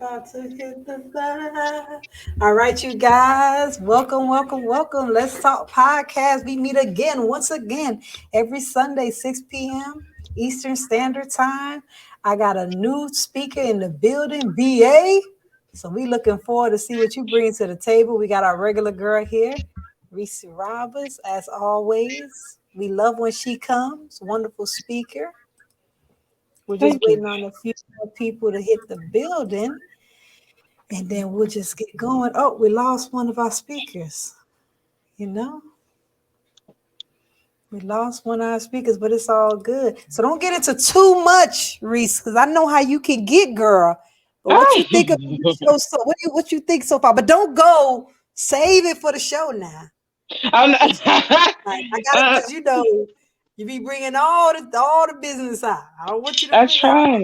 about to hit the vibe. All right, you guys. Welcome, welcome, welcome. Let's Talk Podcast. We meet again, once again, every Sunday, 6 p.m. Eastern Standard Time. I got a new speaker in the building, BA. So we looking forward to see what you bring to the table. We got our regular girl here, Reese Roberts, as always. We love when she comes. Wonderful speaker. We're just Thank you. waiting on a few more people to hit the building, and then we'll just get going. Oh, we lost one of our speakers. You know, we lost one of our speakers, but it's all good. So don't get into too much, Reese, because I know how you can get, girl. But what you think of the show? So what you think so far? But don't go. Save it for the show now. I'm not, 'Cause, like, I gotta, uh, because you be bringing all the business out. I don't want you to I bring out try.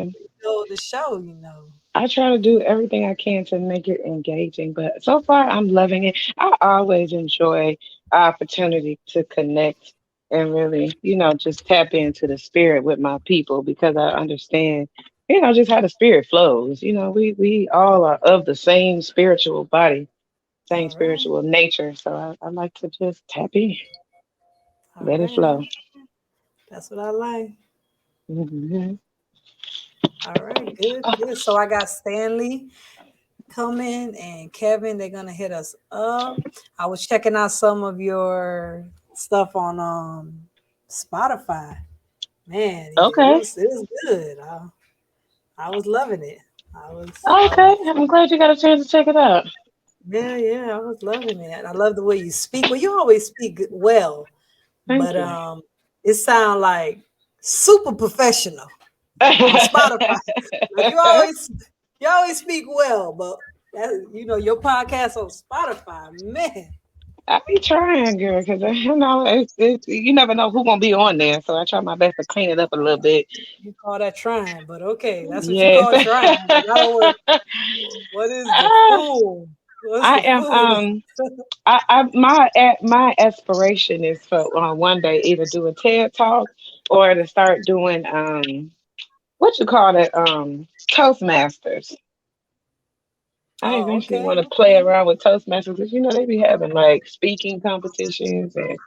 the show. I try to do everything I can to make it engaging, but so far I'm loving it. I always enjoy opportunity to connect and really, just tap into the spirit with my people because I understand, just how the spirit flows. We all are of the same spiritual body, same All right. spiritual nature. So I like to just tap in, All let it right. flow. That's what I like. Hmm. All right. Good. Good. So I got Stanley coming and Kevin. They're gonna hit us up. I was checking out some of your stuff on Spotify. Man, Okay. it was good. I was loving it. I Okay. was I'm glad you got a chance to check it out. yeah, I was loving it. I love the way you speak. Well, you always speak well, Thank but you. it sounds like super professional on Spotify. Like you always speak well, but your podcast on Spotify, man. I be trying, girl, because you never know who gonna be on there. So I try my best to clean it up a little bit. You call that trying, but okay, that's what you Yes. call trying. But I don't want. What is the Ah, fool? What's I the am. fool? My aspiration is for one day either do a TED talk or to start doing what you call it Toastmasters. I Oh, eventually okay, want to play okay. around with Toastmasters because they be having like speaking competitions and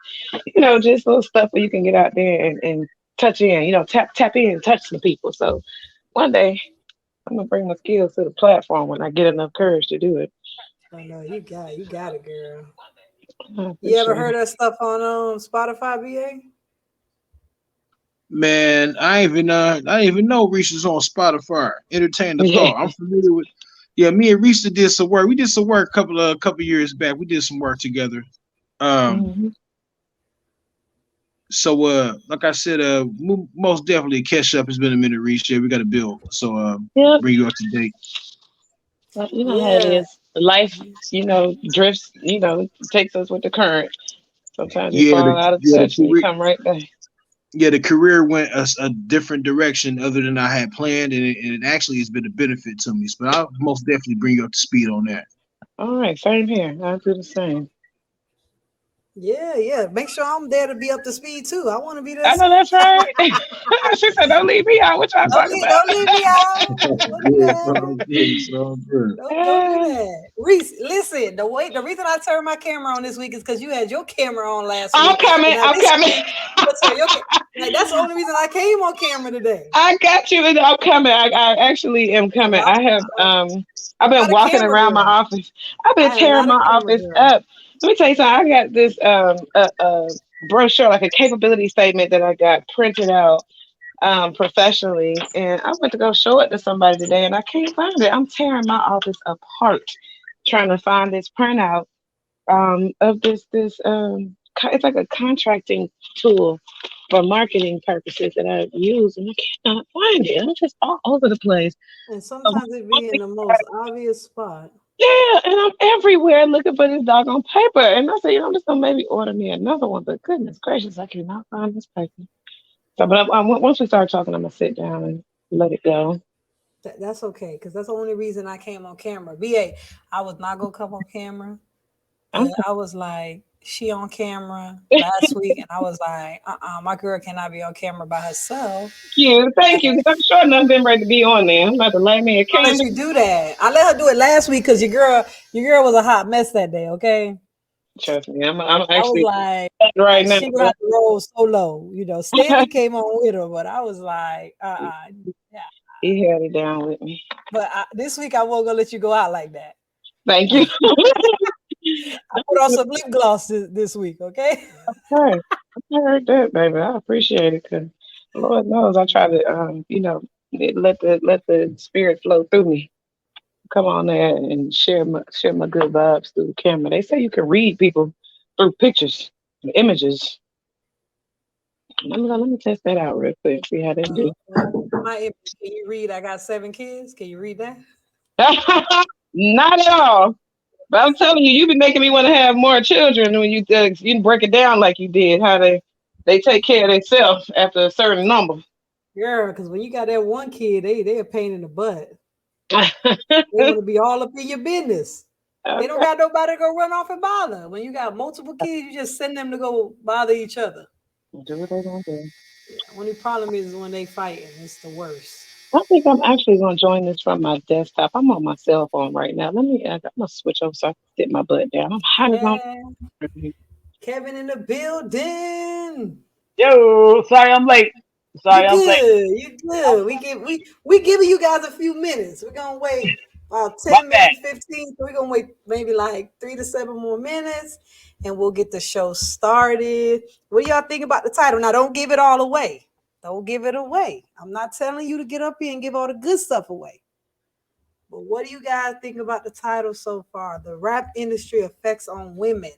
just little stuff where you can get out there and touch in, tap in and touch some people. So one day I'm gonna bring my skills to the platform when I get enough courage to do it. Oh no, you got it, girl. I You ever appreciate heard it. that stuff on Spotify, BA? Man, I didn't even know Reese was on Spotify. Entertain the Yeah. thought. I'm familiar with. Yeah, me and Reese did some work. We did some work a couple years back. We did some work together. Um, Hmm. so like I said, most definitely catch up. It's been a minute, Reese. Yeah, we got to build. So Yep. bring you up to date. But you know how it Yeah. is. Life, drifts, takes us with the current. Sometimes you Yeah, fall out of touch and you come right back. the career went a different direction other than I had planned, and it actually has been a benefit to me. But I'll most definitely bring you up to speed on that. All right, same here. I'll do the same. Yeah, yeah. Make sure I'm there to be up to speed too. I want to be there. I know that's right. She said, "Don't leave me out." What y'all talking about? Don't leave me out. Don't do Good, that. bro. Good. It's all good. Don't do that. Reese, listen, the reason I turned my camera on this week is because you had your camera on last I'm week. And coming. now I'm this coming. week, let's turn your like that's the only reason I came on camera today. I got you. I'm coming. I actually am Because coming. I have I've I'm been not a walking camera around my girl. office. I've been I am tearing not a my camera office girl. up. Let me tell you something. I got this brochure, like a capability statement that I got printed out professionally, and I went to go show it to somebody today, and I can't find it. I'm tearing my office apart trying to find this printout of this it's like a contracting tool for marketing purposes that I use, and I cannot find it. I'm just all over the place. And So sometimes it one be in thing the I most obvious spot. yeah, and I'm everywhere looking for this doggone paper. And I said, I'm just gonna maybe order me another one. But goodness gracious, I cannot find this paper. So, but once we start talking, I'm gonna sit down and let it go. That's okay, because that's the only reason I came on camera. BA, I was not gonna come on camera, but Okay. I was like, she on camera last week, and I was like, my girl cannot be on camera by herself. Thank you. 'Cause I'm sure enough been ready to be on there. I'm about to light me a I'll let candle. you do that. I let her do it last week because your girl was a hot mess that day. Okay, Trust me, I'm I was actually like, right now. she knew how to roll so low. Stanley came on with her, but I was like, yeah. He held it down with me. But this week I won't gonna let you go out like that. Thank you. I put on some lip gloss this week. Okay. Hey, I heard that, baby. I appreciate it because Lord knows I try to, let the spirit flow through me. Come on there and share my good vibes through the camera. They say you can read people through pictures and images. Let me test that out real quick. See how they do. My image. Can you read? I got 7 kids. Can you read that? Not at all. But I'm telling you, you've been making me want to have more children when you break it down like you did. How they take care of themselves after a certain number. Girl, because when you got that one kid, they a pain in the butt. They want to be all up in your business. They don't Okay. got nobody to go run off and bother. When you got multiple kids, you just send them to go bother each other. Do what they gonna do. Only problem is when they fighting. It's the worst. I think I'm actually gonna join this from my desktop. I'm on my cell phone right now. I'm gonna switch over so I can sit my butt down. I'm hot as Yeah, Kevin in the building. Yo, sorry I'm late. You Sorry I'm late. good. You good. We giving you guys a few minutes. We're gonna wait about My 10 bad. minutes, 15. So we're gonna wait maybe like 3 to 7 more minutes and we'll get the show started. What do y'all think about the title? Now don't give it all away. Don't give it away. I'm not telling you to get up here and give all the good stuff away. But what do you guys think about the title so far? The rap industry effects on women.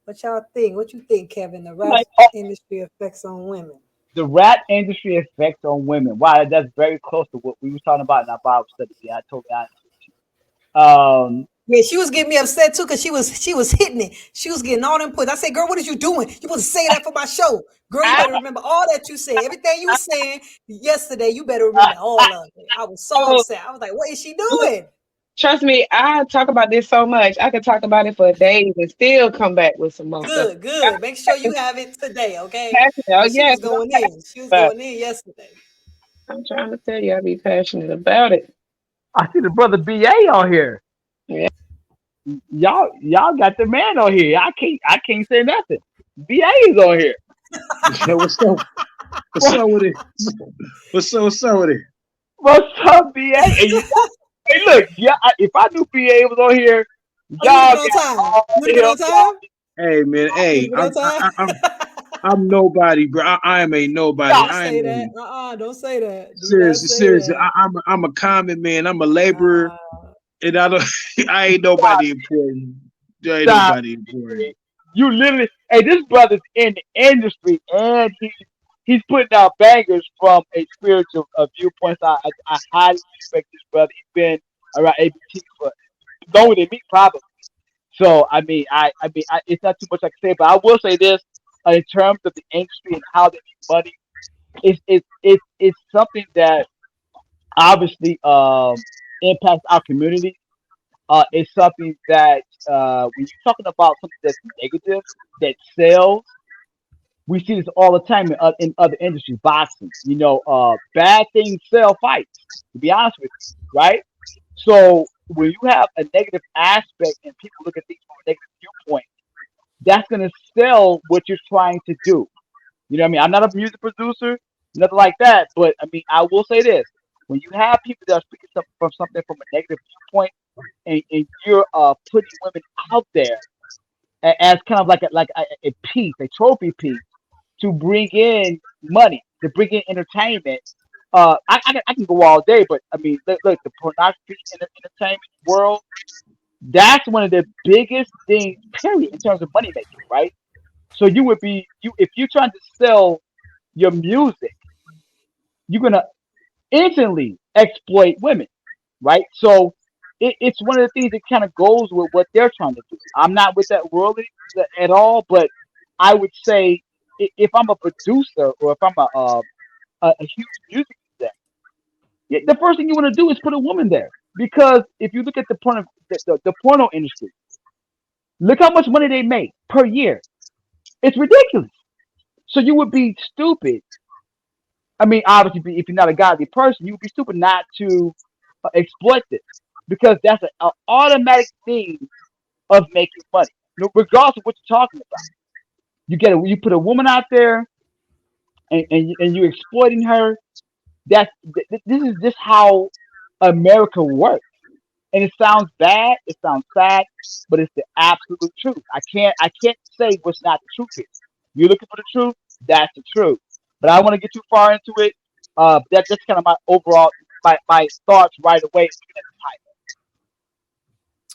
What y'all think? What you think, Kevin? The rap Like, oh, industry effects on women. the rap industry effects on women. Wow, that's very close to what we were talking about in our Bible study. Yeah, I totally honest with you. Yeah, she was getting me upset too because she was hitting it. She was getting all them puts. I said, "Girl, what is you doing? You supposed to say that for my show, girl. You Ah, better remember all that you said. Everything you was saying yesterday. You better remember all of it." I was so oh, upset. I was like, "What is she look, doing?" trust me, I talk about this so much. I could talk about it for days and still come back with some more stuff. Good, good. Make sure you have it today, okay? Passionate. Oh Because she yes, was I'm going passionate in. She was about it. going in yesterday. I'm trying to tell you, I be passionate about it. I see the brother BA on here. Yeah. Y'all got the man on here. I can't say nothing. BA is on here. Yeah, what's up? What's What, up with it? What's up with it? what's up, BA? And hey, look, yeah, if I knew BA was on here, Oh, you would have y'all been on got time. all You would the have been help on y'all. time. Hey man, You hey, would have been on I'm time. nobody, bro. I am a nobody. Don't I am say that. a Don't say that. Do not seriously, say seriously. that. I'm a common man. I'm a laborer, Uh, and I don't. I ain't nobody important. There ain't Stop. nobody important. You literally, hey, this brother's in the industry and he's putting out bangers from a spiritual viewpoint. So I highly respect this brother. He's been around ABT for longer than me, probably. So it's not too much I can say, but I will say this in terms of the industry and how they make money. It's something that obviously impacts our community. It's something that when you're talking about something that's negative that sells, we see this all the time in other industries, boxing. Bad things sell fights. To be honest with you, right? So when you have a negative aspect and people look at things from a negative viewpoint, that's going to sell what you're trying to do. You know what I mean? I'm not a music producer, nothing like that. But I mean, I will say this: when you have people that are speaking from something from a negative viewpoint, and you're putting women out there as kind of like a piece, a trophy piece, to bring in money, to bring in entertainment. I can go all day, but I mean, look, the pornography in the entertainment world, that's one of the biggest things, period, in terms of money making, right? So you would be you if you're trying to sell your music, you're gonna instantly exploit women, right? So it's one of the things that kind of goes with what they're trying to do. I'm not with that worldly at all, but I would say if I'm a producer or if I'm a huge music exec, the first thing you want to do is put a woman there because if you look at the porno industry, Look how much money they make per year. It's ridiculous. So you would be stupid. I mean, obviously, if you're not a godly person, you would be stupid not to exploit this because that's an automatic thing of making money, regardless of what you're talking about. You put a woman out there and you're exploiting her. This is just how America works. And it sounds bad, it sounds sad, but it's the absolute truth. I can't say what's not the truth here. You're looking for the truth, that's the truth. But I don't want to get too far into it. That's kind of my overall my thoughts right away looking at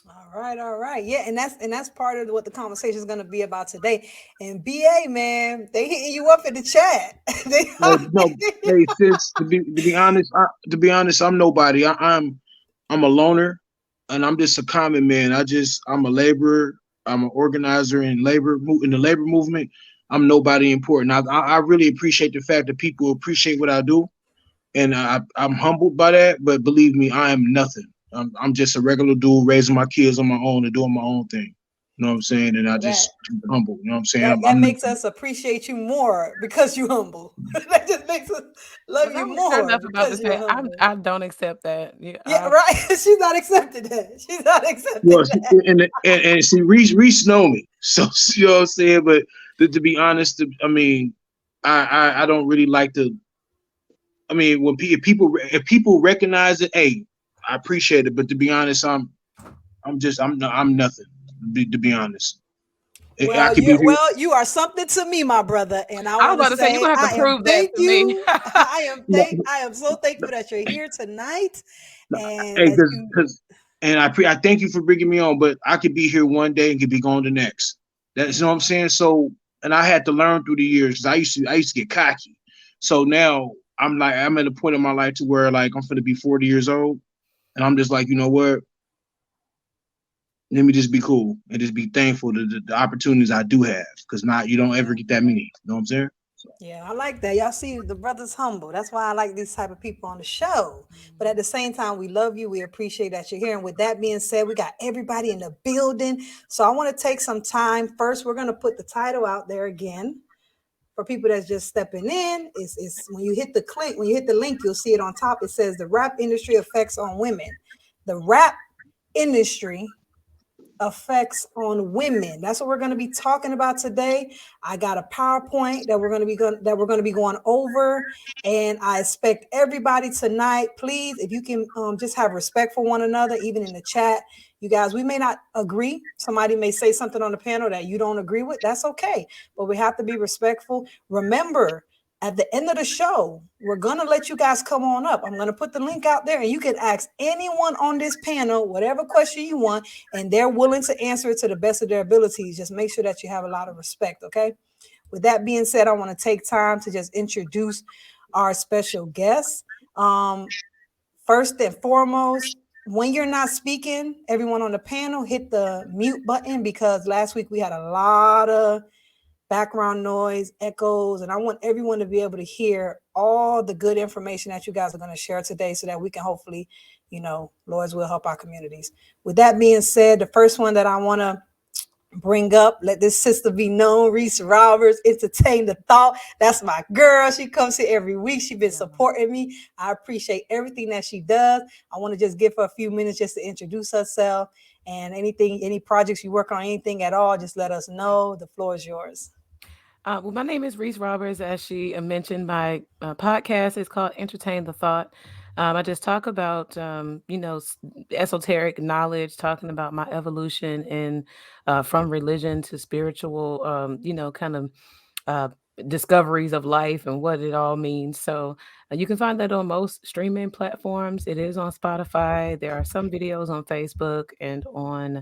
All right, all right. Yeah, and that's part of what the conversation is going to be about today. And BA, man, they hitting you up in the chat. they No, hey sis. To be honest, I'm nobody. I'm a loner, and I'm just a common man. I'm a laborer. I'm an organizer in the labor movement. I'm nobody important. I really appreciate the fact that people appreciate what I do, and I'm humbled by that. But believe me, I am nothing. I'm just a regular dude raising my kids on my own and doing my own thing. You know what I'm saying? And I well, that just humble. You know what I'm saying? that that I'm makes us appreciate you more because you humble. That just makes us love Because you I was kind more of about to because you're say humble. I don't accept that. Yeah, Yeah, right. She's not accepting that. She's not accepting Well, that. and see, Reese know me, so you know what I'm saying. But to be honest, I mean, I don't really like to. I mean, when if people recognize it, hey, I appreciate it. But to be honest, I'm nothing. To be honest, I Well, could be here. you are something to me, my brother, and I I was want to about to say you're say gonna have to I am prove that thank to me. you. I am so thankful that you're here tonight, and Hey, that you. and I thank you for bringing me on, but I could be here one day and could be gone the next. That's, you know what I'm saying. So, and I had to learn through the years because I used to get cocky. So now I'm at a point in my life to where like I'm gonna be 40 years old, and I'm just like, you know what? Let me just be cool and just be thankful to the opportunities I do have, because not you don't ever Yeah. get that many. You know what I'm saying? Yeah, I like that. Y'all see, the brother's humble. That's why I like these type of people on the show. But at the same time, we love you. We appreciate that you're here. And with that being said, we got everybody in the building. So I want to take some time. First, we're going to put the title out there again for people that's just stepping in. Is when you hit the click, when you hit the link, you'll see it on top. It says the rap industry effects on women. The rap industry effects on women. That's what we're going to be talking about today. I got a PowerPoint that we're going to be going over, and I expect everybody tonight. Please, if you can, just have respect for one another, even in the chat. You guys, we may not agree. Somebody may say something on the panel that you don't agree with. That's okay, but we have to be respectful. Remember, at the end of the show, we're going to let you guys come on up. I'm going to put the link out there, and you can ask anyone on this panel whatever question you want, and they're willing to answer it to the best of their abilities. Just make sure that you have a lot of respect, okay? With that being said, I want to take time to just introduce our special guests. First and foremost, when you're not speaking, everyone on the panel, hit the mute button, because last week we had a lot of background noise, echoes, and I want everyone to be able to hear all the good information that you guys are going to share today so that we can hopefully, Lord's will, help our communities. With that being said, the first one that I want to bring up, let this sister be known, Reese Roberts, entertain the thought. That's my girl. She comes here every week. She's been supporting me. I appreciate everything that she does. I want to just give her a few minutes just to introduce herself, and any projects you work on, anything at all, just let us know. The floor is yours. Well, my name is Reese Roberts. As she mentioned, my podcast is called Entertain the Thought. I just talk about, esoteric knowledge, talking about my evolution in from religion to spiritual, kind of uh, discoveries of life and what it all means. So you can find that on most streaming platforms. It is on Spotify. There are some videos on Facebook and on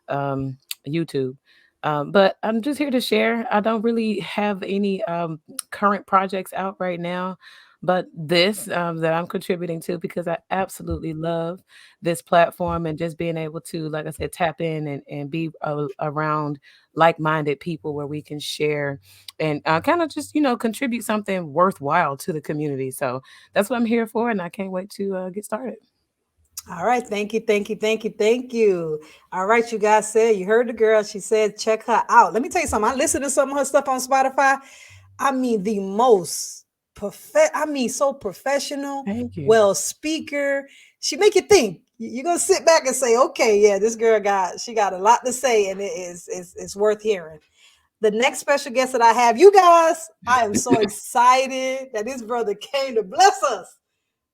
um, YouTube. But I'm just here to share. I don't really have any current projects out right now, but this that I'm contributing to, because I absolutely love this platform and just being able to, like I said, tap in and be around like minded people where we can share and kind of just, contribute something worthwhile to the community. So that's what I'm here for. And I can't wait to get started. All right, thank you, thank you, thank you, thank you. All right, you guys said you heard the girl. She said check her out. Let me tell you something. I listened to some of her stuff on Spotify. I mean, the most I mean, so professional, Thank you. well speaker. She make you think. You're gonna sit back and say, okay, yeah, this girl got a lot to say, and it's worth hearing. The next special guest that I have, you guys, I am so excited that this brother came to bless us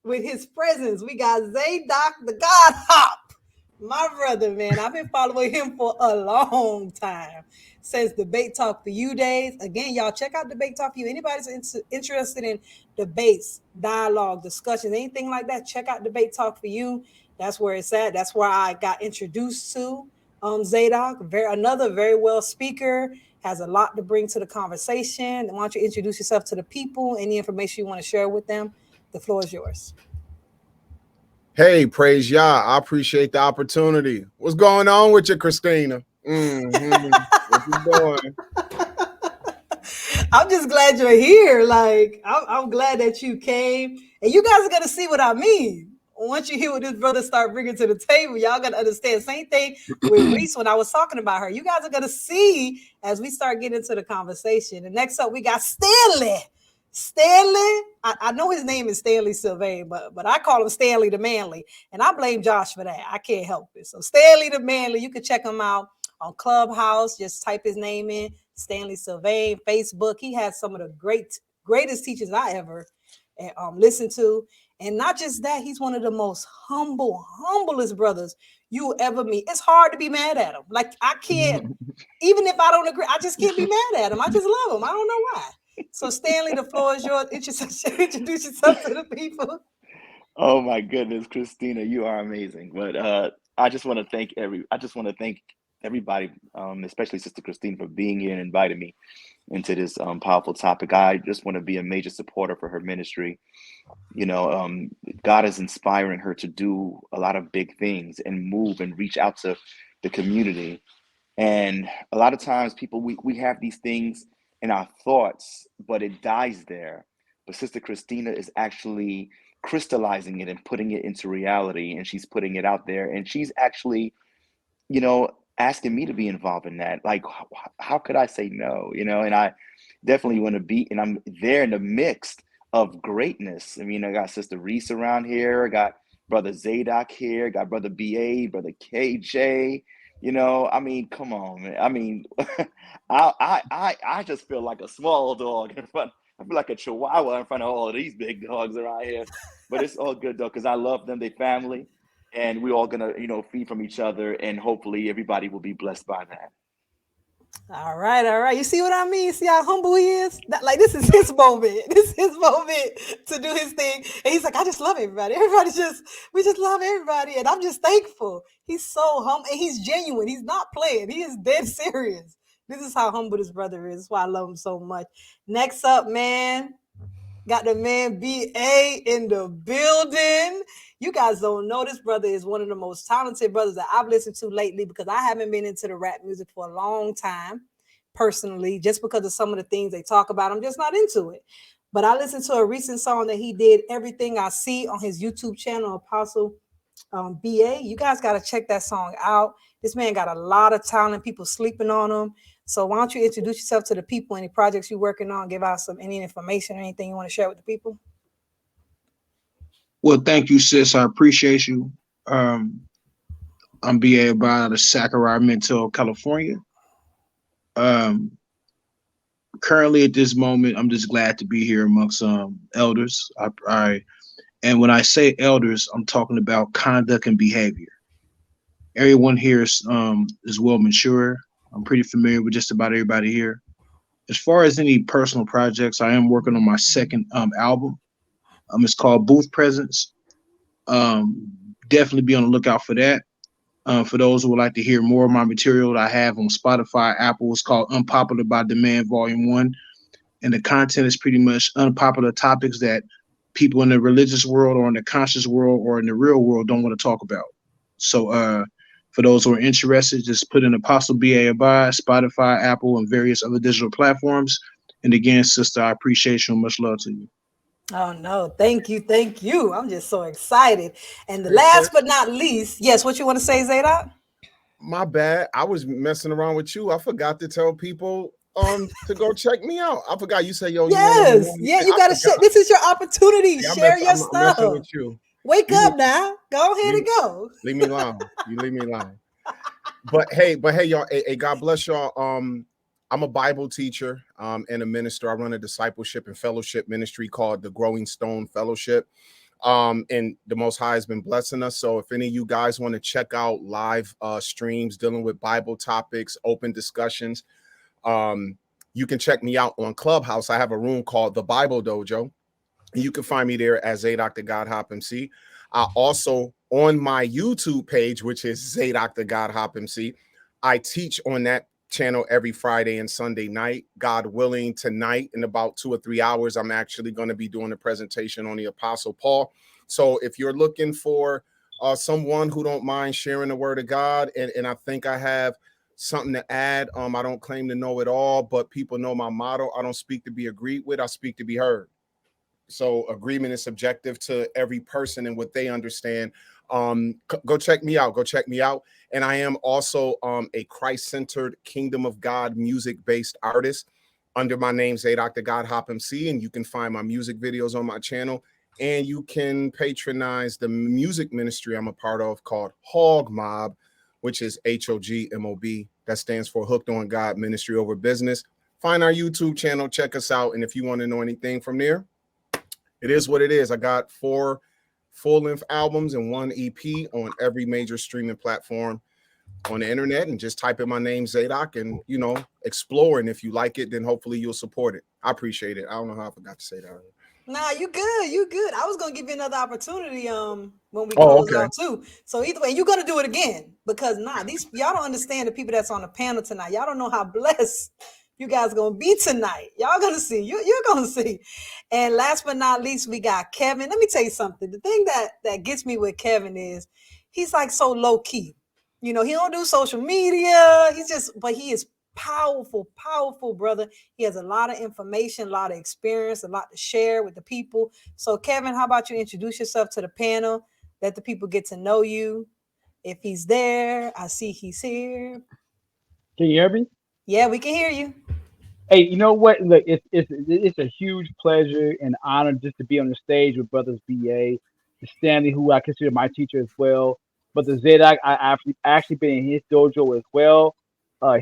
with his presence. We got Zaydok, the God Hop. My brother, man, I've been following him for a long time since Debate Talk for You days. Again, y'all check out Debate Talk for You. Anybody's interested in debates, dialogue, discussions, anything like that, check out Debate Talk for You. That's where it's at. That's where I got introduced to Zaydok. Another very well speaker, has a lot to bring to the conversation. Why don't you introduce yourself to the people? Any information you want to share with them? The floor is yours. Hey, praise Yah. I appreciate the opportunity. What's going on with you, Christina? What you doing? I'm just glad you're here. Like, I'm glad that you came. And you guys are going to see what I mean. Once you hear what this brother start bringing to the table, y'all got to understand. Same thing with Reese when I was talking about her. You guys are going to see as we start getting into the conversation. And next up, we got Stanley. Stanley, I know his name is Stanley Sylvain, but I call him Stanley the Manly. And I blame Josh for that. I can't help it. So Stanley the Manly, you can check him out on Clubhouse. Just type his name in, Stanley Sylvain, Facebook. He has some of the greatest teachers I ever listened to. And not just that, he's one of the most humblest brothers you will ever meet. It's hard to be mad at him. Like, I can't, even if I don't agree, I just can't be mad at him. I just love him. I don't know why. So, Stanley, the floor is yours. Introduce yourself to the people. Oh my goodness, Christina, you are amazing. But I just want to thank everybody, especially Sister Christine, for being here and inviting me into this powerful topic. I just want to be a major supporter for her ministry. You know, God is inspiring her to do a lot of big things and move and reach out to the community. And a lot of times people we have these things in our thoughts, but it dies there. But Sister Christina is actually crystallizing it and putting it into reality, and she's putting it out there, and she's actually, asking me to be involved in that. Like, how could I say no? And I definitely want to be, and I'm there in the mix of greatness. I mean, I got Sister Reese around here, I got Brother Zaydok here, got Brother BA, Brother KJ. I mean, come on, man. I mean, I just feel like a small dog in front. I feel like a chihuahua in front of all of these big dogs around here. But it's all good though, because I love them. They family, and we're all gonna, feed from each other, and hopefully everybody will be blessed by that. All right, all right. You see what I mean? See how humble he is? Like, this is his moment. This is his moment to do his thing. And he's like, I just love everybody. We just love everybody. And I'm just thankful. He's so humble and he's genuine. He's not playing. He is dead serious. This is how humble this brother is. That's why I love him so much. Next up, man. Got the man BA in the building. You guys don't know this brother is one of the most talented brothers that I've listened to lately, because I haven't been into the rap music for a long time, personally, just because of some of the things they talk about. I'm just not into it. But I listened to a recent song that he did, Everything I See, on his YouTube channel, Apostle BA. You guys got to check that song out. This man got a lot of talent, people sleeping on him. So why don't you introduce yourself to the people, any projects you're working on, give out any information or anything you want to share with the people? Well, thank you, sis. I appreciate you. I'm BA out of Sacramento, California. Um, Currently at this moment, I'm just glad to be here amongst elders. And when I say elders, I'm talking about conduct and behavior. Everyone here is well mature. I'm pretty familiar with just about everybody here. As far as any personal projects, I am working on my second album. It's called Booth Presence. Definitely be on the lookout for that. For those who would like to hear more of my material that I have on Spotify, Apple, it's called Unpopular by Demand Volume 1. And the content is pretty much unpopular topics that people in the religious world or in the conscious world or in the real world don't want to talk about. So for those who are interested, just put in Apostle BA Abide, Spotify, Apple, and various other digital platforms. And again, sister, I appreciate you and much love to you. Oh no, thank you, thank you. I'm just so excited. And the Hey, last but sis. not least, yes, what you want to say, Zadok? My bad. I was messing around with you. I forgot to tell people to go check me out. I forgot you said, yo, you want to Yes, know yeah, anything? you I gotta share. forgot. This is your opportunity. Yeah, Share your I'm messing with stuff. you. Wake You up need now. Go ahead leave, and go. leave me alone. You leave me alone. But hey, y'all. Hey, God bless y'all. I'm a Bible teacher and a minister. I run a discipleship and fellowship ministry called the Growing Stone Fellowship. And the Most High has been blessing us. So if any of you guys want to check out live streams dealing with Bible topics, open discussions, um, you can check me out on Clubhouse. I have a room called the Bible Dojo. You can find me there as Zaydok the God Hop MC. I also on my YouTube page, which is Zaydok the God Hop MC, I teach on that channel every Friday and Sunday night. God willing, tonight in about 2 or 3 hours, I'm actually going to be doing a presentation on the Apostle Paul. So if you're looking for someone who don't mind sharing the word of God, and I think I have something to add. I don't claim to know it all, but people know my motto. I don't speak to be agreed with, I speak to be heard. So agreement is subjective to every person and what they understand. Go check me out. Go check me out. And I am also a Christ-centered Kingdom of God music-based artist under my name, Zaydok the God Hop MC. And you can find my music videos on my channel. And you can patronize the music ministry I'm a part of called Hog Mob, which is HOGMOB. That stands for Hooked on God Ministry Over Business. Find our YouTube channel, check us out. And if you want to know anything from there, it is what it is. I got 4 full-length albums and 1 EP on every major streaming platform on the internet, and just type in my name, Zaydok, and explore. And if you like it, then hopefully you'll support it. I appreciate it. I don't know how I forgot to say that. Nah, you good. You good. I was gonna give you another opportunity when we Oh, close okay. out too. So either way, you're gonna do it again because these y'all don't understand the people that's on the panel tonight. Y'all don't know how blessed you guys gonna be tonight. Y'all gonna see. You're gonna see. And last but not least, we got Kevin. Let me tell you something. The thing that gets me with Kevin is he's like so low key. He don't do social media. But he is powerful, powerful brother. He has a lot of information, a lot of experience, a lot to share with the people. So, Kevin, how about you introduce yourself to the panel? Let the people get to know you. If he's there, I see he's here. Can you hear me? Yeah, we can hear you. Hey, you know what? Look, it's a huge pleasure and honor just to be on the stage with brothers BA, Stanley, who I consider my teacher as well. Brother Zedek, I've actually been in his dojo as well.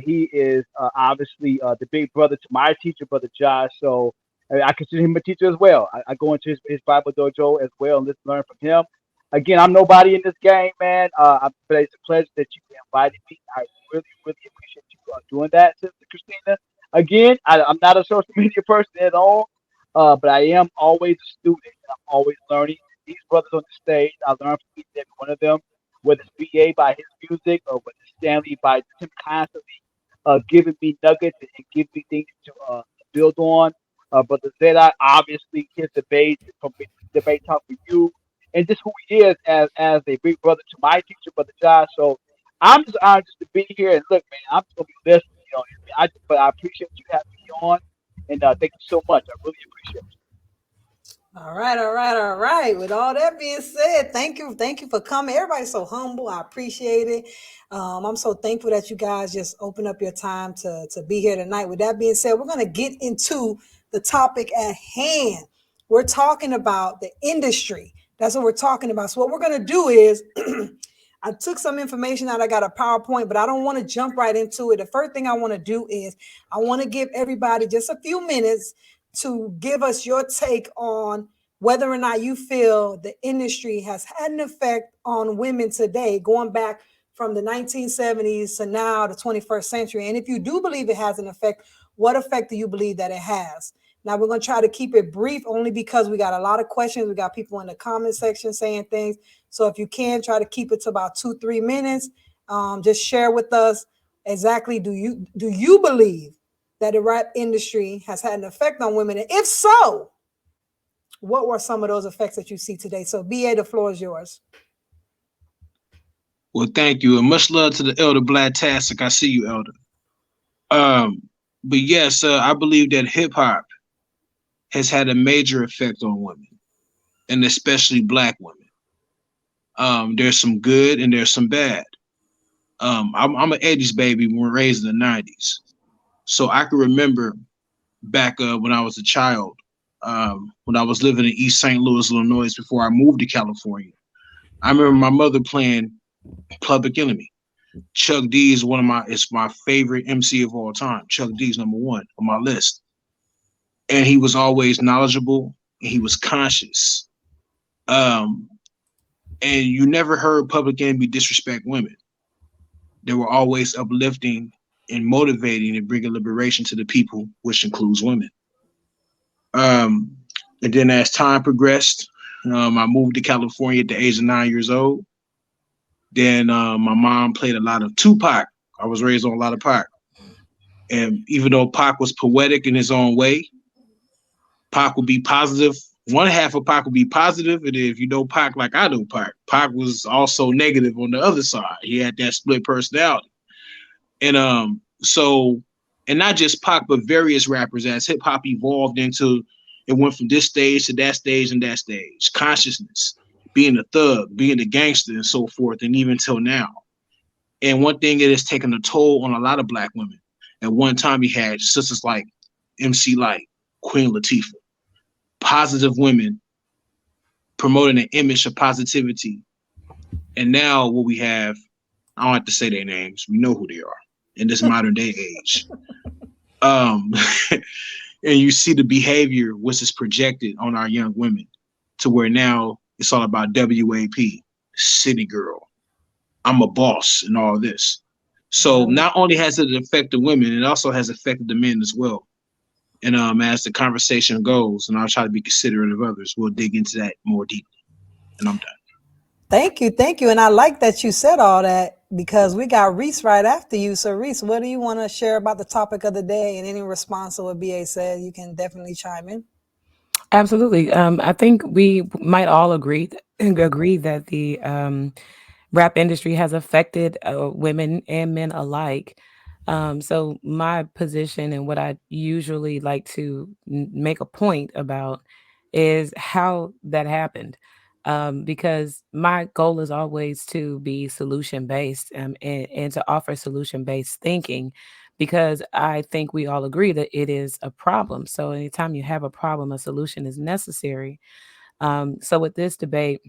He is obviously the big brother to my teacher, Brother Josh. So I consider him a teacher as well. I go into his Bible dojo as well and just learn from him. Again, I'm nobody in this game, man. But it's a pleasure that you invited me. I really, really appreciate you doing that, Sister Christina. Again, I'm not a social media person at all, but I am always a student. And I'm always learning. These brothers on the stage, I learn from each and every one of them, whether it's BA by his music or whether it's Stanley by him constantly giving me nuggets and giving me things to build on. Brother Zedai, obviously, his debate from debate talk for you, and just who he is as a big brother to my teacher, Brother Josh. So I'm just honored just to be here. And look, man, I'm just gonna be listening. But I appreciate you having me on, and thank you so much. I really appreciate it. All right, all right, all right. With all that being said, thank you for coming. Everybody's so humble. I appreciate it. I'm so thankful that you guys just open up your time to be here tonight. With that being said, we're gonna get into the topic at hand. We're talking about the industry. That's what we're talking about. So what we're gonna do is I took some information out. I got a PowerPoint, but I don't want to jump right into it. The first thing I want to do is I want to give everybody just a few minutes to give us your take on whether or not you feel the industry has had an effect on women today, going back from the 1970s to now, the 21st century. And if you do believe it has an effect, what effect do you believe that it has? Now, we're going to try to keep it brief only because we got a lot of questions. We got people in the comment section saying things. So if you can, try to keep it to about 2-3 minutes. Just share with us exactly do you believe that the rap industry has had an effect on women? And if so, what were some of those effects that you see today? So, BA, the floor is yours. Well, thank you, and much love to the elder Bladtastic. I see you, elder. Um, but yes, I believe that hip hop has had a major effect on women, and especially black women. There's some good and there's some bad. I'm an 80s baby. We were raised in the 90s. So I can remember back when I was a child, when I was living in East St. Louis, Illinois, before I moved to California. I remember my mother playing Public Enemy. Chuck D is my favorite MC of all time. Chuck D's number one on my list. And he was always knowledgeable and he was conscious. Um, and you never heard Public Enemy disrespect women. They were always uplifting and motivating and bringing liberation to the people, which includes women. Um, and then as time progressed, I moved to California at the age of 9 years old. Then my mom played a lot of Tupac. I was raised on a lot of Pac. And even though Pac was poetic in his own way, Pac would be positive. One half of Pac would be positive, and if you know Pac like I know Pac, Pac was also negative on the other side. He had that split personality. And so and not just Pac, but various rappers as hip hop evolved into it went from this stage to that stage and that stage. Consciousness, being a thug, being a gangster, and so forth, and even till now. And one thing it has taken a toll on a lot of black women. At one time, you had sisters like MC Light, Queen Latifah, positive women promoting an image of positivity. And now what we have, I don't have to say their names. We know who they are in this modern day age. Um, and you see the behavior which is projected on our young women to where now it's all about WAP, city girl, I'm a boss, and all this. So not only has it affected women, it also has affected the men as well. And as the conversation goes, and I'll try to be considerate of others, we'll dig into that more deeply. And I'm done. Thank you, thank you. And I like that you said all that because we got Reese right after you. So Reese, what do you want to share about the topic of the day and any response to what BA said? You can definitely chime in. Absolutely. I think we might all agree that the rap industry has affected women and men alike. So my position and what I usually like to make a point about is how that happened. Because my goal is always to be solution based, and to offer solution based thinking, because I think we all agree that it is a problem. So anytime you have a problem, a solution is necessary. So with this debate,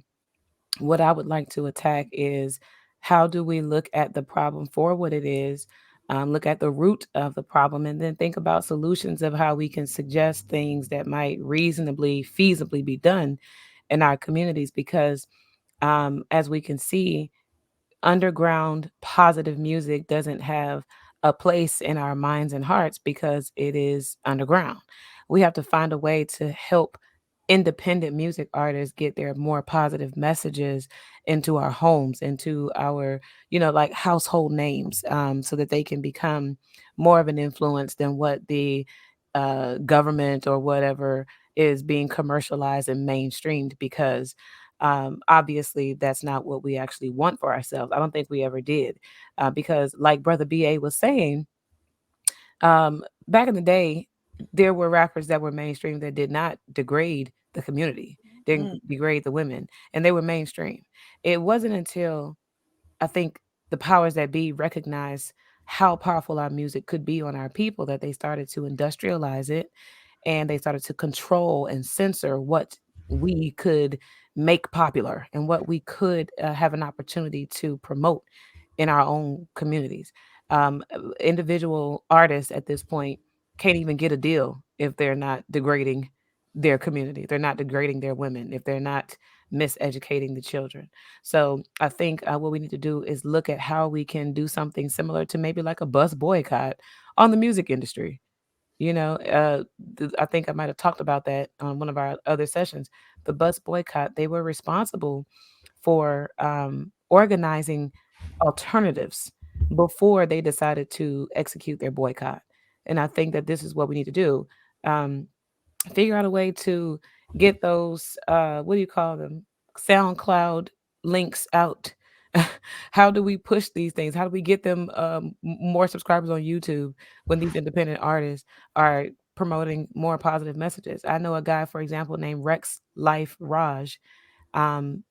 what I would like to attack is how do we look at the problem for what it is, look at the root of the problem, and then think about solutions of how we can suggest things that might reasonably, feasibly be done in our communities. Because as we can see, underground positive music doesn't have a place in our minds and hearts because it is underground. We have to find a way to help independent music artists get their more positive messages into our homes, into our, like household names, so that they can become more of an influence than what the government or whatever is being commercialized and mainstreamed. Because obviously that's not what we actually want for ourselves. I don't think we ever did, because like Brother BA was saying, back in the day, there were rappers that were mainstream that did not degrade the community, didn't degrade the women, and they were mainstream. It wasn't until I think the powers that be recognized how powerful our music could be on our people that they started to industrialize it, and they started to control and censor what we could make popular and what we could have an opportunity to promote in our own communities. Individual artists at this point can't even get a deal if they're not degrading their community, they're not degrading their women, if they're not miseducating the children. So I think what we need to do is look at how we can do something similar to maybe like a bus boycott on the music industry. I think I might have talked about that on one of our other sessions. The bus boycott, they were responsible for organizing alternatives before they decided to execute their boycott. And I think that this is what we need to do. Um, Figure out a way to get those, what do you call them? SoundCloud links out. How do we push these things? How do we get them more subscribers on YouTube when these independent artists are promoting more positive messages. I know a guy, for example, named Rex Life Raj.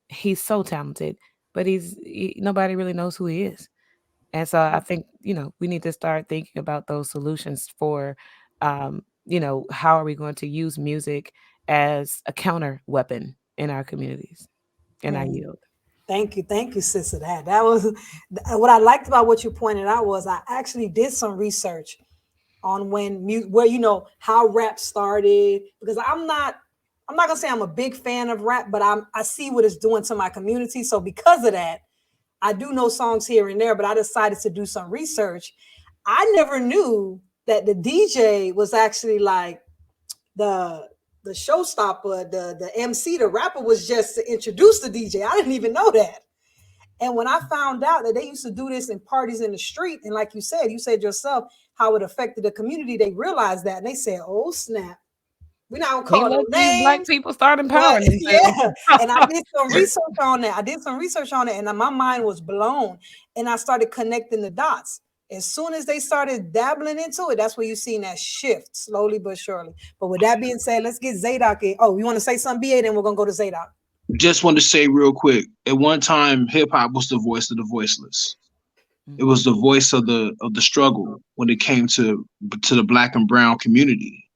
He's so talented, but nobody really knows who he is. And so I think, we need to start thinking about those solutions for, how are we going to use music as a counter weapon in our communities? And I Mm. yield. Thank you, sister. That was what I liked about what you pointed out was I actually did some research on where how rap started, because I'm not gonna say I'm a big fan of rap, but I see what it's doing to my community. So because of that, I do know songs here and there, but I decided to do some research. I never knew that the DJ was actually like the the showstopper, the MC, the rapper was just to introduce the DJ. I didn't even know that. And when I found out that they used to do this in parties in the street, and like you said yourself, how it affected the community, they realized that and they said, "Oh snap, we're not gonna We call no let these black names." people start But empowering themselves. yeah, and I did some research on that. I did some research on it, and my mind was blown. And I started connecting the dots. As soon as they started dabbling into it, that's where you seen that shift, slowly but surely. But with that being said, let's get Zaydok in. Oh, you want to say something, BA? Then we're gonna go to Zaydok. Just want to say real quick. At one time, hip hop was the voice of the voiceless. It Mhm. was the voice of the struggle when it came to the black and brown community.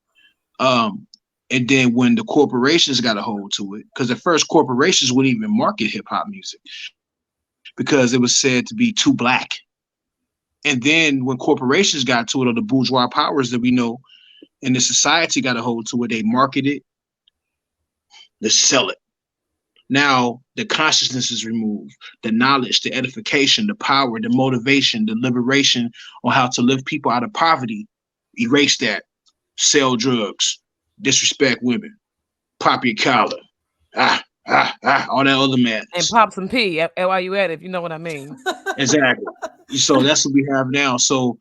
Um, and then when the corporations got a hold to it, because at first corporations wouldn't even market hip hop music because it was said to be too black. And then when corporations got to it, or the bourgeois powers that we know in the society got a hold to it, they market it, they sell it. Now the consciousness is removed, the knowledge, the edification, the power, the motivation, the liberation on how to lift people out of poverty. Erase that. Sell drugs, disrespect women, pop your collar, all that other And madness. pop some P while you at it, if you know what I mean. Exactly. So that's what we have now. So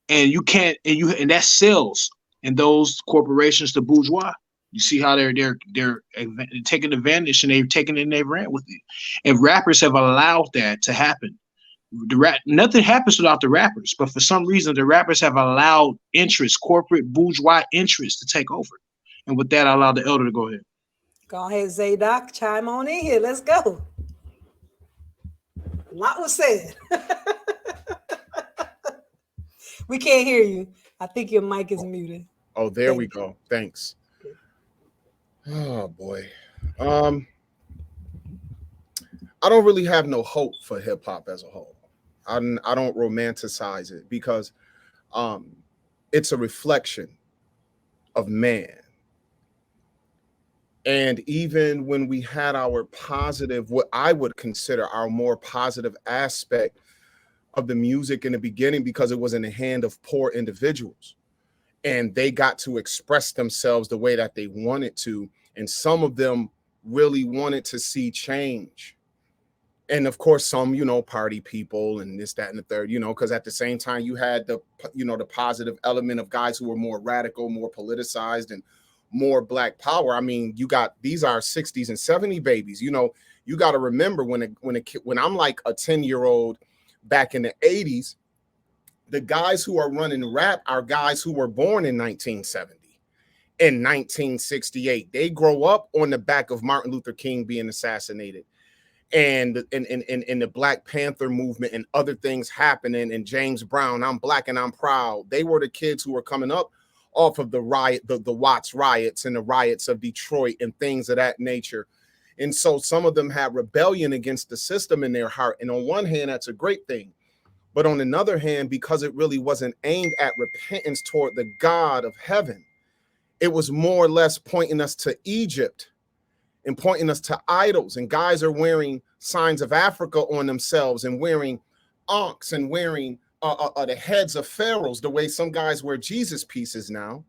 and you can't and that sells. And those corporations, the bourgeois, you see how they're taking advantage and they've taken it and they ran with it. And rappers have allowed that to happen. Nothing happens without the rappers, but for some reason the rappers have allowed interest, corporate bourgeois interest, to take over. And with that, I allow the elder to go ahead. Go ahead, Zaydok. Chime on in here. Let's go. A lot was said. We can't hear you. I think your mic is muted. Oh, there we Thank you. go. Thanks. Oh boy. Um, I don't really have no hope for hip hop as a whole. I don't romanticize it because um, it's a reflection of man. And even when we had our positive, what I would consider our more positive aspect of the music in the beginning, because it was in the hand of poor individuals and they got to express themselves the way that they wanted to. And some of them really wanted to see change. And of course, some, party people and this, that, and the third, because at the same time you had the positive element of guys who were more radical, more politicized, and more black power. I mean, these are 60s and 70 babies. You got to remember when I'm like a 10-year-old back in the 80s, the guys who are running rap are guys who were born in 1970. In 1968, they grow up on the back of Martin Luther King being assassinated, and in the Black Panther movement and other things happening, and James Brown, I'm black and I'm proud. They were the kids who were coming up off of the Watts riots and the riots of Detroit and things of that nature. And so some of them had rebellion against the system in their heart. And on one hand, that's a great thing. But on another hand, because it really wasn't aimed at repentance toward the God of heaven, it was more or less pointing us to Egypt and pointing us to idols. And guys are wearing signs of Africa on themselves and wearing ankhs and wearing the heads of pharaohs, the way some guys wear Jesus pieces now.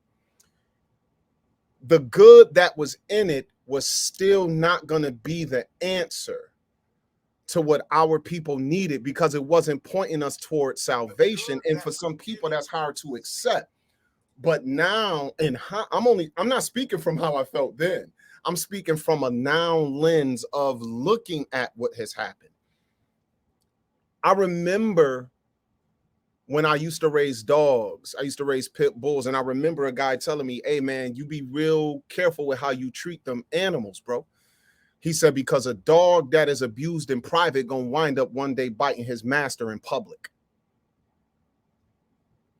The good that was in it was still not going to be the answer to what our people needed, because it wasn't pointing us toward salvation. And for some people, that's hard to accept. But now, I'm not speaking from how I felt then. I'm speaking from a now lens of looking at what has happened. I remember when I used to raise dogs, I used to raise pit bulls, and I remember a guy telling me, "Hey man, you be real careful with how you treat them animals, bro." He said, because a dog that is abused in private gonna wind up one day biting his master in public.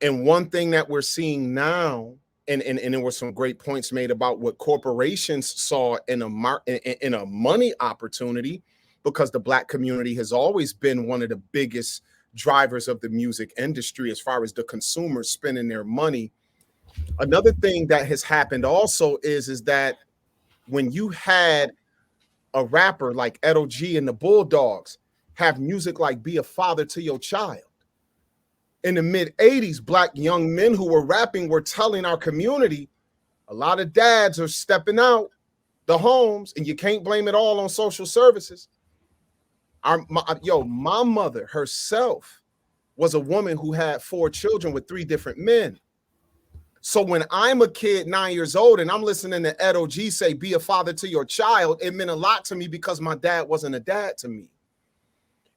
And one thing that we're seeing now, and there were some great points made about what corporations saw in a money opportunity, because the Black community has always been one of the biggest drivers of the music industry as far as the consumers spending their money. Another thing that has happened also is that when you had a rapper like Edo G and the Bulldogs have music like Be a Father to Your Child, in the mid 80s, Black young men who were rapping were telling our community, a lot of dads are stepping out the homes, and you can't blame it all on social services. My mother herself was a woman who had 4 children with 3 different men. So when I'm a kid, 9 years old, and I'm listening to Edo G say, be a father to your child, it meant a lot to me because my dad wasn't a dad to me.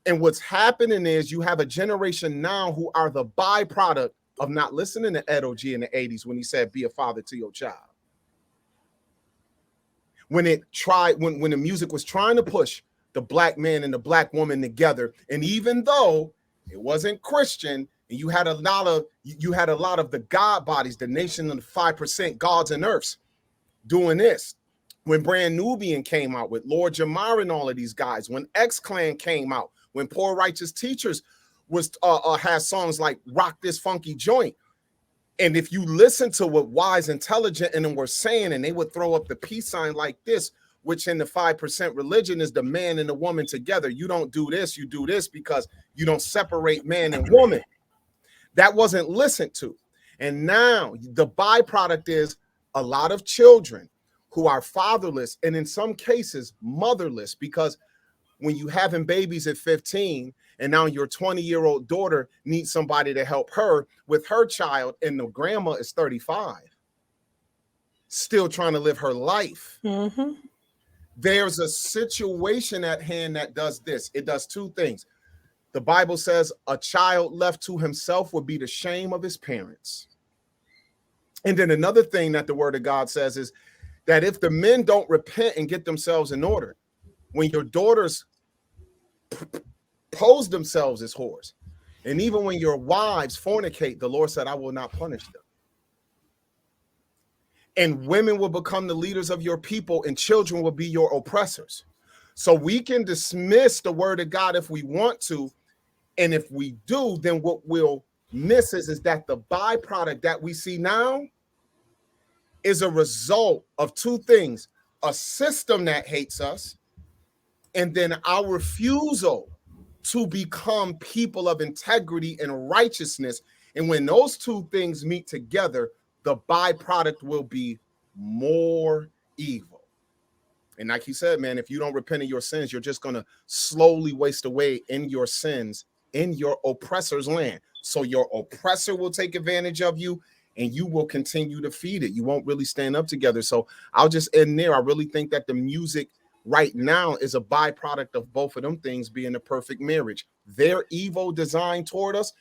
And what's happening is you have a generation now who are the byproduct of not listening to Edo G in the 80s when he said, be a father to your child. When the music was trying to push the Black man and the Black woman together, and even though it wasn't Christian, and you had a lot of the God bodies, the nation of the 5% gods and earths doing this. When Brand Nubian came out with Lord Jamar and all of these guys, when X-Clan came out, when Poor Righteous Teachers had songs like Rock This Funky Joint. And if you listen to what Wise, Intelligent, and them were saying, and they would throw up the peace sign like this, which in the 5% religion is the man and the woman together. You don't do this, you do this, because you don't separate man and woman. That wasn't listened to. And now the byproduct is a lot of children who are fatherless, and in some cases motherless, because when you having babies at 15 and now your 20-year-old daughter needs somebody to help her with her child, and the grandma is 35, still trying to live her life. Mm-hmm. There's a situation at hand that does this. It does 2 things. The Bible says a child left to himself would be the shame of his parents. And then another thing that the word of God says is that if the men don't repent and get themselves in order, when your daughters pose themselves as whores, and even when your wives fornicate, the Lord said, I will not punish them. And women will become the leaders of your people, and children will be your oppressors. So we can dismiss the word of God if we want to. And if we do, then what we'll miss is that the byproduct that we see now is a result of 2 things: a system that hates us, and then our refusal to become people of integrity and righteousness. And when those 2 things meet together, the byproduct will be more evil. And like he said, man, if you don't repent of your sins, you're just going to slowly waste away in your sins in your oppressor's land. So your oppressor will take advantage of you, and you will continue to feed it. You won't really stand up together. So I'll just end there. I really think that the music right now is a byproduct of both of them things being a perfect marriage. Their evil design toward us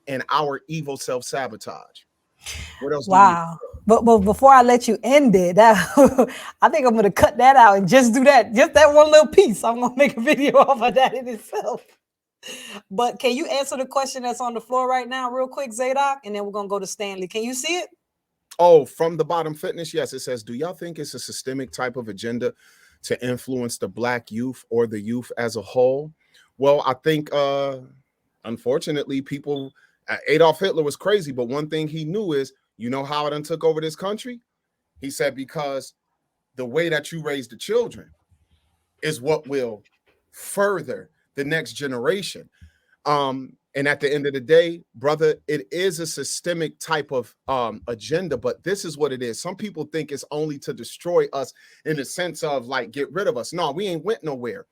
and our evil self-sabotage. What else? Wow. But before I let you end it, I think I'm going to cut that out and just do that. Just that one little piece. I'm going to make a video off of that in itself. But can you answer the question that's on the floor right now real quick, Zaydok? And then we're going to go to Stanley. Can you see it? Oh, from the bottom fitness. Yes, it says, do y'all think it's a systemic type of agenda to influence the Black youth or the youth as a whole? Well, I think, unfortunately, people, Adolf Hitler was crazy, but one thing he knew is, you know how it done took over this country? He said, because the way that you raise the children is what will further the next generation. And at the end of the day, brother, it is a systemic type of agenda, but this is what it is. Some people think it's only to destroy us in the sense of like, get rid of us. No, we ain't went nowhere.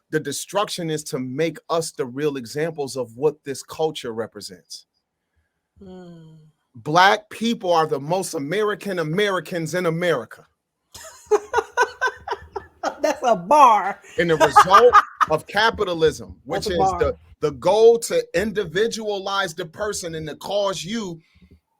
The destruction is to make us the real examples of what this culture represents. Black people are the most American Americans in America. That's a bar. And the result of capitalism, which is The goal to individualize the person and to cause you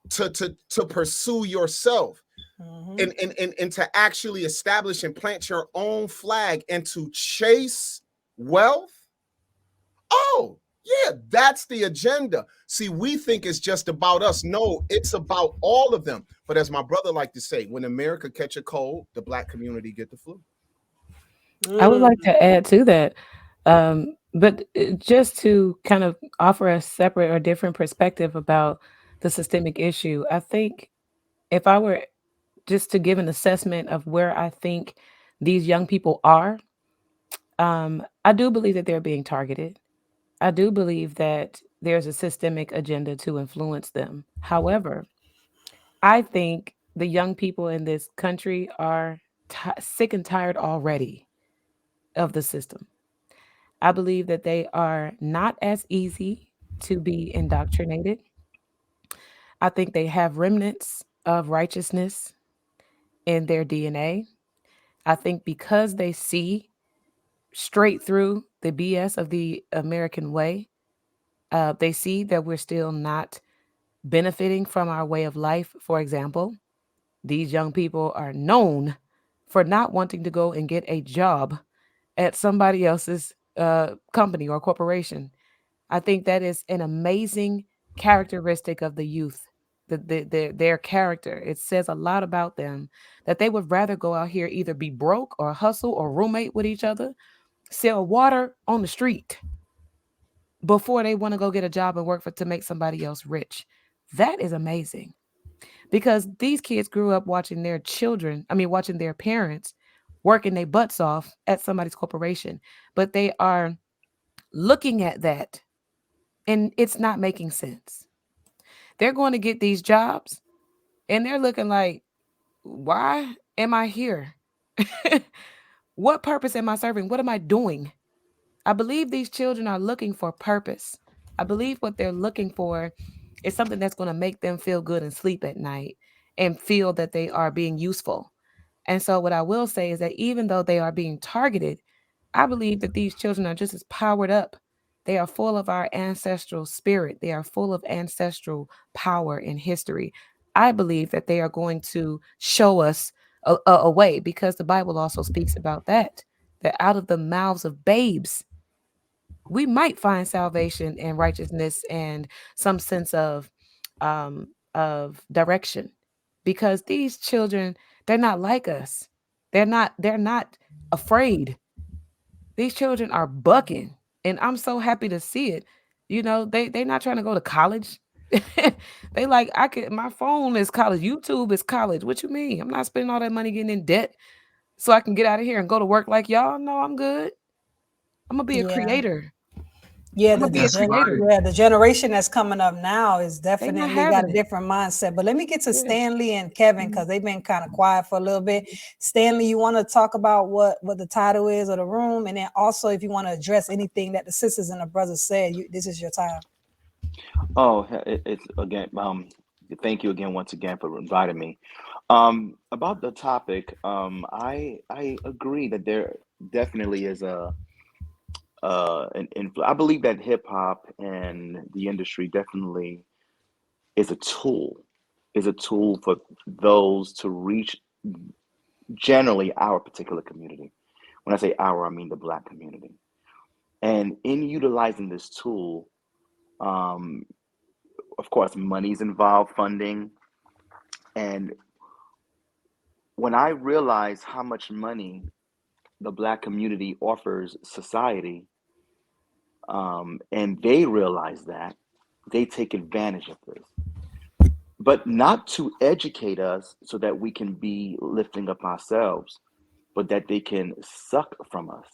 to pursue yourself, Mm-hmm. and to actually establish and plant your own flag and to chase wealth. Oh, yeah, that's the agenda. See, we think it's just about us. No, it's about all of them. But as my brother like to say, when America catch a cold, the black community get the flu. I would like Mm. to add to that, but just to kind of offer a separate or different perspective about the systemic issue, I think if I were just to give an assessment of where I think these young people are, I do believe that they're being targeted. I do believe that there's a systemic agenda to influence them. However, I think the young people in this country are sick and tired already of the system. I believe that they are not as easy to be indoctrinated. I think they have remnants of righteousness in their DNA. I think because they see straight through the BS of the American way, they see that we're still not benefiting from our way of life. For example, these young people are known for not wanting to go and get a job at somebody else's company or corporation. I think that is an amazing characteristic of the youth. Their character. It says a lot about them that they would rather go out here either be broke or hustle or roommate with each other, sell water on the street before they want to go get a job and work for to make somebody else rich. That is amazing because these kids grew up watching their children, I mean, watching their parents working their butts off at somebody's corporation, but they are looking at that and it's not making sense. They're going to get these jobs and they're looking like, why am I here? What purpose am I serving? What am I doing? I believe these children are looking for purpose. I believe what they're looking for is something that's going to make them feel good and sleep at night and feel that they are being useful. And so, what I will say is that even though they are being targeted, I believe that these children are just as powered up. They are full of our ancestral spirit, they are full of ancestral power and history. I believe that they are going to show us a way because the Bible also speaks about that. That out of the mouths of babes, we might find salvation and righteousness and some sense of direction because these children, they're not like us. They're not afraid. These children are bucking and I'm so happy to see it. You know, they're not trying to go to college. They like I could my phone is college, YouTube is college. What you mean? I'm not spending all that money getting in debt so I can get out of here and go to work like y'all. No, I'm good. I'm gonna be a Yeah. creator. Yeah, I'm gonna be a That's right. creator. yeah, the generation that's coming up now is They not definitely got having a it. different mindset. But let me get to Yeah. Stanley and Kevin Mhm. because they've been kind of quiet for a little bit. Stanley, you want to talk about what the title is of the room, and then also if you want to address anything that the sisters and the brothers said, this is your time. Oh, it's again. Thank you again once again for inviting me. About the topic, I agree that there definitely is an influ. I believe that hip hop and the industry definitely is a tool, is a tool for those to reach generally our particular community. When I say our, I mean the Black community. And in utilizing this tool, um, of course, money's involved, funding, and when I realize how much money the Black community offers society, and they realize that, they take advantage of this. But not to educate us so that we can be lifting up ourselves, but that they can suck from us.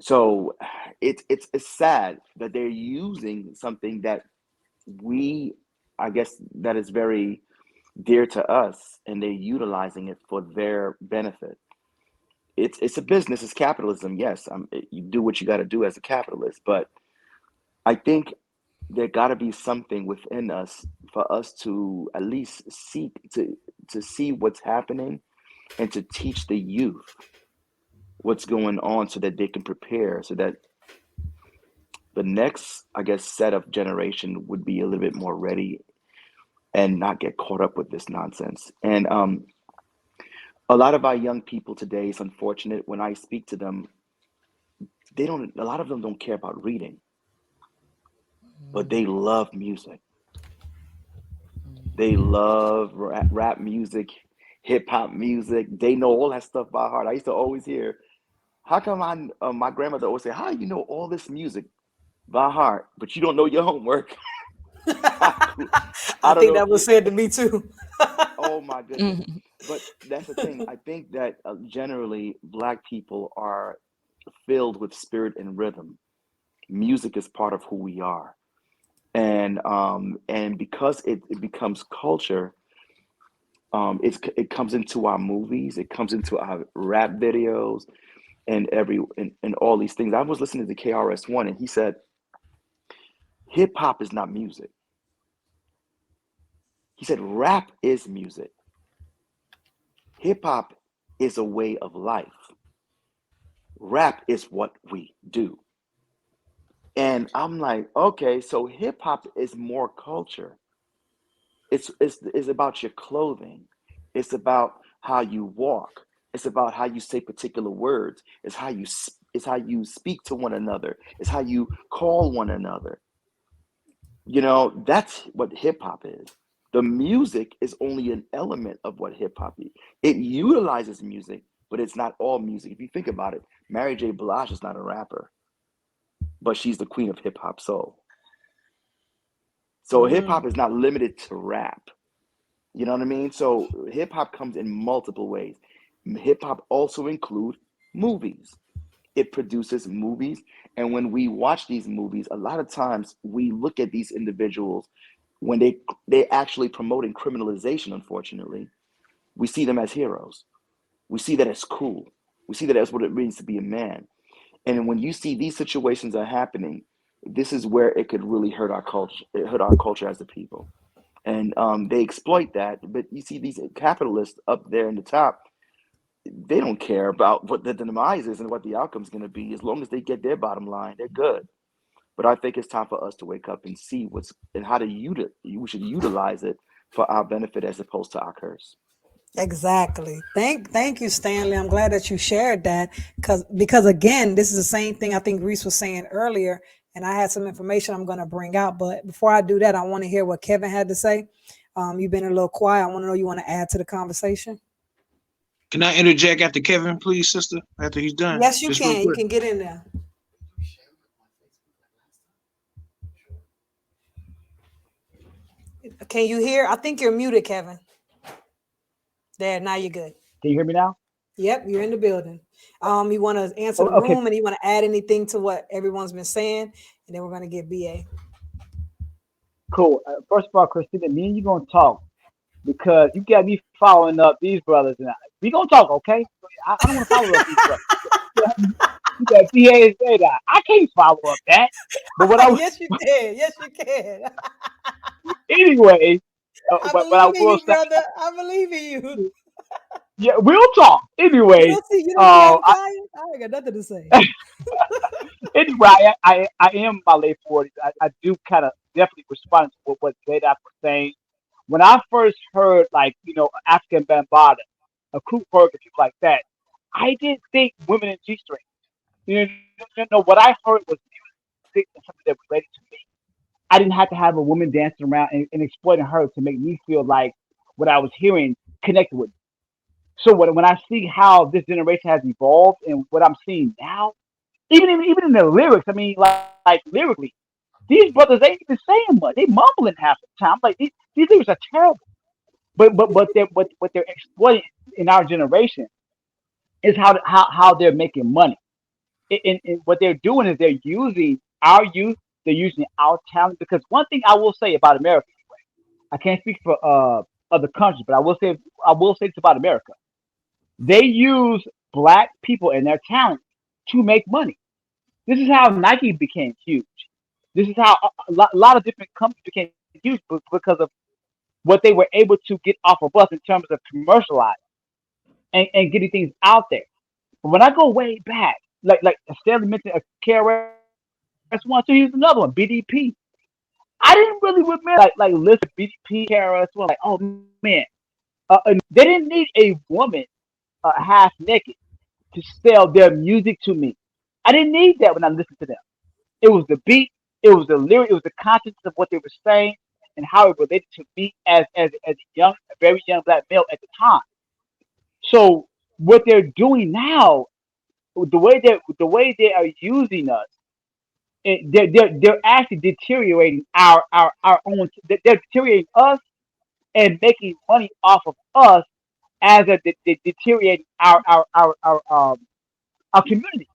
So it's sad that they're using something that we, I guess, that is very dear to us, and they're utilizing it for their benefit. It's a business, it's capitalism. Yes, you do what you got to do as a capitalist, but I think there got to be something within us for us to at least seek to see what's happening and to teach the youth what's going on so that they can prepare, so that The next, I guess, set of generation would be a little bit more ready and not get caught up with this nonsense. And a lot of our young people today is unfortunate. When I speak to them, they don't. A lot of them don't care about reading, but they love music. They love rap music, hip hop music. They know all that stuff by heart. I used to always hear, "How come my grandmother always say, how you know all this music by heart, but you don't know your homework?" I, I I don't think know that if was you. said to me too. Oh my goodness! But that's the thing. I think that generally Black people are filled with spirit and rhythm. Music is part of who we are, and because it becomes culture, it comes into our movies, it comes into our rap videos, and all these things. I was listening to KRS-One, and he said hip hop is not music. He said rap is music. Hip hop is a way of life. Rap is what we do. And I'm like, okay, so hip hop is more culture. It's about your clothing. It's about how you walk. It's about how you say particular words. It's how you speak to one another. It's how you call one another. That's what hip hop is. The music is only an element of what hip hop is. It utilizes music, but it's not all music. If you think about it, Mary J. Blige is not a rapper, but she's the queen of hip hop soul. So hip hop is not limited to rap. You know what I mean? So hip hop comes in multiple ways. Hip hop also include movies. It produces movies, and when we watch these movies, a lot of times we look at these individuals when they actually promoting criminalization. Unfortunately, we see them as heroes. We see that as cool. We see that as what it means to be a man. And when you see these situations are happening, this is where it could really hurt our culture. It hurt our culture as a people, and they exploit that. But you see these capitalists up there in the top, they don't care about what the demise is and what the outcome is going to be. As long as they get their bottom line, they're good. But I think it's time for us to wake up and see what's and how to we should utilize it for our benefit as opposed to our curse. Exactly. Thank you, Stanley. I'm glad that you shared that because again, this is the same thing I think Reese was saying earlier, and I had some information I'm going to bring out. But before I do that, I want to hear what Kevin had to say. You've been a little quiet. I want to know you want to add to the conversation. Can I interject after Kevin, please, sister? After he's done, Yes, you just real can. You quick. can get in there. Can you hear? I think you're muted, Kevin. There, now you're good. Can you hear me now? Yep, you're in the building. You want to answer Oh, the okay, room, and you want to add anything to what everyone's been saying, and then we're going to get BA. cool. First of all, Christina, me and you gonna talk because you got me following up these brothers, and we gonna talk, okay? I don't want to follow up these brothers. You got BA and say that I can't follow up that. But what I Yes, you can. Yes, you can. anyway, I but I believe in will you, say, brother. I believe in you. yeah, we'll talk. Anyway, You don't see I'm I, quiet. I ain't got nothing to say. anyway, I am in my late 40s. I do kind of definitely respond to what Zaydok was saying. When I first heard, like, African Bambaataa, a Coop Burger, people like that, I didn't think women in G string. What I heard was music and something that related to me. I didn't have to have a woman dancing around and exploiting her to make me feel like what I was hearing connected with me. So when I see how this generation has evolved and what I'm seeing now, even in the lyrics, I mean, like lyrically, these brothers ain't even saying much. They mumbling half the time. Like these lyrics are terrible. But what they're exploiting in our generation is how they're making money. And what they're doing is they're using our youth. They're using our talent. Because one thing I will say about America, I can't speak for other countries, but I will say this about America. They use black people and their talent to make money. This is how Nike became huge. This is how a lot of different companies became huge because of what they were able to get off a bus in terms of commercializing and getting things out there. But when I go way back, like Stanley mentioned, KRS One, One. So here's another one, BDP. I didn't really remember like listen to BDP, KRS One. Like, oh man, they didn't need a woman half naked to sell their music to me. I didn't need that when I listened to them. It was the beat, it was the lyric, it was the content of what they were saying, and how it related to me as a young, a very young black male at the time. So what they're doing now, the way they are using us, they're actually deteriorating our own. They're deteriorating us and making money off of us as they deteriorating our community.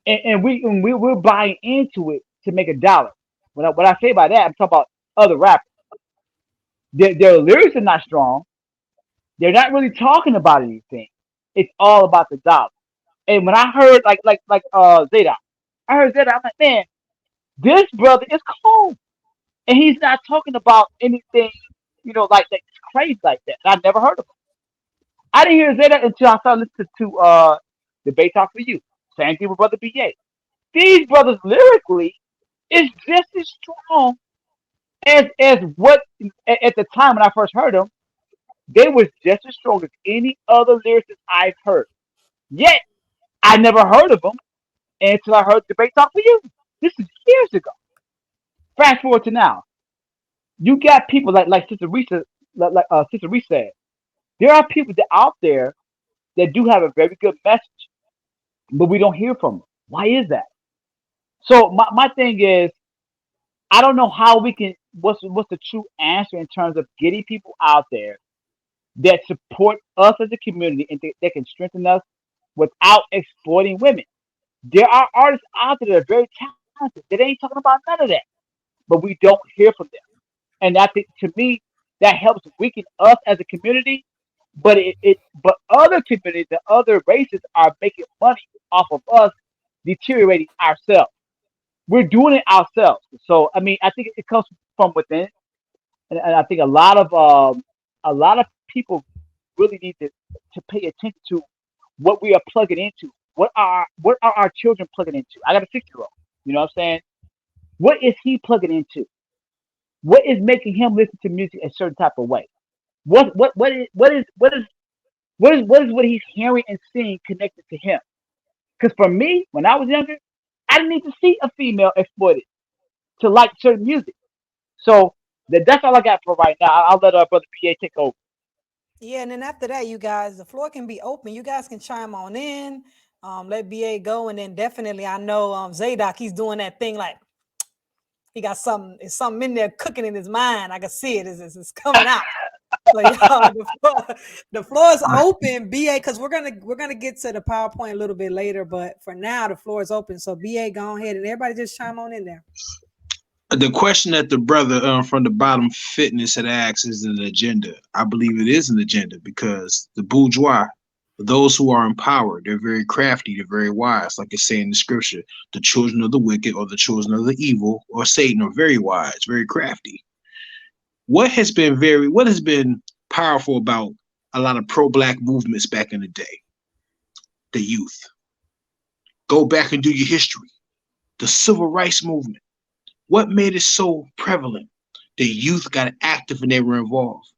And we're buying into it to make a dollar. What I say by that, I'm talking about other rappers. Their lyrics are not strong. They're not really talking about anything. It's all about the dollar. And when I heard Zaydok, I heard Zaydok. I'm like, man, this brother is cold, and he's not talking about anything, like that's crazy like that. I never heard of him. I didn't hear Zaydok until I started listening to Debate Talk for You. Same thing with Brother BA. These brothers lyrically is just as strong as what at the time when I first heard them, they was just as strong as any other lyricist I've heard. Yet I never heard of them until I heard Debate Talk for You. This is years ago. Fast forward to now, you got people like Sister Reese, Sister Reese said. There are people that out there that do have a very good message, but we don't hear from them. Why is that? So my thing is, I don't know how we can. What's the true answer in terms of getting people out there that support us as a community and that can strengthen us without exploiting women. There are artists out there that are very talented that ain't talking about none of that, but we don't hear from them. And I think to me that helps weaken us as a community. But other communities and other races are making money off of us deteriorating ourselves. We're doing it ourselves. So I mean, I think it comes from within, and I think a lot of people really need to pay attention to what we are plugging into. What are our children plugging into? I got a 6-year-old. You know what I'm saying? What is he plugging into? What is making him listen to music a certain type of way? What is what he's hearing and seeing connected to him? Because for me, when I was younger, I didn't need to see a female exploited to like certain music. So that's all I got for right now. I'll let our brother PA take over. Yeah, and then after that, you guys, the floor can be open. You guys can chime on in, let BA go, and then definitely, I know Zaydok, he's doing that thing like he got something, it's something in there cooking in his mind. I can see it. It's coming out. So y'all, the floor is open, BA, because we're gonna get to the PowerPoint a little bit later, but for now the floor is open. So BA, go ahead and everybody just chime on in there. The question that the brother from the bottom fitness had asked is an agenda. I believe it is an agenda because the bourgeois, those who are empowered, they're very crafty, they're very wise. Like it's saying in the scripture, the children of the wicked or the children of the evil or Satan are very wise, very crafty. What has been powerful about a lot of pro-black movements back in the day? The youth. Go back and do your history. The civil rights movement. What made it so prevalent? The youth got active and they were involved.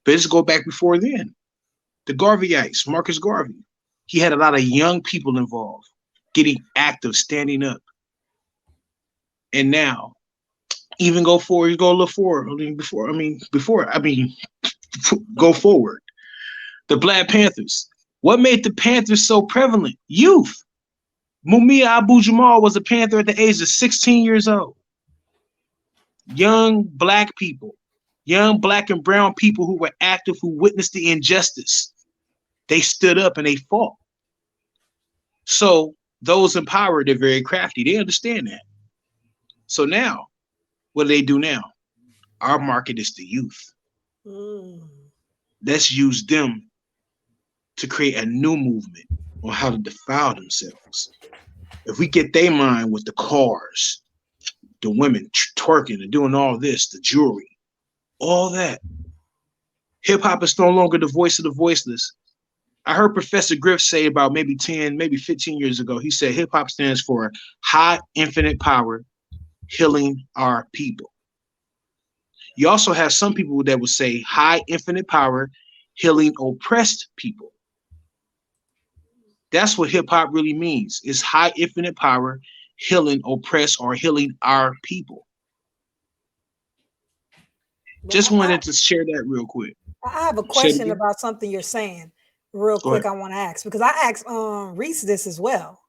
But let's go back before then. The Garveyites, Marcus Garvey. He had a lot of young people involved, getting active, standing up. And now, even go forward, you go look forward. Go forward. The Black Panthers. What made the Panthers so prevalent? Youth. Mumia Abu Jamal was a Panther at the age of 16 years old. Young black people, young black and brown people who were active, who witnessed the injustice. They stood up and they fought. So those empowered are very crafty. They understand that. So now, what do they do now? Our market is the youth. Let's use them to create a new movement on how to defile themselves. If we get their mind with the cars, the women twerking and doing all this, the jewelry, all that. Hip hop is no longer the voice of the voiceless. I heard Professor Griff say about maybe 10, maybe 15 years ago, he said hip hop stands for high infinite power, healing our people. You also have some people that would say high infinite power, healing oppressed people. That's what hip hop really means. It's high infinite power, healing oppressed or healing our people. But Just wanted to share that real quick. I have a Say it question again. about something you're saying, real Go ahead. quick. I want to ask because I asked Reese this as well,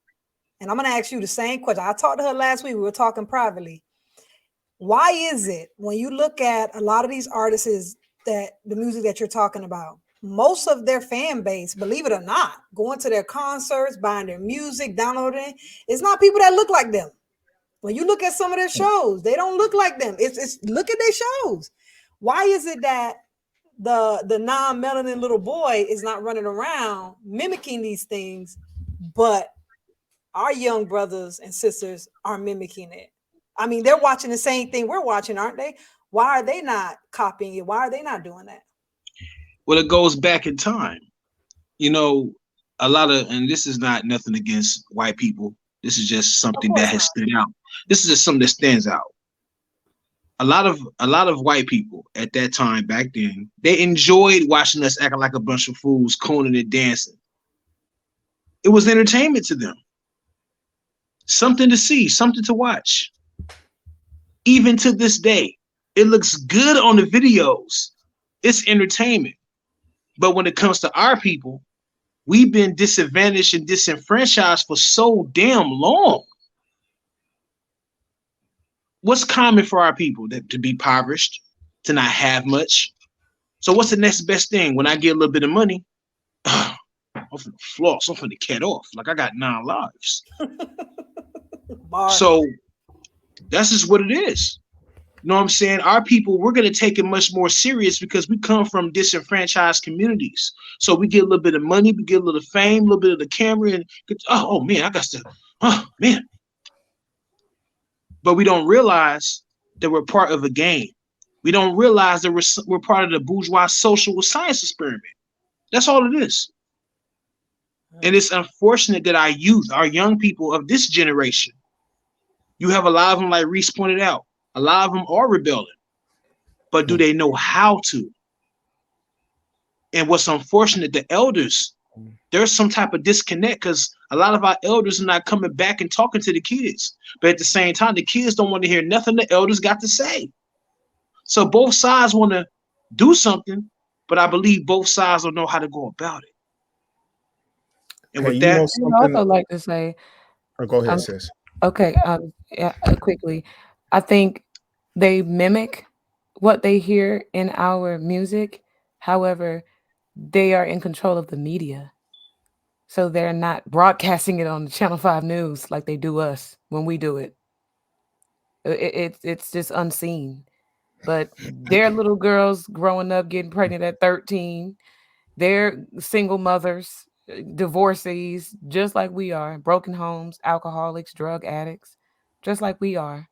and I'm going to ask you the same question. I talked to her last week. We were talking privately. Why is it when you look at a lot of these artists that the music that you're talking about, most of their fan base, believe it or not, going to their concerts, buying their music, downloading it, it's not people that look like them. When you look at some of their shows, they don't look like them. It's look at their shows. Why is it that the non-melanin little boy is not running around mimicking these things, but our young brothers and sisters are mimicking it? I mean, they're watching the same thing we're watching, aren't they? Why are they not copying it? Why are they not doing that? Well, it goes back in time. You know, a lot of, and this is not nothing against white people. This is just Of something that course has not. stood out. This is just something that stands out. A lot of white people at that time back then, they enjoyed watching us acting like a bunch of fools, cooning and dancing. It was entertainment to them, something to see, something to watch. Even to this day, it looks good on the videos. It's entertainment. But when it comes to our people, we've been disadvantaged and disenfranchised for so damn long. What's common for our people? That to be impoverished, to not have much. So what's the next best thing? When I get a little bit of money, I'm finna floss, I'm finna cat off. Like I got 9 lives. Bar. So that's just what it is. You know what I'm saying? Our people, we're gonna take it much more serious because we come from disenfranchised communities. So we get a little bit of money, we get a little fame, a little bit of the camera, and oh man, I got to, oh man. But we don't realize that we're part of a game. We don't realize that we're part of the bourgeois social science experiment. That's all it is. And it's unfortunate that our youth, our young people of this generation, you have a lot of them, like Reese pointed out, a lot of them are rebelling, but do they know how to? And what's unfortunate, the elders, there's some type of disconnect because a lot of our elders are not coming back and talking to the kids. But at the same time, the kids don't want to hear nothing the elders got to say. So both sides want to do something, but I believe both sides don't know how to go about it. And Hey, with you that, know And I something? also like to say, Oh, go ahead, um, sis. okay, yeah, quickly, I think they mimic what they hear in our music. However, they are in control of the media. So they're not broadcasting it on the Channel 5 News like they do us when we do it. It's just unseen. But they're little girls growing up getting pregnant at 13. They're single mothers, divorcees, just like we are, broken homes, alcoholics, drug addicts, just like we are.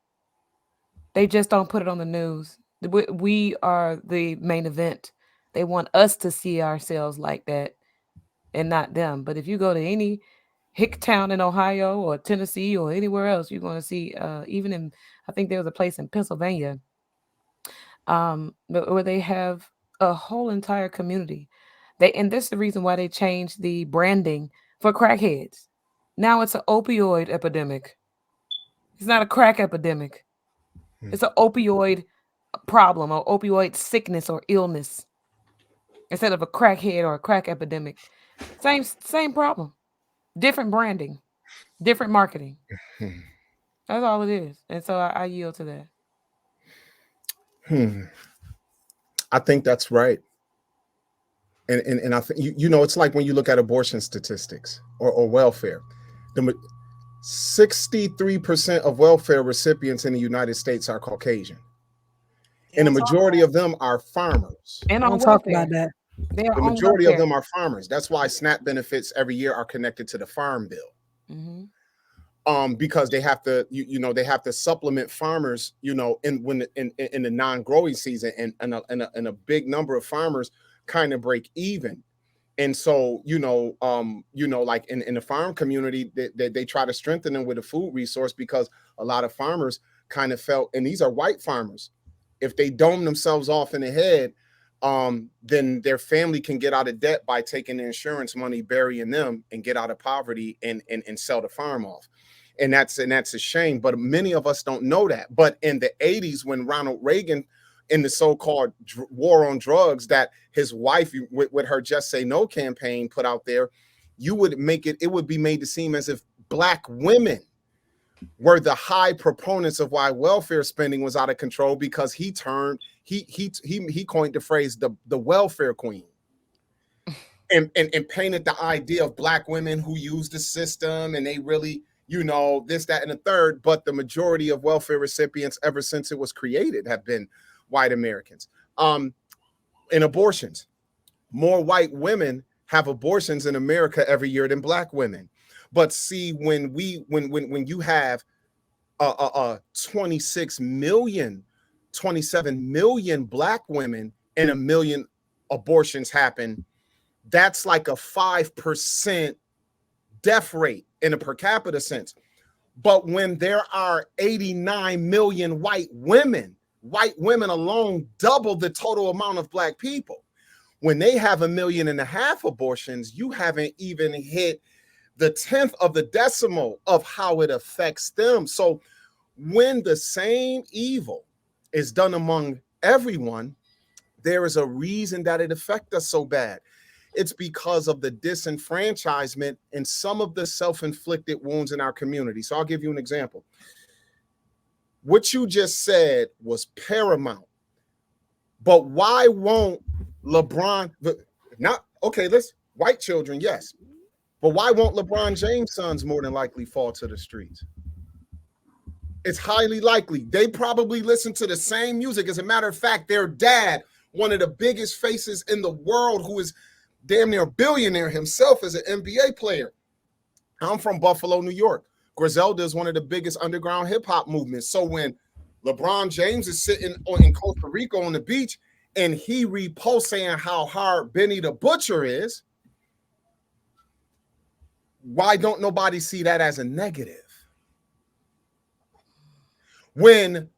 They just don't put it on the news. We are the main event. They want us to see ourselves like that and not them. But if you go to any hick town in Ohio or Tennessee or anywhere else, you're going to see, even in, I think there was a place in Pennsylvania, where they have a whole entire community. And this is the reason why they changed the branding for crackheads. Now it's an opioid epidemic. It's not a crack epidemic. Hmm. It's an opioid problem or opioid sickness or illness instead of a crackhead or a crack epidemic. Same problem. Different branding, different marketing. Hmm. That's all it is. And so I yield to that. Hmm. I think that's right. And I think you know it's like when you look at abortion statistics or welfare. The 63% of welfare recipients in the United States are Caucasian, They and the don't talk majority of them are farmers. And they on don't talk about welfare. that. They are The on majority of welfare. them are farmers. That's why SNAP benefits every year are connected to the Farm Bill. Hmm. Because they have to, they have to supplement farmers, in the non-growing season, and a big number of farmers kind of break even And so, like in the farm community, they try to strengthen them with a food resource, because a lot of farmers kind of felt, and these are white farmers, if they dome themselves off in the head, then their family can get out of debt by taking the insurance money, burying them, and get out of poverty, and sell the farm off. And that's a shame. But many of us don't know that. But in the 80s, when Ronald Reagan, in the so-called war on drugs that his wife with her Just Say No campaign put out there, it would be made to seem as if black women were the high proponents of why welfare spending was out of control, because he coined the phrase the welfare queen, and painted the idea of black women who use the system, and they really, this, that, and the third. But the majority of welfare recipients ever since it was created have been white Americans. In abortions, more white women have abortions in America every year than black women. But see, when you have 26 million, 27 million black women and 1 million abortions happen, that's like a 5% death rate in a per capita sense. But when there are 89 million white women alone double the total amount of black people. When they have 1.5 million abortions, you haven't even hit the 10th of the decimal of how it affects them. So when the same evil is done among everyone, there is a reason that it affects us so bad. It's because of the disenfranchisement and some of the self-inflicted wounds in our community. So I'll give you an example. What you just said was paramount. But why won't LeBron, white children, yes. But why won't LeBron James' sons more than likely fall to the streets? It's highly likely. They probably listen to the same music. As a matter of fact, their dad, one of the biggest faces in the world, who is damn near a billionaire himself, as an NBA player. I'm from Buffalo, New York. Griselda is one of the biggest underground hip hop movements. So when LeBron James is sitting in Costa Rica on the beach and he reposts saying how hard Benny the Butcher is, why don't nobody see that as a negative? When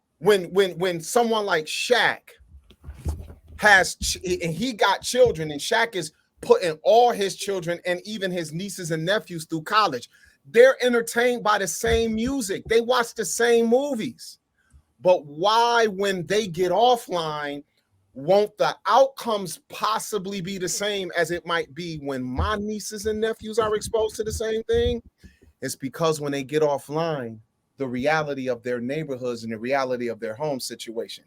someone like Shaq and he got children, and Shaq is putting all his children and even his nieces and nephews through college, they're entertained by the same music. They watch the same movies. But why, when they get offline, won't the outcomes possibly be the same as it might be when my nieces and nephews are exposed to the same thing? It's because when they get offline, the reality of their neighborhoods and the reality of their home situation,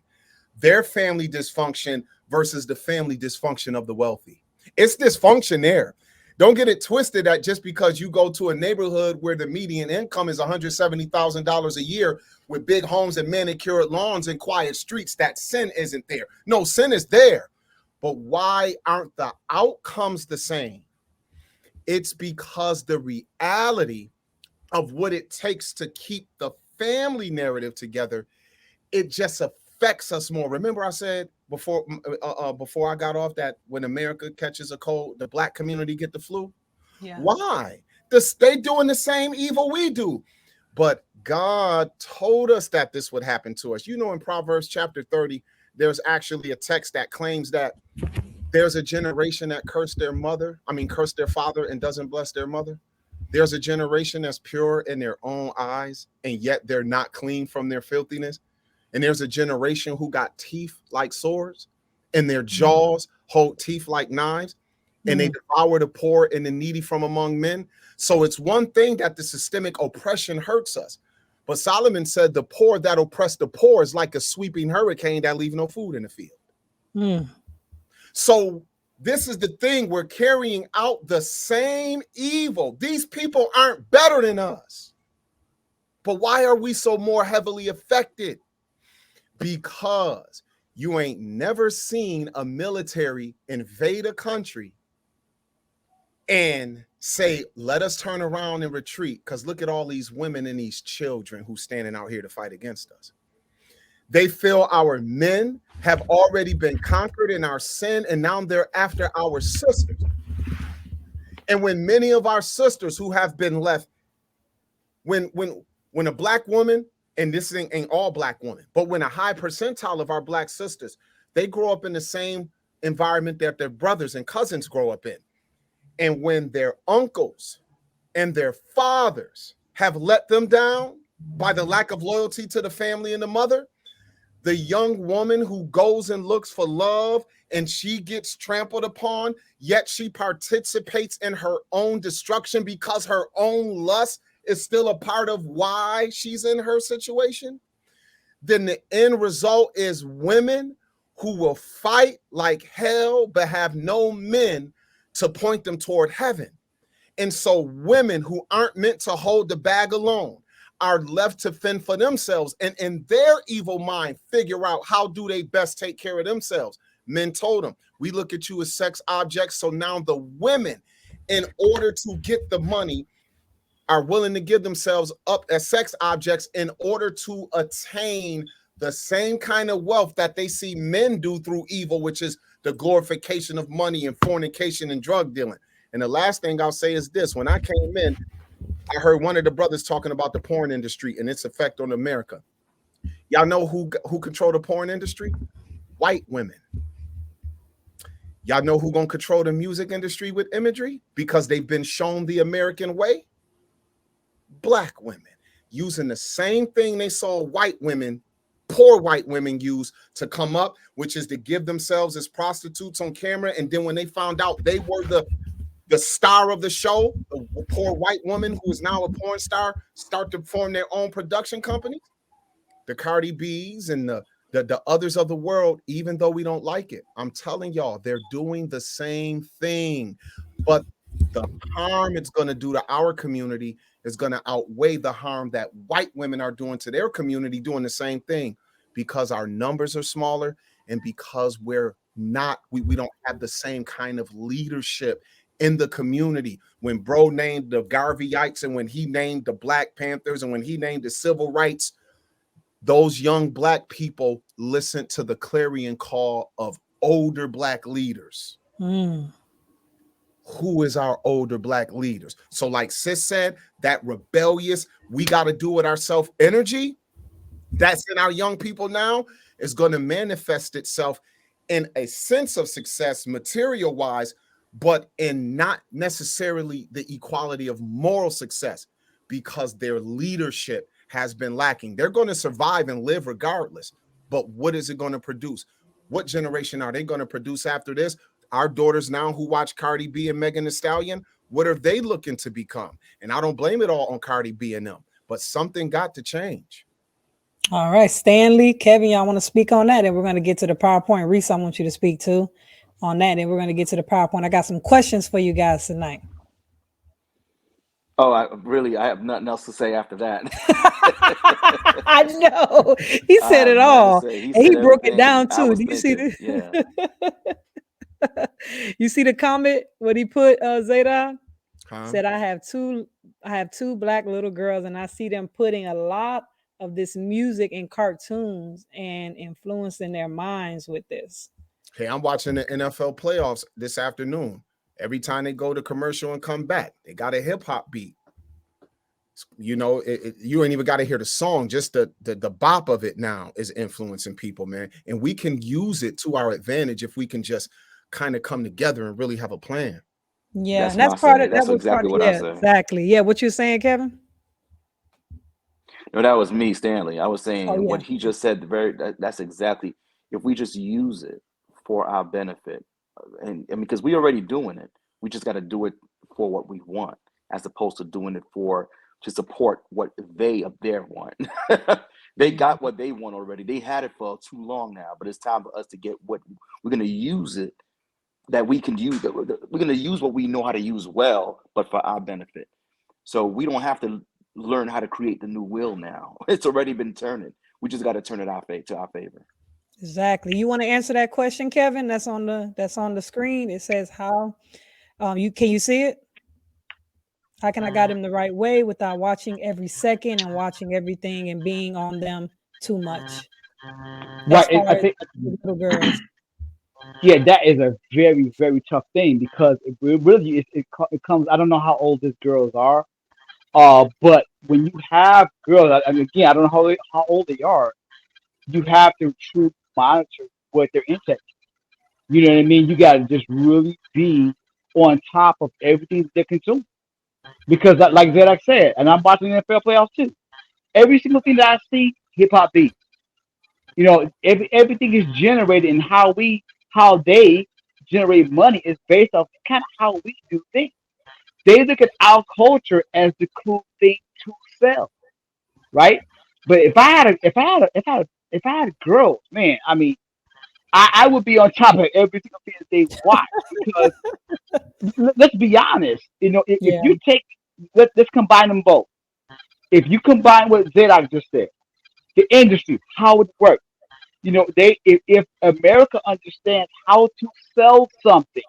their family dysfunction versus the family dysfunction of the wealthy. It's dysfunction there. Don't get it twisted that just because you go to a neighborhood where the median income is $170,000 a year with big homes and manicured lawns and quiet streets, that sin isn't there. No, sin is there. But why aren't the outcomes the same? It's because the reality of what it takes to keep the family narrative together, it just affects us more. Remember I said before I got off that when America catches a cold, the black community get the flu? Yeah. Why? They doing the same evil we do. But God told us that this would happen to us. In Proverbs chapter 30, there's actually a text that claims that there's a generation that curse their father and doesn't bless their mother. There's a generation that's pure in their own eyes, and yet they're not clean from their filthiness. And there's a generation who got teeth like swords, and their jaws hold teeth like knives, and they devour the poor and the needy from among men. So it's one thing that the systemic oppression hurts us. But Solomon said the poor that oppress the poor is like a sweeping hurricane that leaves no food in the field. So this is the thing. We're carrying out the same evil. These people aren't better than us. But why are we so more heavily affected? Because you ain't never seen a military invade a country and say, let us turn around and retreat, because look at all these women and these children who's standing out here to fight against us. They feel our men have already been conquered in our sin, and now they're after our sisters. And when many of our sisters who have been left, when a black woman, and this thing ain't all black women, but when a high percentile of our black sisters, they grow up in the same environment that their brothers and cousins grow up in. And when their uncles and their fathers have let them down by the lack of loyalty to the family and the mother, the young woman who goes and looks for love and she gets trampled upon, yet she participates in her own destruction because her own lust is still a part of why she's in her situation, then the end result is women who will fight like hell but have no men to point them toward heaven. And so women who aren't meant to hold the bag alone are left to fend for themselves and in their evil mind figure out how do they best take care of themselves. Men told them, we look at you as sex objects. So now the women, in order to get the money, are willing to give themselves up as sex objects in order to attain the same kind of wealth that they see men do through evil, which is the glorification of money and fornication and drug dealing. And the last thing I'll say is this. When I came in, I heard one of the brothers talking about the porn industry and its effect on America. Y'all know who control the porn industry? White women. Y'all know who gonna control the music industry with imagery because they've been shown the American way? Black women, using the same thing they saw white women, poor white women use to come up, which is to give themselves as prostitutes on camera. And then when they found out they were the star of the show, the poor white woman who is now a porn star, start to form their own production companies. The Cardi B's and the others of the world, even though we don't like it, I'm telling y'all, they're doing the same thing. But the harm it's going to do to our community is going to outweigh the harm that white women are doing to their community doing the same thing, because our numbers are smaller and because we don't have the same kind of leadership in the community. When bro named the Garveyites and when he named the Black Panthers and when he named the civil rights, those young black people listened to the clarion call of older black leaders. Who is our older black leaders? So like sis said, that rebellious, we got to do it ourselves energy that's in our young people now is going to manifest itself in a sense of success material wise, but in not necessarily the equality of moral success because their leadership has been lacking. They're going to survive and live regardless, but what is it going to produce? What generation are they going to produce after this? Our daughters now who watch Cardi B and Megan Thee Stallion, what are they looking to become? And I don't blame it all on Cardi B and them, but something got to change. All right, Stanley, Kevin, y'all want to speak on that? And we're going to get to the PowerPoint. Reese, I want you to speak too on that. And we're going to get to the PowerPoint. I got some questions for you guys tonight. Oh, I have nothing else to say after that. I know. He said it all. He and he broke it down too. Do you see this? Yeah. You see the comment what he put, Zaydok? Huh? Said I have two black little girls and I see them putting a lot of this music in cartoons and influencing their minds with this. Hey, I'm watching the NFL playoffs this afternoon. Every time they go to commercial and come back, they got a hip hop beat. You know, you ain't even got to hear the song. Just the bop of it now is influencing people, man. And we can use it to our advantage if we can just kind of come together and really have a plan. Yeah, that's part of that's exactly what I said. Exactly. Yeah, what you're saying, Kevin? No, that was me, Stanley. I was saying what he just said. That's exactly. If we just use it for our benefit, and because we already doing it, we just got to do it for what we want, as opposed to doing it to support what they up there want. They got what they want already. They had it for too long now, but it's time for us to get what we're going to use it. That we can use. We're going to use what we know how to use well, but for our benefit. So we don't have to learn how to create the new wheel now. It's already been turning. We just got to turn it to our favor. Exactly. You want to answer that question, Kevin? That's on the screen. It says how. Can you see it? How can I guide them the right way without watching every second and watching everything and being on them too much? Right. I think little girls. Yeah, that is a very, very tough thing because it comes. I don't know how old these girls are, but when you have girls, and again, I don't know how old they are, you have to truly monitor what their intake. You know what I mean? You got to just really be on top of everything that they consume because, like Zaydok said, and I'm watching the NFL playoffs too. Every single thing that I see, hip hop beats. Everything is generated, and how they generate money is based off kind of how we do things. They look at our culture as the cool thing to sell, right? But if I had girls, man, I mean, I would be on top of every single thing that they watch because let's be honest, if Yeah. you take let's combine them both. If you combine what Zedok just said, the industry, how it works, if America understands how to sell something,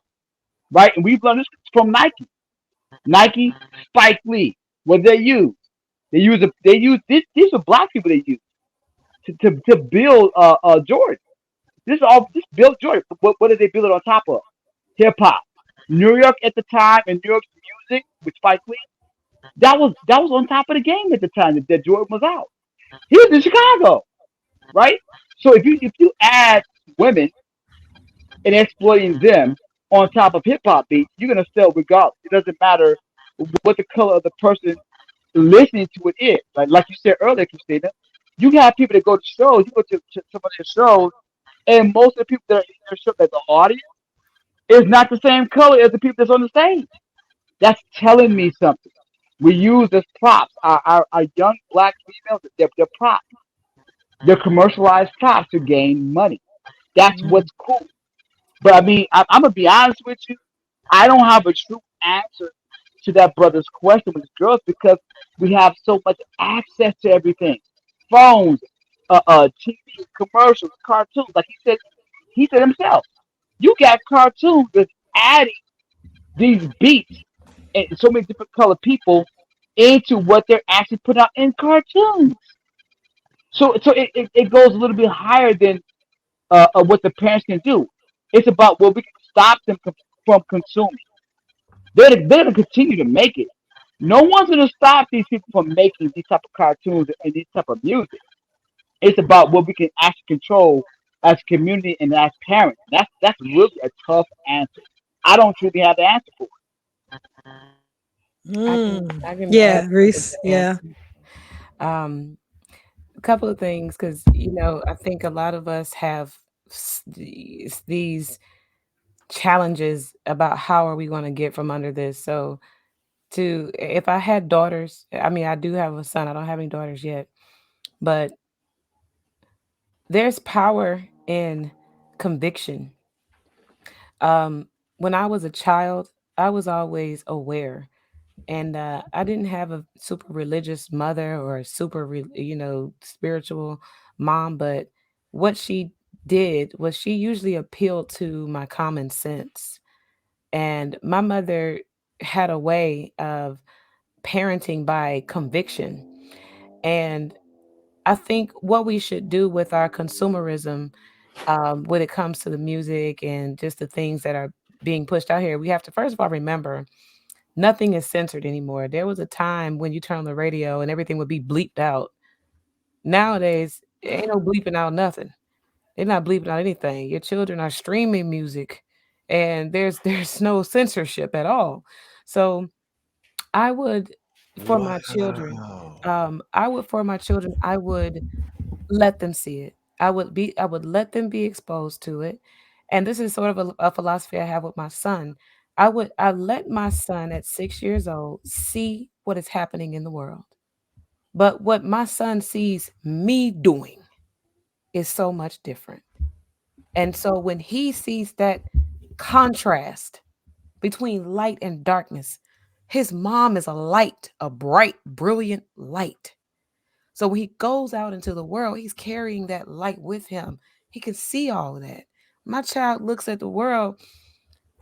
right? And we've learned this from Nike, Spike Lee. What they use? They use this. These are black people they use to build Jordan. This built Jordan. What did they build it on top of? Hip hop. New York at the time and New York's music with Spike Lee. That was on top of the game at the time that Jordan was out. He was in Chicago, right? So if you add women and exploiting them on top of hip hop beats, you're gonna sell regardless. It doesn't matter what the color of the person listening to it is. Like you said earlier, Christina, you have people that go to shows. You go to some of their shows, and most of the people that are in their show, that the audience is not the same color as the people that's on the stage. That's telling me something. We use as props. Our young black females, they're props. They're commercialized props to gain money. That's Mm. what's cool. But I mean, I'm gonna be honest with you. I don't have a true answer to that brother's question with the girls because we have so much access to everything, phones, TV, commercials, cartoons. Like he said himself, you got cartoons that's adding these beats and so many different colored people into what they're actually putting out in cartoons. So it goes a little bit higher than what the parents can do. It's about what we can stop them from consuming. They're going to continue to make it. No one's going to stop these people from making these type of cartoons and these type of music. It's about what we can actually control as a community and as parents. That's really a tough answer. I don't truly have the answer for I can Mm. I can Yeah, answer with Reese. the Yeah. answer. Um, a couple of things, because I think a lot of us have these challenges about how are we going to get from under this. So, to if I had daughters, I mean, I do have a son. I don't have any daughters yet, but there's power in conviction. Um, when I was a child, I was always aware, and I didn't have a super religious mother or a super, spiritual mom. But what she did was she usually appealed to my common sense, and my mother had a way of parenting by conviction. And I think what we should do with our consumerism, when it comes to the music and just the things that are being pushed out here, we have to first of all remember nothing is censored anymore. There was a time when you turn on the radio and everything would be bleeped out. Nowadays, ain't no bleeping out nothing. They're not bleeping out anything. Your children are streaming music, and there's no censorship at all. So I would, for my children, Wow. I would let them see it. I would let them be exposed to it. And this is sort of a philosophy I have with my son. I let my son at 6 years old see what is happening in the world. But what my son sees me doing is so much different. And so when he sees that contrast between light and darkness, his mom is a light, a bright, brilliant light. So when he goes out into the world, he's carrying that light with him. He can see all of that. My child looks at the world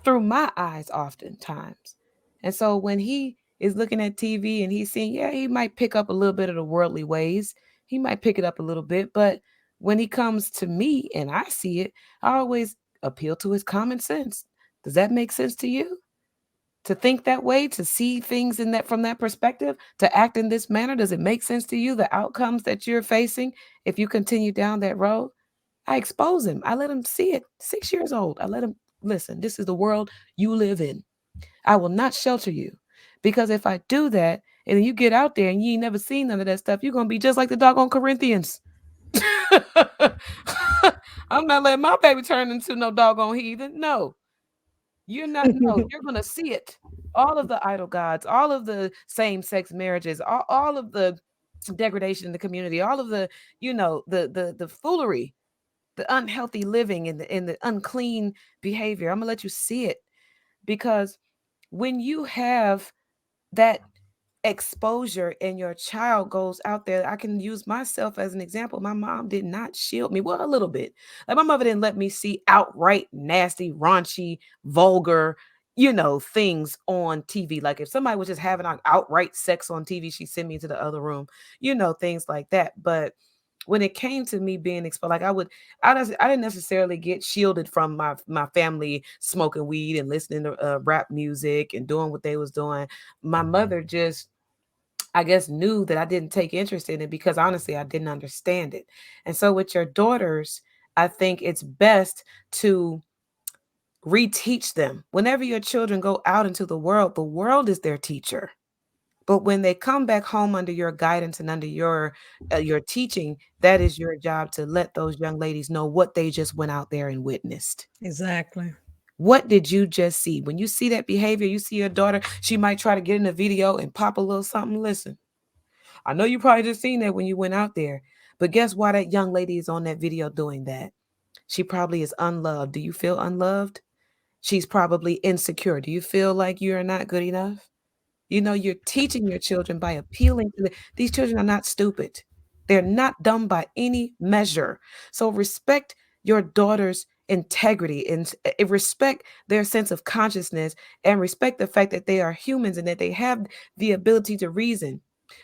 through my eyes oftentimes. And so when he is looking at TV and he's seeing, yeah, he might pick up a little bit of the worldly ways. He might pick it up a little bit, but when he comes to me and I see it, I always appeal to his common sense. Does that make sense to you? To think that way, to see things in that from that perspective, to act in this manner, does it make sense to you? The outcomes that you're facing if you continue down that road? I expose him. I let him see it. 6 years old. I let him listen. This is the world you live in. I will not shelter you. Because if I do that, and then you get out there and you ain't never seen none of that stuff, you're gonna be just like the doggone Corinthians. I'm not letting my baby turn into no doggone heathen. No, you're not. No, you're gonna see it. All of the idol gods, all of the same-sex marriages, all of the degradation in the community, all of the, the foolery, the unhealthy living and the unclean behavior. I'm gonna let you see it because when you have that exposure and your child goes out there, I can use myself as an example. My mom did not shield me. Well, a little bit. Like my mother didn't let me see outright nasty, raunchy, vulgar, things on TV. Like if somebody was just having outright sex on TV, she'd send me into the other room, things like that. But when it came to me being exposed, like I didn't necessarily get shielded from my family smoking weed and listening to rap music and doing what they was doing. My mother just, I guess, knew that I didn't take interest in it because honestly, I didn't understand it. And so with your daughters, I think it's best to reteach them. Whenever your children go out into the world is their teacher. But when they come back home under your guidance and under your teaching, that is your job to let those young ladies know what they just went out there and witnessed. Exactly. What did you just see? When you see that behavior, you see your daughter, she might try to get in a video and pop a little something. Listen, I know you probably just seen that when you went out there, but guess why that young lady is on that video doing that? She probably is unloved. Do you feel unloved? She's probably insecure. Do you feel like you're not good enough? You're teaching your children by appealing to these children are not stupid. They're not dumb by any measure. So respect your daughter's integrity and respect their sense of consciousness and respect the fact that they are humans and that they have the ability to reason.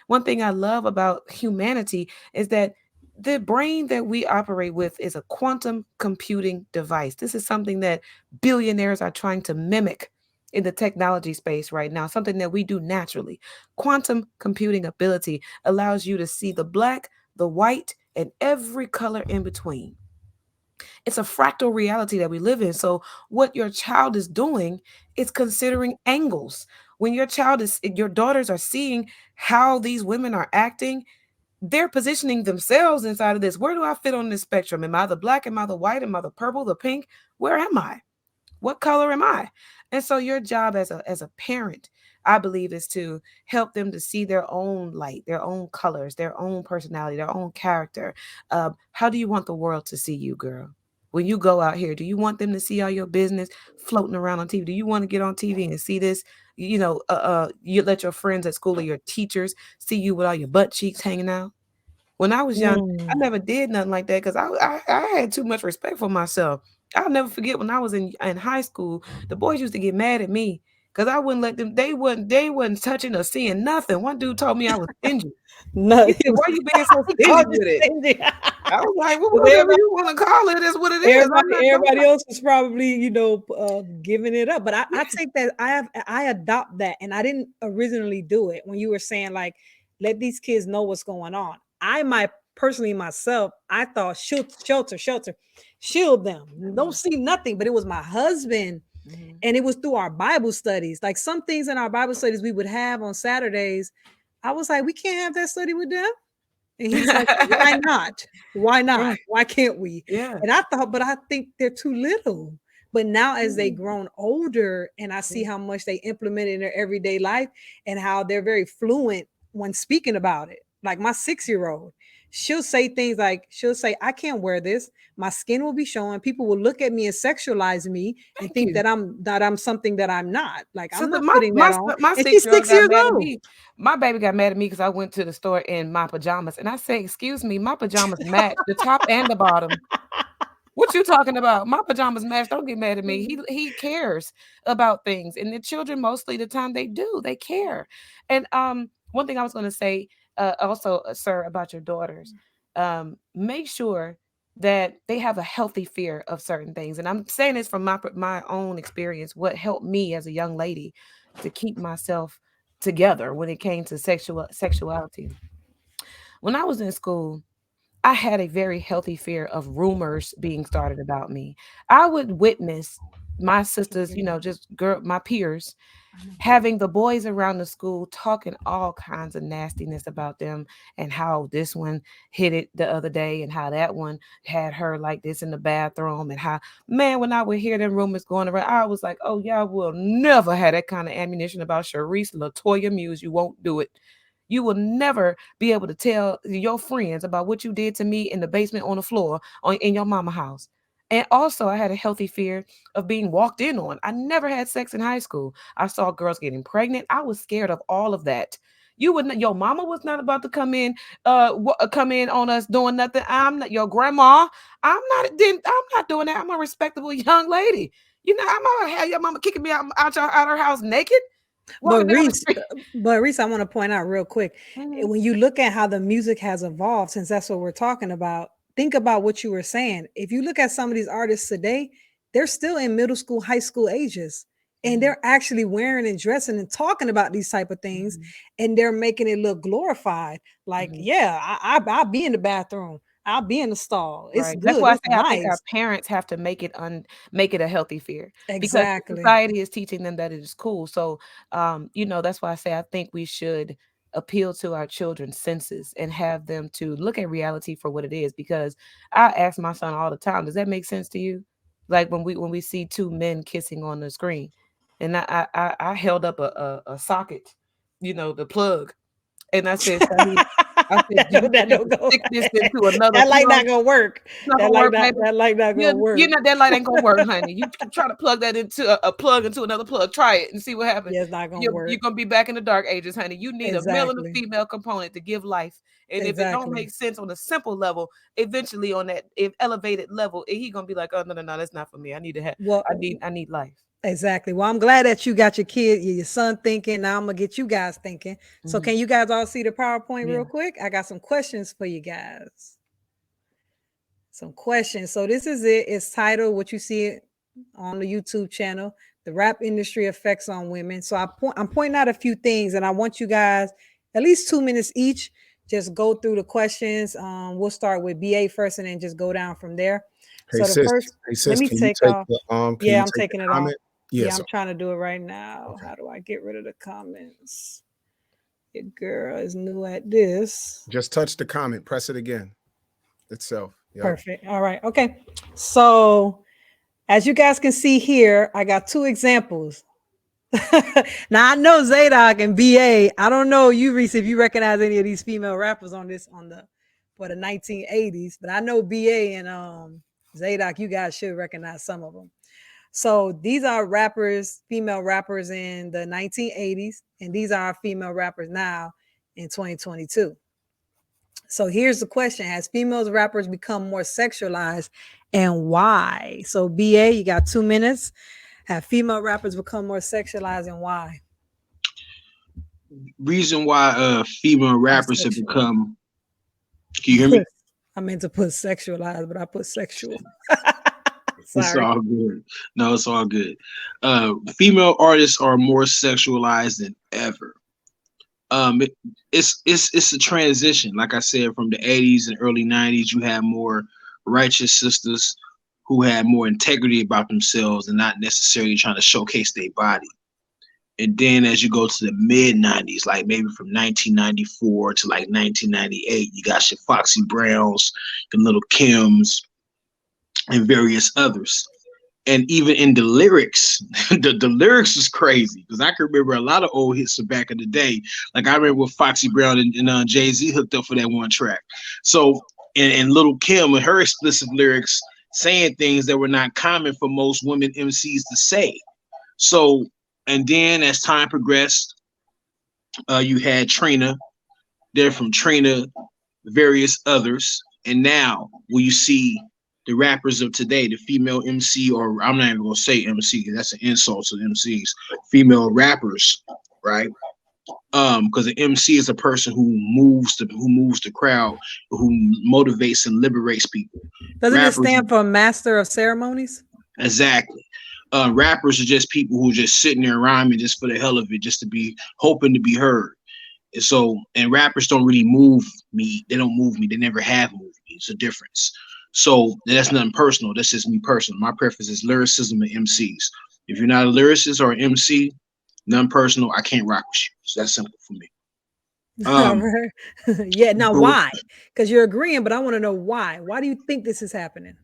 One thing I love about humanity is that the brain that we operate with is a quantum computing device. This is something that billionaires are trying to mimic in the technology space right now, something that we do naturally. Quantum computing ability allows you to see the black, the white, and every color in between. It's a fractal reality that we live in. So, what your child is doing is considering angles. When your daughters are seeing how these women are acting, they're positioning themselves inside of this. Where do I fit on this spectrum? Am I the black? Am I the white? Am I the purple, the pink? Where am I? What color am I? And so your job as a parent, I believe, is to help them to see their own light, their own colors, their own personality, their own character. How do you want the world to see you, girl? When you go out here, do you want them to see all your business floating around on TV? Do you want to get on TV and see this? You let your friends at school or your teachers see you with all your butt cheeks hanging out. When I was young, I Mm. never did nothing like that because I had too much respect for myself. I'll never forget when I was in high school, the boys used to get mad at me because I wouldn't let them. They wasn't touching or seeing nothing. One dude told me I was stingy. No, He he said, was "Why you being so he stingy called you with it?" stingy. I was like, "Well, 'Cause whatever you want to call it is what it is. I'm not doing everybody that." else was probably, giving it up. But I take that I adopt that, and I didn't originally do it when you were saying like, let these kids know what's going on. I might personally myself, I thought shelter, shield them, don't see nothing. But it was my husband, Mhm. and it was through our Bible studies. Like some things in our Bible studies we would have on Saturdays. I was like, we can't have that study with them. And he's like, why not? Why not? Right. Why can't we? Yeah. And I thought, but I think they're too little. But now, as they Mhm. grown older, and I see Yeah. how much they implement in their everyday life and how they're very fluent when speaking about it. Like my 6 year old, she'll say things like, she'll say, I can't wear this. My skin will be showing. People will look at me and sexualize me and Thank think you. that I'm something that I'm not. Like So I'm the not my putting my that s- on. my And six she's year old six got years mad at old. me. My baby got mad at me because I went to the store in my pajamas, and I said, "Excuse me, my pajamas match the top and the bottom. What you talking about? My pajamas match. Don't get mad at me. He cares about things, and the children mostly the time they do. They care. And one thing I was going to say, also, sir, about your daughters, make sure that they have a healthy fear of certain things. And I'm saying this from my own experience, what helped me as a young lady to keep myself together when it came to sexuality. When I was in school, I had a very healthy fear of rumors being started about me. I would witness my sisters, just my peers having the boys around the school talking all kinds of nastiness about them, and how this one hit it the other day, and how that one had her like this in the bathroom, and how, man, when I would hear them rumors going around, I was like, oh, y'all will never have that kind of ammunition about Sharice Latoya Muse. You won't do it. You will never be able to tell your friends about what you did to me in the basement, on the floor, in your mama house. And also, I had a healthy fear of being walked in on. I never had sex in high school. I saw girls getting pregnant. I was scared of all of that. Your mama was not about to come in on us doing nothing. I'm not your grandma. I'm not doing that. I'm a respectable young lady. I'm not gonna have your mama kicking me out her house naked, But walking down the Reese, street. I want to point out real quick, Mhm. when you look at how the music has evolved, since that's what we're talking about, think about what you were saying. If you look at some of these artists today, they're still in middle school, high school ages, and Mhm. they're actually wearing and dressing and talking about these type of things, Mhm. and they're making it look glorified. Like, Mhm. yeah, I'll be in the bathroom, I'll be in the stall. It's Right. That's good. why I It's say I think our nice. parents have to make it a healthy fear, because Exactly. society is teaching them that it is cool. So, that's why I say I think we should appeal to our children's senses and have them to look at reality for what it is. Because I ask my son all the time, "Does that make sense to you?" Like when we see two men kissing on the screen, and I held up a socket, the plug, and I said, "Sonny," I said, "Do you That want me don't to go. stick this into another That light plug? not gonna work. It's not gonna work, baby. That light not gonna You work. know that light ain't gonna work, honey. You try to plug that into a plug into another plug. Try it and see what happens. Yeah, it's not gonna You're work. gonna be back in the dark ages, honey. You need a male and a Exactly. female component to give life. And if it don't Exactly. make sense on a simple level, eventually on that if elevated level, he gonna be like, oh, no, no, no, that's not for me. I need to have. Well, I need life. exactly. Well, I'm glad that you got your son thinking. Now I'm gonna get you guys thinking. So Hmm. can you guys all see the PowerPoint real Yeah. quick? I got some questions for you guys. Some questions. So this is it. It's titled what you see it on the YouTube channel, the rap industry effects on women. So I'm pointing out a few things, and I want you guys at least 2 minutes each. Just go through the questions. We'll start with BA first, and then just go down from there. Hey So the sis, first, hey let sis, me can you take take off. the can Yeah, you I'm take the taking it off. comment? Yeah, Yes. I'm trying to do it right now. Okay. How do I get rid of the comments? Your girl is new at this. Just touch the comment. Press it again itself. Yep. Perfect. All right. Okay. So as you guys can see here, I got two examples. Now I know Zaydok and BA. I don't know you, Reese, if you recognize any of these female rappers on the for the 1980s, but I know BA and Zaydok. You guys should recognize some of them. So these are rappers, female rappers in the 1980s, and these are our female rappers now in 2022. So here's the question: has females rappers become more sexualized, and why? So BA, you got 2 minutes. Have female rappers become more sexualized, and why? Reason why female Or rappers have sexual? become, can you hear me? I meant to put sexualized, but I put sexual. It's Sorry. all good. No, it's all good. Female artists are more sexualized than ever. It, it's a transition. Like I said, from the 80s and early 90s, you had more righteous sisters who had more integrity about themselves and not necessarily trying to showcase their body. And then as you go to the mid 90s, like maybe from 1994 to like 1998, you got your Foxy Browns, your Little Kims, and various others. And even in the lyrics, the lyrics is crazy because I can remember a lot of old hits from back in the day. Like I remember when Foxy Brown and Jay-Z hooked up for that one track. So, and Little Kim with her explicit lyrics saying things that were not common for most women MCs to say. So, and then as time progressed, you had Trina, there from Trina, various others, and now will you see the rappers of today, the female MC, or I'm not even gonna say MC because that's an insult to the MCs, female rappers, right? Because an MC is a person who moves the crowd, who motivates and liberates people. Doesn't it Rappers, stand for Master of Ceremonies? exactly. Rappers are just people who are just sitting there rhyming just for the hell of it, just to be hoping to be heard. And so, and rappers don't really move me. They don't move me. They never have moved me. It's a difference. So that's nothing personal. That's just me personal. My preference is lyricism and MCs. If you're not a lyricist or an MC, none personal, I can't rock with you. So that's simple for me. All Um, right. Yeah. Now, but why? Because you're agreeing, but I want to know why. Why do you think this is happening?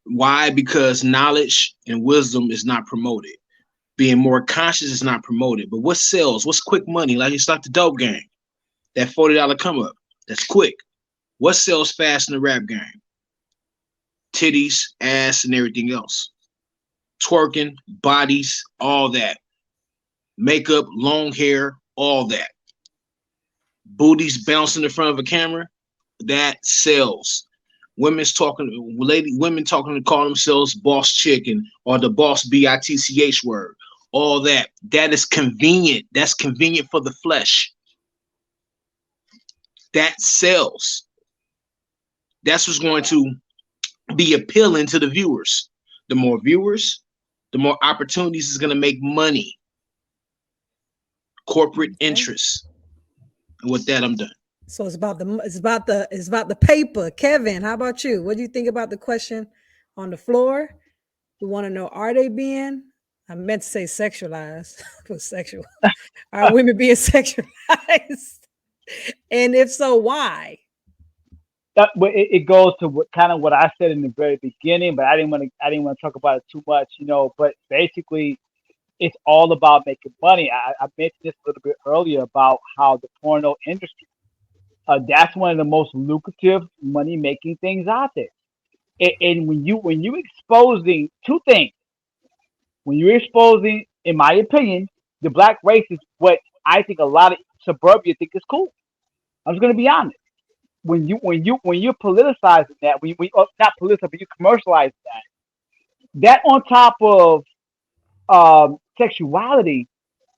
why? Because knowledge and wisdom is not promoted. Being more conscious is not promoted. But what sells? What's quick money? Like it's like the dope game. That $40 come up. That's quick. What sells fast in the rap game? Titties, ass, and everything else. Twerking, bodies, all that. Makeup, long hair, all that. Booties bouncing in front of a camera, that sells. Women talking to call themselves boss chicken or the boss bitch word. All that. That is convenient. That's convenient for the flesh. That sells. That's what's going to be appealing to the viewers. The more viewers, the more opportunities is going to make money, corporate Okay. interests. And with that, I'm done. So it's about the paper. Kevin, how about you? What do you think about the question on the floor? We want to know: are they being? I meant to say sexualized, but sexual. Are women being sexualized? And if so, why? But it goes to what kind of what I said in the very beginning, but I didn't want to talk about it too much, But basically, it's all about making money. I mentioned this a little bit earlier about how the porno industry, that's one of the most lucrative money making things out there. And when you exposing two things, when you're exposing, in my opinion, the black race is what I think a lot of suburbia think is cool. I'm just gonna be honest. When you're politicizing that, we not political, but you commercialize that on top of sexuality,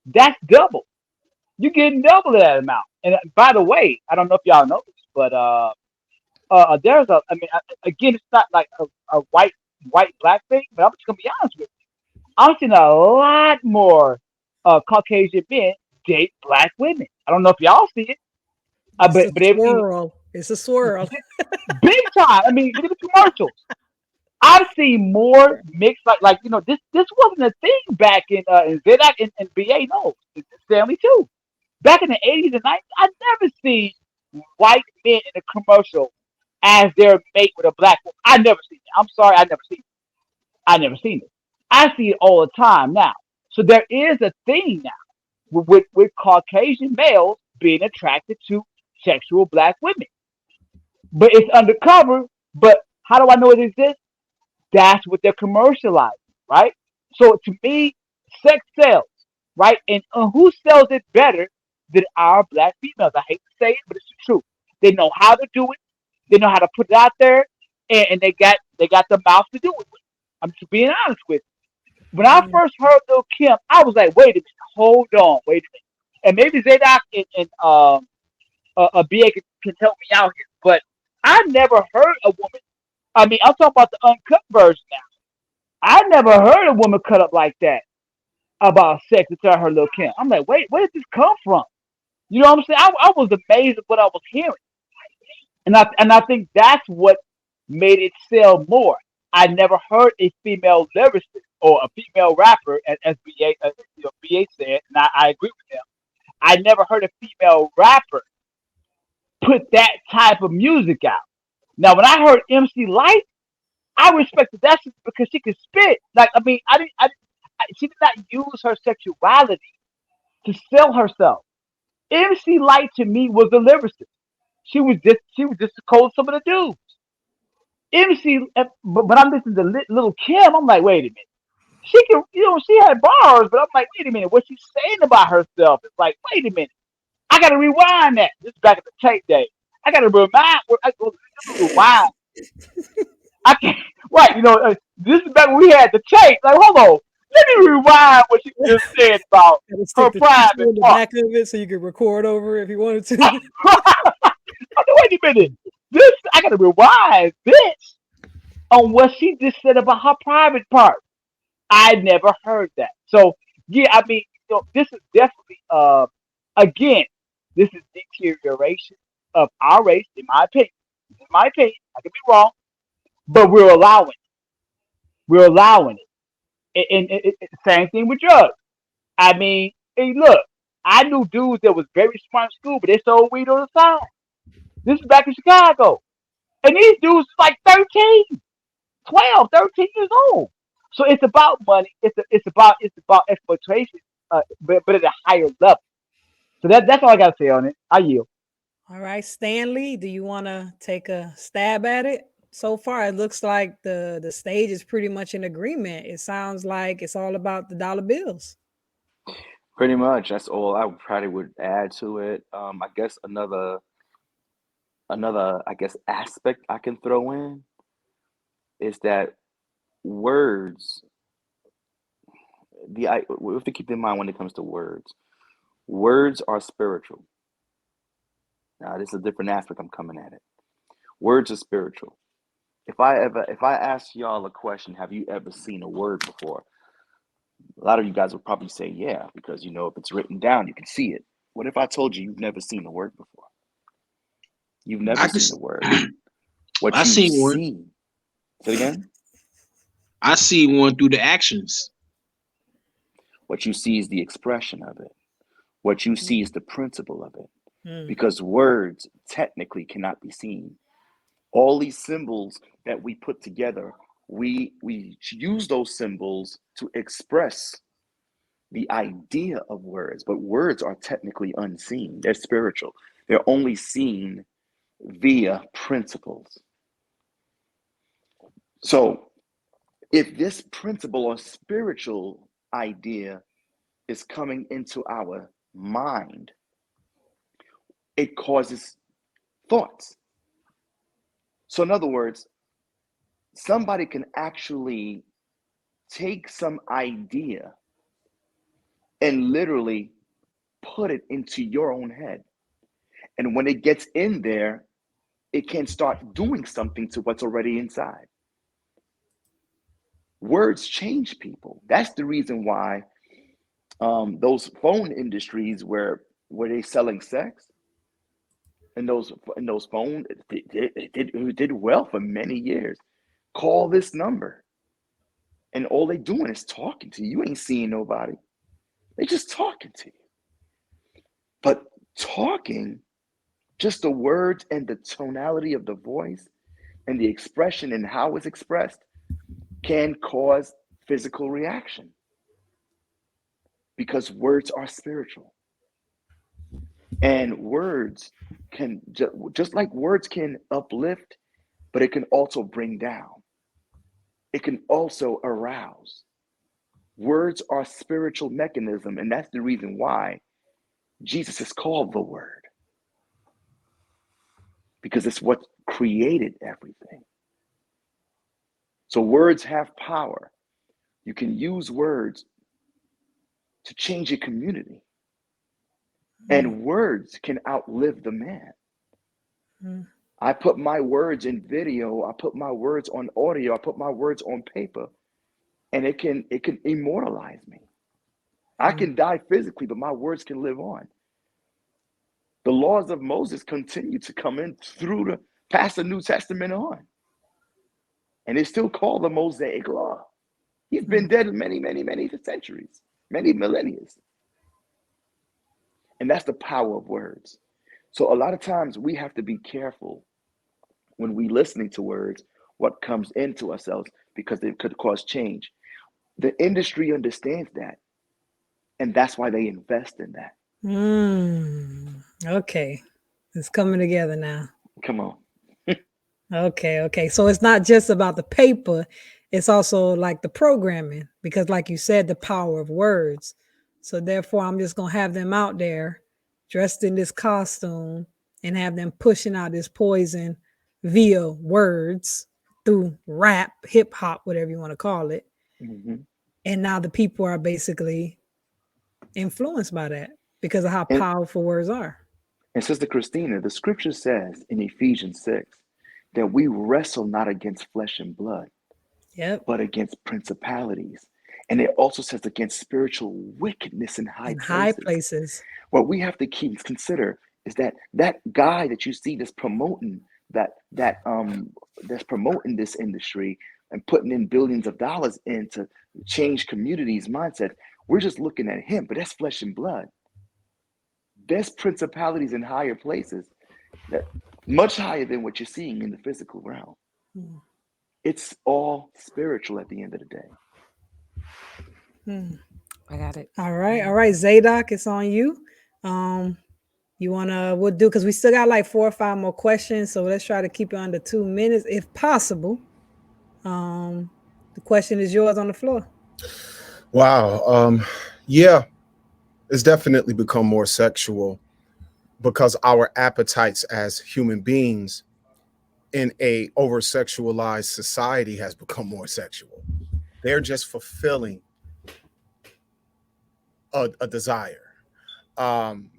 that's double. You're getting double that amount. And by the way, I don't know if y'all know this, but there's I mean, again, it's not like a white black thing, but I'm just gonna be honest with you. I'm seeing a lot more Caucasian men date black women. I don't know if y'all see it, It's a but everything swirl. It's a swirl. big time. I mean, look at the commercials. I've seen more mixed like this wasn't a thing back in Zaydok and BA no Stanley too. Back in the 80s and 90s, I never seen white men in a commercial as their mate with a black woman. I never seen it. I'm sorry, I never seen it. I never seen it. I see it all the time now. So there is a thing now with Caucasian males being attracted to sexual black women, but it's undercover. But how do I know it exists? That's what they're commercializing, right? So to me, sex sells, right? And who sells it better than our black females? I hate to say it, but it's the truth. They know how to do it. They know how to put it out there, and they got the mouth to do it with. I'm just being honest with you. When I first heard Lil Kim, I was like, wait a minute, hold on, wait a minute. And maybe Zadok and BA can help me out here, but I never heard a woman. I mean, I'm talking about the uncut version now. I never heard a woman cut up like that about sex and tell her Lil Kim. I'm like, wait, where did this come from? You know what I'm saying? I was amazed at what I was hearing, and I think that's what made it sell more. I never heard a female lyricist or a female rapper, as BA said, and I agree with him. I never heard a female rapper put that type of music out. Now, when I heard MC Light, I respected that because she could spit. Like, I mean, she did not use her sexuality to sell herself. MC Light to me was a lyricist. She was just as cold as some of the dudes. MC, but when I'm listening to Little Kim, I'm like, wait a minute. She can, she had bars, but I'm like, wait a minute. What she's saying about herself? It's like, wait a minute. I got to rewind that. This is back in the tape day. I got to rewind. I can't. Right, this is back when we had the tape. Like, hold on. Let me rewind what you just said about Gotta her stick the teacher private in the part. back of it so you can record over if you wanted to. Wait a minute. This I gotta rewind this on what she just said about her private part. I never heard that. So yeah, I mean, this is definitely again, this is deterioration of our race, in my opinion. In my opinion, I could be wrong, but we're allowing it. Same thing with drugs. I mean, hey, look, I knew dudes that was very smart in school, but they sold weed on the side. This is back in Chicago. And these dudes like 13, 12, 13 years old. So it's about money. It's about exploitation, but at a higher level. So that's all I gotta say on it. I yield. All right, Stanley, do you want to take a stab at it? So far, it looks like the stage is pretty much in agreement. It sounds like it's all about the dollar bills. Pretty much. That's all I probably would add to it. I guess another I guess aspect I can throw in is that words. We have to keep in mind when it comes to words. Words are spiritual. Now, this is a different aspect I'm coming at it. Words are spiritual. If I ask y'all a question, have you ever seen a word before? A lot of you guys will probably say yeah, because if it's written down, you can see it. What if I told you you've never seen a word before? You've never I could. seen a word. What I you seen one. see. Say it again. I see one through the actions. What you see is the expression of it. What you see is the principle of it. Mm. Because words technically cannot be seen. All these symbols that we put together, we use those symbols to express the idea of words, but words are technically unseen. They're spiritual. They're only seen via principles. So if this principle or spiritual idea is coming into our mind, it causes thoughts. So in other words, somebody can actually take some idea and literally put it into your own head. And when it gets in there, it can start doing something to what's already inside. Words change people. That's the reason why those phone industries where they selling sex and those phone it did well for many years. Call this number, and all they doing is talking to you. You ain't seeing nobody. They just talking to you. But talking, just the words and the tonality of the voice and the expression and how it's expressed can cause physical reaction because words are spiritual. And words can, just like words can uplift, but it can also bring down, it can also arouse. Words are spiritual mechanism, and that's the reason why Jesus is called the Word, because it's what created everything. So words have power. You can use words to change a community. And words can outlive the man. Mm. I put my words in video, I put my words on audio, I put my words on paper, and it can immortalize me. I can die physically, but my words can live on. The laws of Moses continue to come in through the pass the New Testament on. And it's still called the Mosaic Law. He's been dead many, many, many centuries, many millennia. And that's the power of words. So a lot of times we have to be careful when we listening to words, what comes into ourselves, because it could cause change. The industry understands that, and that's why they invest in that. Okay, it's coming together now. Come on. Okay. So it's not just about the paper, it's also like the programming, because like you said, the power of words. So therefore, I'm just gonna have them out there dressed in this costume and have them pushing out this poison via words through rap, hip hop, whatever you want to call it. Mm-hmm. And now the people are basically influenced by that because of how And, powerful words are. and Sister Christina, the scripture says in Ephesians 6 that we wrestle not against flesh and blood, Yep. but against principalities. And it also says against spiritual wickedness in high In high places. places. What we have to consider is that that guy that you see that's promoting that's promoting this industry and putting in billions of dollars in to change communities' mindset. We're just looking at him, but that's flesh and blood. There's principalities in higher places that much higher than what you're seeing in the physical realm. Hmm. It's all spiritual at the end of the day. Hmm. I got it. All right. All right. Zaydok, it's on you. You wanna we'll do because we still got like 4 or 5 more questions. So let's try to keep it under 2 minutes if possible. The question is yours on the floor. Wow. Yeah, it's definitely become more sexual because our appetites as human beings in a over sexualized society has become more sexual. They're just fulfilling a desire. Um,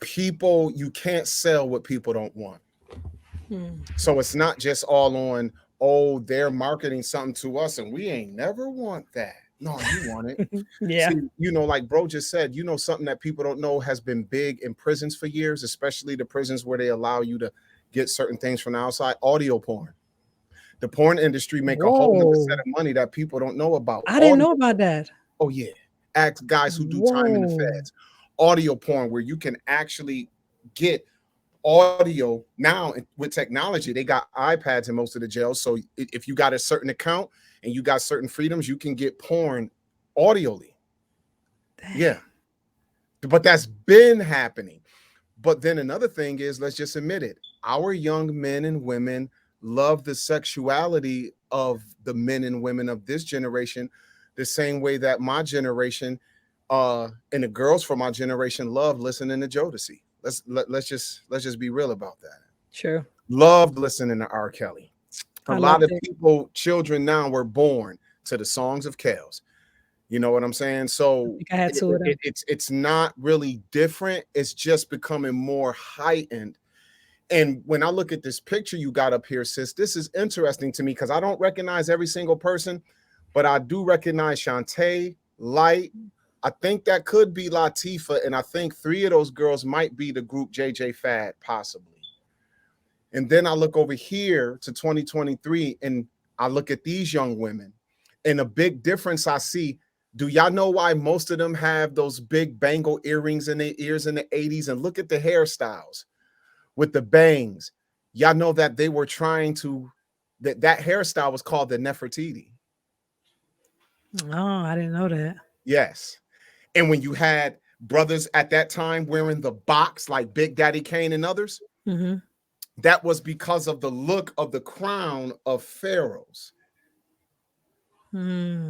People, you can't sell what people don't want. Hmm. So it's not just all on, oh, they're marketing something to us and we ain't never want that. No, you want it. Yeah. See, like bro just said, something that people don't know has been big in prisons for years, especially the prisons where they allow you to get certain things from the outside. Audio porn. The porn industry make a whole nother set Whoa. of money that people don't know about. I didn't Audio. know about that. Oh yeah. Ask guys who do time in the Whoa. feds. Audio porn, where you can actually get audio now with technology. They got iPads in most of the jails. So if you got a certain account and you got certain freedoms, you can get porn audioly. Dang. Yeah. But that's been happening. But then another thing is, let's just admit it. Our young men and women love the sexuality of the men and women of this generation the same way that my generation and the girls from my generation love listening to Jodeci. Let's just be real about that. Sure. Loved listening to R. Kelly. A I lot loved of it. people, children now, were born to the songs of Kels. You know what I'm saying? I So think I had 2 of them. it's not really different. It's just becoming more heightened. And when I look at this picture you got up here, sis, this is interesting to me because I don't recognize every single person, but I do recognize Shantae, Light. I think that could be Latifah, and I think 3 of those girls might be the group JJ Fad, possibly. And then I look over here to 2023, and I look at these young women, and a big difference I see. Do y'all know why most of them have those big bangle earrings in their ears in the 80s? And look at the hairstyles with the bangs. Y'all know that they were trying to, that hairstyle was called the Nefertiti. Oh, I didn't know that. Yes. And when you had brothers at that time wearing the box like Big Daddy Kane and others, Mm-hmm. that was because of the look of the crown of pharaohs.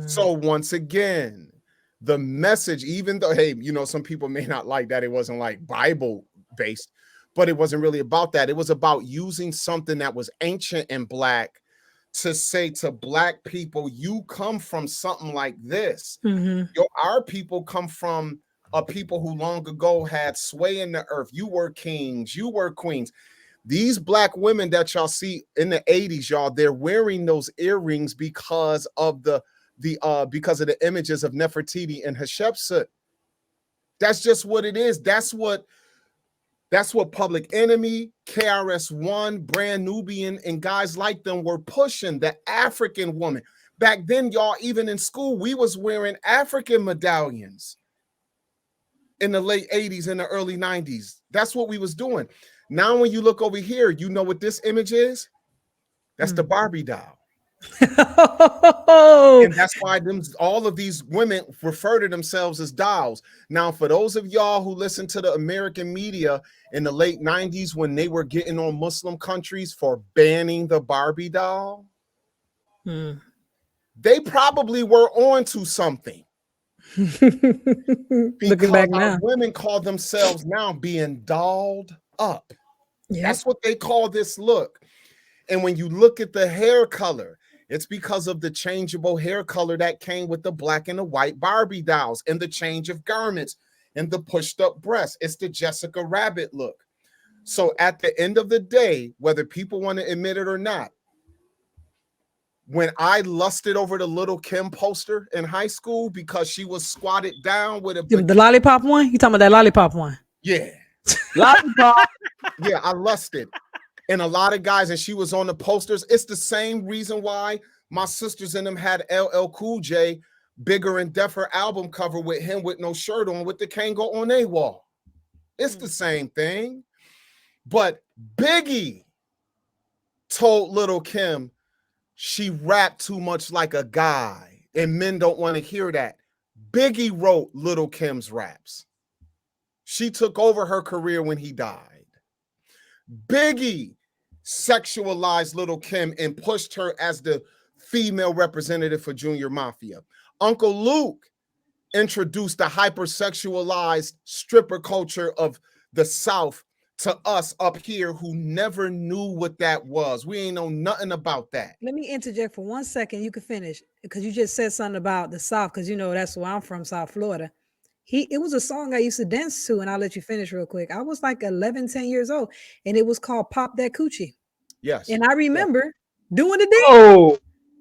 So once again, the message, even though, hey, some people may not like that, it wasn't like Bible based, but it wasn't really about that. It was about using something that was ancient and black to say to black people, you come from something like this. Mm-hmm. Our people come from a people who long ago had sway in the earth. You were kings, you were queens. These black women that y'all see in the 80s, y'all, they're wearing those earrings because of because of the images of Nefertiti and Hatshepsut. That's just what it is. That's what Public Enemy, KRS-One, Brand Nubian, and guys like them were pushing, the African woman. Back then, y'all, even in school, we was wearing African medallions in the late 80s and the early 90s. That's what we was doing. Now, when you look over here, you know what this image is? That's the Barbie doll. And that's why all of these women refer to themselves as dolls. Now, for those of y'all who listen to the American media in the late 90s when they were getting on Muslim countries for banning the Barbie doll, they probably were on to something. Looking back now, our women call themselves now being dolled up. Yep. That's what they call this look. And when you look at the hair color, It's because of the changeable hair color that came with the black and the white Barbie dolls and the change of garments and the pushed up breasts. It's the Jessica Rabbit look. So at the end of the day, whether people want to admit it or not, when I lusted over the Little Kim poster in high school because she was squatted down with a The lollipop one? You talking about that lollipop one? yeah, Lollipop. yeah, I lusted. And a lot of guys, and she was on the posters. It's the same reason why my sisters and them had LL Cool J Bigger and Deffer album cover with him with no shirt on with the Kango on a wall. It's the same thing. But Biggie told Little Kim she rapped too much like a guy, and men don't want to hear that. Biggie wrote Little Kim's raps. She took over her career when he died. Biggie sexualized Little Kim and pushed her as the female representative for Junior Mafia. Uncle Luke introduced the hypersexualized stripper culture of the South to us up here who never knew what that was. We ain't know nothing about that. Let me interject for 1 second. You can finish because you just said something about the South because you know that's where I'm from, South Florida. It was a song I used to dance to, and I'll let you finish real quick. I was like 11, 10 years old, and it was called Pop That Coochie. Yes. And I remember doing the dance. Oh,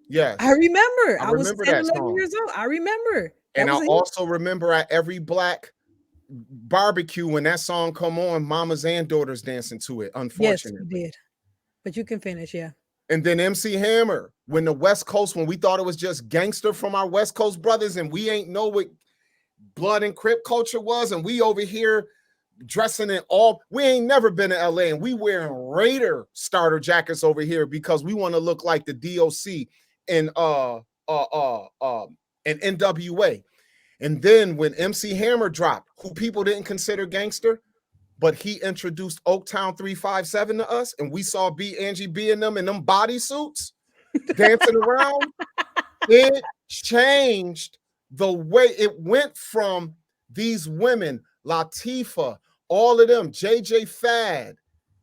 Yes. I remember. I I was remember 10, that 11 song. years old. I remember. That And I was a hit. also remember at every black barbecue when that song come on, mamas and daughters dancing to it, Yes, unfortunately. you did. But you can finish, yeah. And then MC Hammer, when the West Coast, when we thought it was just gangster from our West Coast brothers and we ain't know what blood and crip culture was, and we over here dressing in all, we ain't never been to LA and we wearing Raider starter jackets over here because we want to look like the DOC and NWA. And then when MC Hammer dropped, who people didn't consider gangster, but he introduced Oaktown 357 to us, and we saw B Angie B and them in them bodysuits dancing around. It changed the way it went from these women, Latifah, all of them, JJ Fad.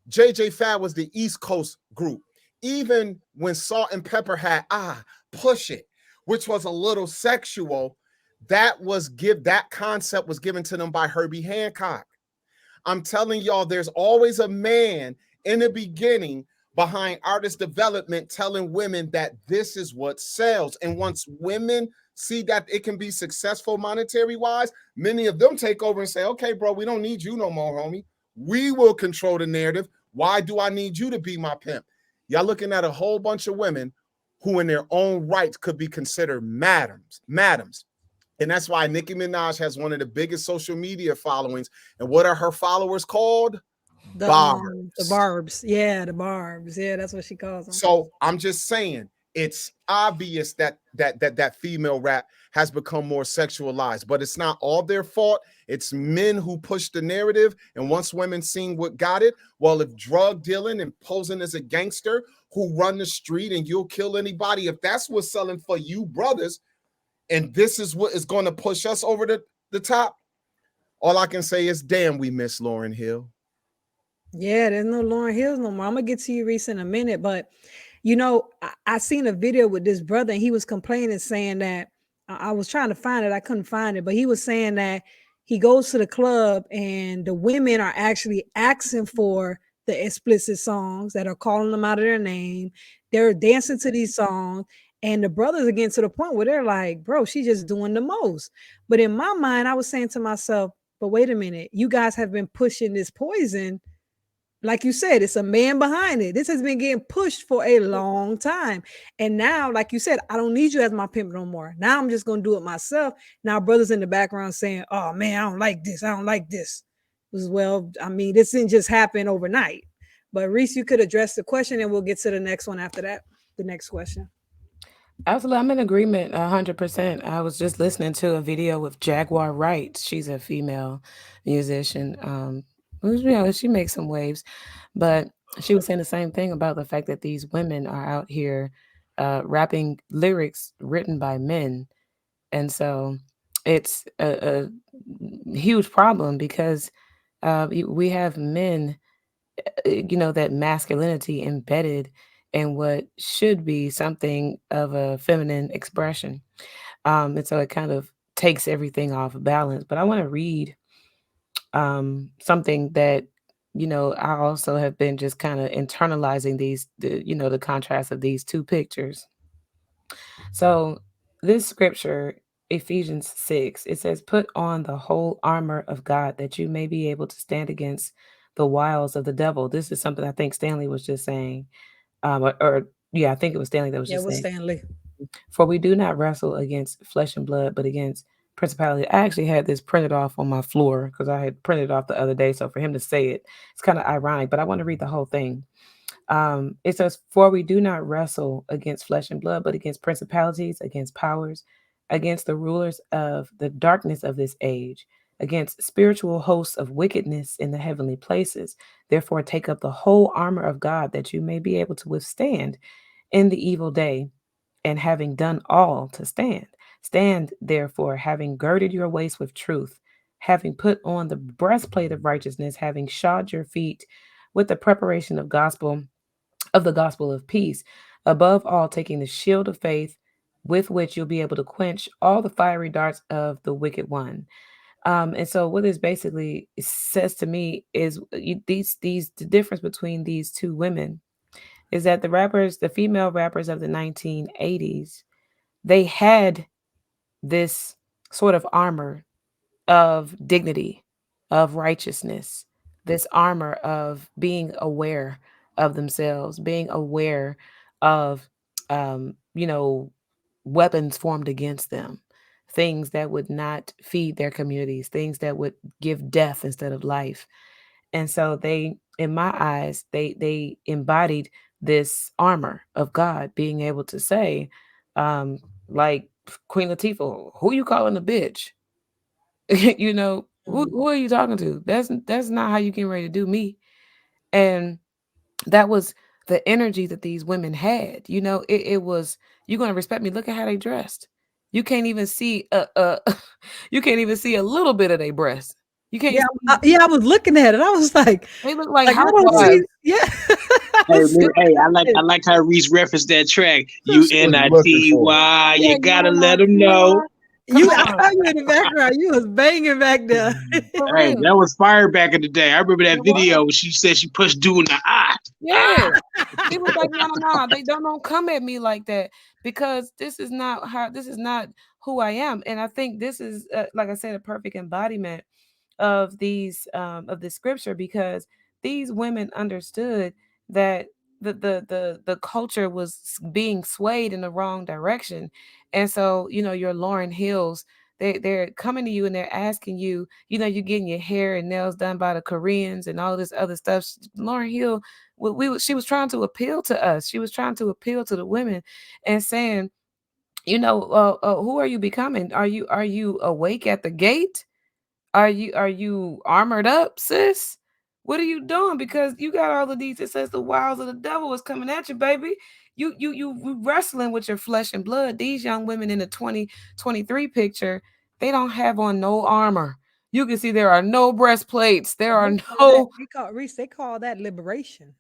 JJ Fad was the East Coast group. Even when Salt and Pepper had Push It, which was a little sexual, that concept was given to them by Herbie Hancock. I'm telling y'all, there's always a man in the beginning behind artist development telling women that this is what sells. And once women see that it can be successful monetary wise, many of them take over and say, okay, bro, we don't need you no more, homie. We will control the narrative. Why do I need you to be my pimp? Y'all looking at a whole bunch of women who in their own rights could be considered madams. And that's why Nicki Minaj has one of the biggest social media followings. And what are her followers called? The Barbs. barbs. Yeah, the barbs. Yeah, that's what she calls them. So I'm just saying, it's obvious that female rap has become more sexualized, but it's not all their fault. It's men who push the narrative. And once women seen what got it, well, if drug dealing and posing as a gangster who run the street and you'll kill anybody, if that's what's selling for you brothers, and this is what is going to push us over the top, all I can say is, damn, we miss Lauryn Hill. Yeah, there's no Lauryn Hills no more. I'm gonna get to you, Reese, in a minute, but you know, I seen a video with this brother, and he was complaining, saying that I was trying to find it, I couldn't find it, but he was saying that he goes to the club and the women are actually asking for the explicit songs that are calling them out of their name. They're dancing to these songs, and the brothers are getting to the point where they're like, bro, she's just doing the most. But in my mind, I was saying to myself, but wait a minute, you guys have been pushing this poison. Like you said, it's a man behind it. This has been getting pushed for a long time. And now, like you said, I don't need you as my pimp no more. Now I'm just going to do it myself. Now brothers in the background saying, oh man, I don't like this. I don't like this. Well, I mean, this didn't just happen overnight. But Reese, you could address the question and we'll get to the next one after that. The next question. Absolutely, I'm in agreement 100%. I was just listening to a video with Jaguar Wright. She's a female musician. She makes some waves, but she was saying the same thing about the fact that these women are out here rapping lyrics written by men, and so it's a huge problem because we have men, that masculinity embedded and what should be something of a feminine expression. And so it kind of takes everything off balance. But I want to read something that I also have been just kind of internalizing the contrast of these two pictures. So this scripture, Ephesians 6, it says, "Put on the whole armor of God that you may be able to stand against the wiles of the devil." This is something I think Stanley was just saying, or yeah, I think it was Stanley that was Yeah, just with saying. Stanley. For we do not wrestle against flesh and blood, but against principality. I actually had this printed off on my floor because I had printed it off the other day. So for him to say it, it's kind of ironic, but I want to read the whole thing. It says, "For we do not wrestle against flesh and blood, but against principalities, against powers, against the rulers of the darkness of this age, against spiritual hosts of wickedness in the heavenly places. Therefore, take up the whole armor of God that you may be able to withstand in the evil day, and having done all to stand. Stand, therefore, having girded your waist with truth, having put on the breastplate of righteousness, having shod your feet with the preparation of the gospel of peace. Above all, taking the shield of faith, with which you'll be able to quench all the fiery darts of the wicked one." And so, what this basically says to me is these the difference between these two women is that the female rappers of the 1980s, they had this sort of armor of dignity, of righteousness, this armor of being aware of themselves, being aware of, you know, weapons formed against them, things that would not feed their communities, things that would give death instead of life. And so they, in my eyes, they embodied this armor of God, being able to say, um, like Queen Latifah, "Who you calling a bitch?" Mm. Who are you talking to? That's not how you getting ready to do me. And that was the energy that these women had. It was, "You're gonna respect me. Look at how they dressed. You can't even see you can't even see a little bit of their breast. You can't Yeah, see, yeah, I was looking at it. I was they look like like I don't Hey, see. housewives. Yeah, I hey, was man, It, seeing hey, I it. like how Reese referenced that track. She was looking UNITY. for it. yeah, You gotta let them know. UNITY. Come You, I on, saw you in the background. You was banging back there. for Hey, real. that was fire back in the day. I remember that It was. video when she said she pushed dude in the eye. Yeah. He was like, "No, no, no. They don't come at me like that because this is not who I am." And I think this is, like I said, a perfect embodiment of this scripture, because these women understood that the culture was being swayed in the wrong direction. And so, your Lauren Hills, they're coming to you and they're asking you, you're getting your hair and nails done by the Koreans and all this other stuff. Lauren Hill, she was trying to appeal to us. She was trying to appeal to the women and saying, who are you becoming? Are you awake at the gate? Are you armored up, sis? What are you doing? Because you got all of these. It says the wiles of the devil is coming at you, baby. You wrestling with your flesh and blood. These young women in the 2023 picture, they don't have on no armor. You can see there are no breastplates. There are They call that no they call Reese. They call that liberation.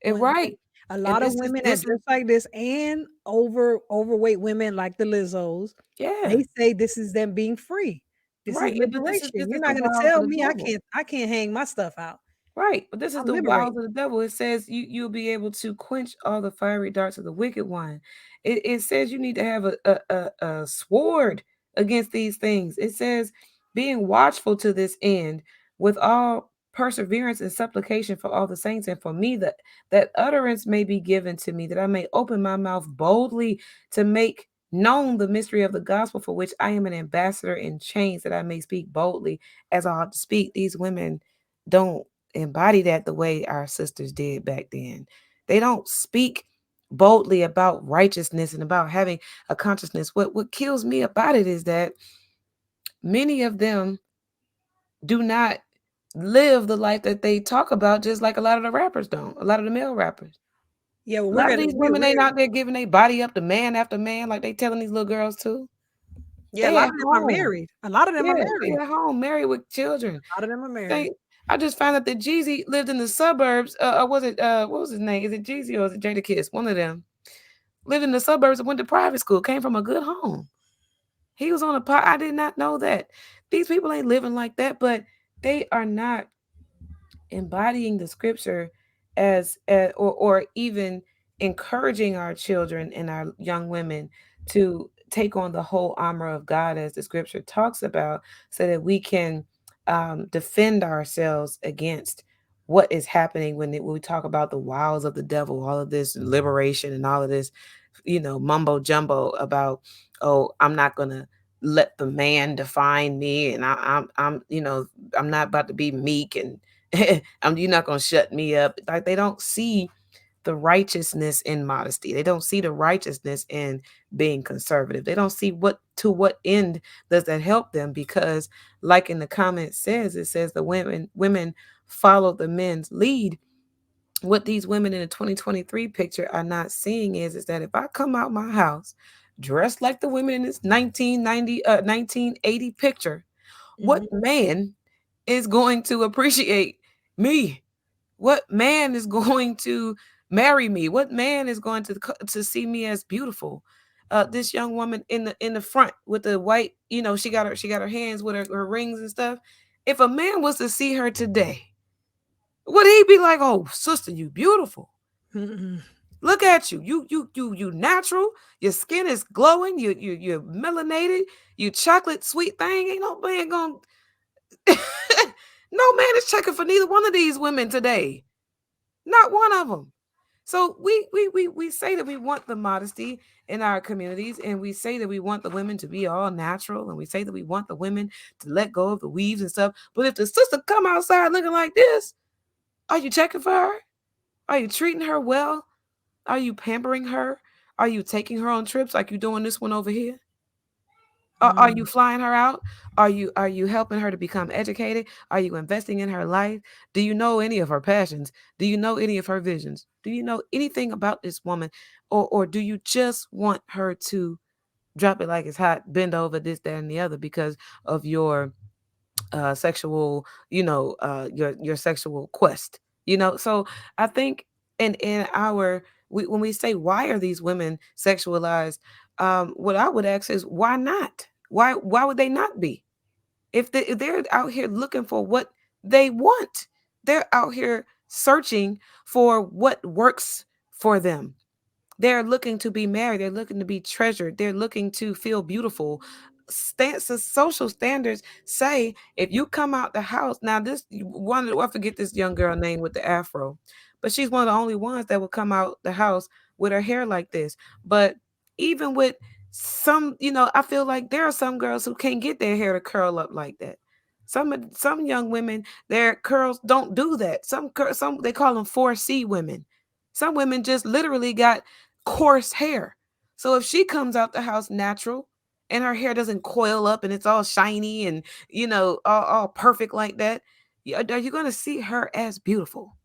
When right. a And lot of this is women that this is dress like this and overweight women like the Lizzos, yeah, they say this is them being free. This is right. But this is liberation. this You're is the not gonna wiles tell of the me devil. I can't hang my stuff out. Right, but this is I'm the wiles liberated. of the devil. It says you'll be able to quench all the fiery darts of the wicked one. It says you need to have a sword against these things. It says being watchful to this end with all perseverance and supplication for all the saints, and for me, that utterance may be given to me, that I may open my mouth boldly to make known the mystery of the gospel, for which I am an ambassador in chains, that I may speak boldly as I ought to speak. These women don't embody that the way our sisters did back then. They don't speak boldly about righteousness and about having a consciousness. What kills me about it is that many of them do not live the life that they talk about, just like a lot of the rappers don't. A lot of the male rappers. Yeah, well, A we're lot of gonna these women ain't out there giving their body up to man after man like they telling these little girls to. yeah, a They lot at of them are home. married. A lot of them are Yeah, they married. at home, married with children. A lot of them are married. They I just found out that Jeezy lived in the suburbs. Or was it what was his name? Is it Jeezy or is it Jada Kiss? One of them lived in the suburbs and went to private school. Came from a good home. He was on a pot. I did not know that. These people ain't living like that, but they are not embodying the scripture or even encouraging our children and our young women to take on the whole armor of God as the scripture talks about, so that we can defend ourselves against what is happening when we talk about the wiles of the devil, all of this liberation and all of this, mumbo jumbo about, oh, I'm not gonna let the man define me, and I'm not about to be meek, and you're not gonna shut me up. Like, they don't see the righteousness in modesty. They don't see the righteousness in being conservative. They don't see what end does that help them, because, like in the comment says, it says the women follow the men's lead. What these women in the 2023 picture are not seeing is that if I come out my house dressed like the women in this 1980 picture, what Mhm. man is going to appreciate me? What man is going to marry me? What man is going to see me as beautiful? This young woman in the front with the white, she got her hands with her rings and stuff. If a man was to see her today, would he be like, "Oh, sister, you beautiful. Mhm. Look at you. You natural. Your skin is glowing. You're melanated. You chocolate sweet thing. Ain't no man gonna no man is checking for neither one of these women today. Not one of them. So we say that we want the modesty in our communities, and we say that we want the women to be all natural, and we say that we want the women to let go of the weaves and stuff. But if the sister come outside looking like this, are you checking for her? Are you treating her well? Are you pampering her? Are you taking her on trips like you doing this one over here? Are you Mhm. flying her out? Are you helping her to become educated? Are you investing in her life? Do you know any of her passions? Do you know any of her visions? Do you know anything about this woman? Or do you just want her to drop it like it's hot, bend over this, that, and the other because of your sexual, your sexual quest? So I think in when we say, why are these women sexualized, what I would ask is, why not? Why would they not be? If they're out here looking for what they want, they're out here searching for what works for them. They're looking to be married. They're looking to be treasured. They're looking to feel beautiful. Social standards say, if you come out the house now, this one, I forget this young girl name with the afro, but she's one of the only ones that will come out the house with her hair like this. But even with some, I feel like there are some girls who can't get their hair to curl up like that. Some young women, their curls don't do that. Some they call them 4C women. Some women just literally got coarse hair. So if she comes out the house natural and her hair doesn't coil up and it's all shiny and all perfect like that, are you going to see her as beautiful?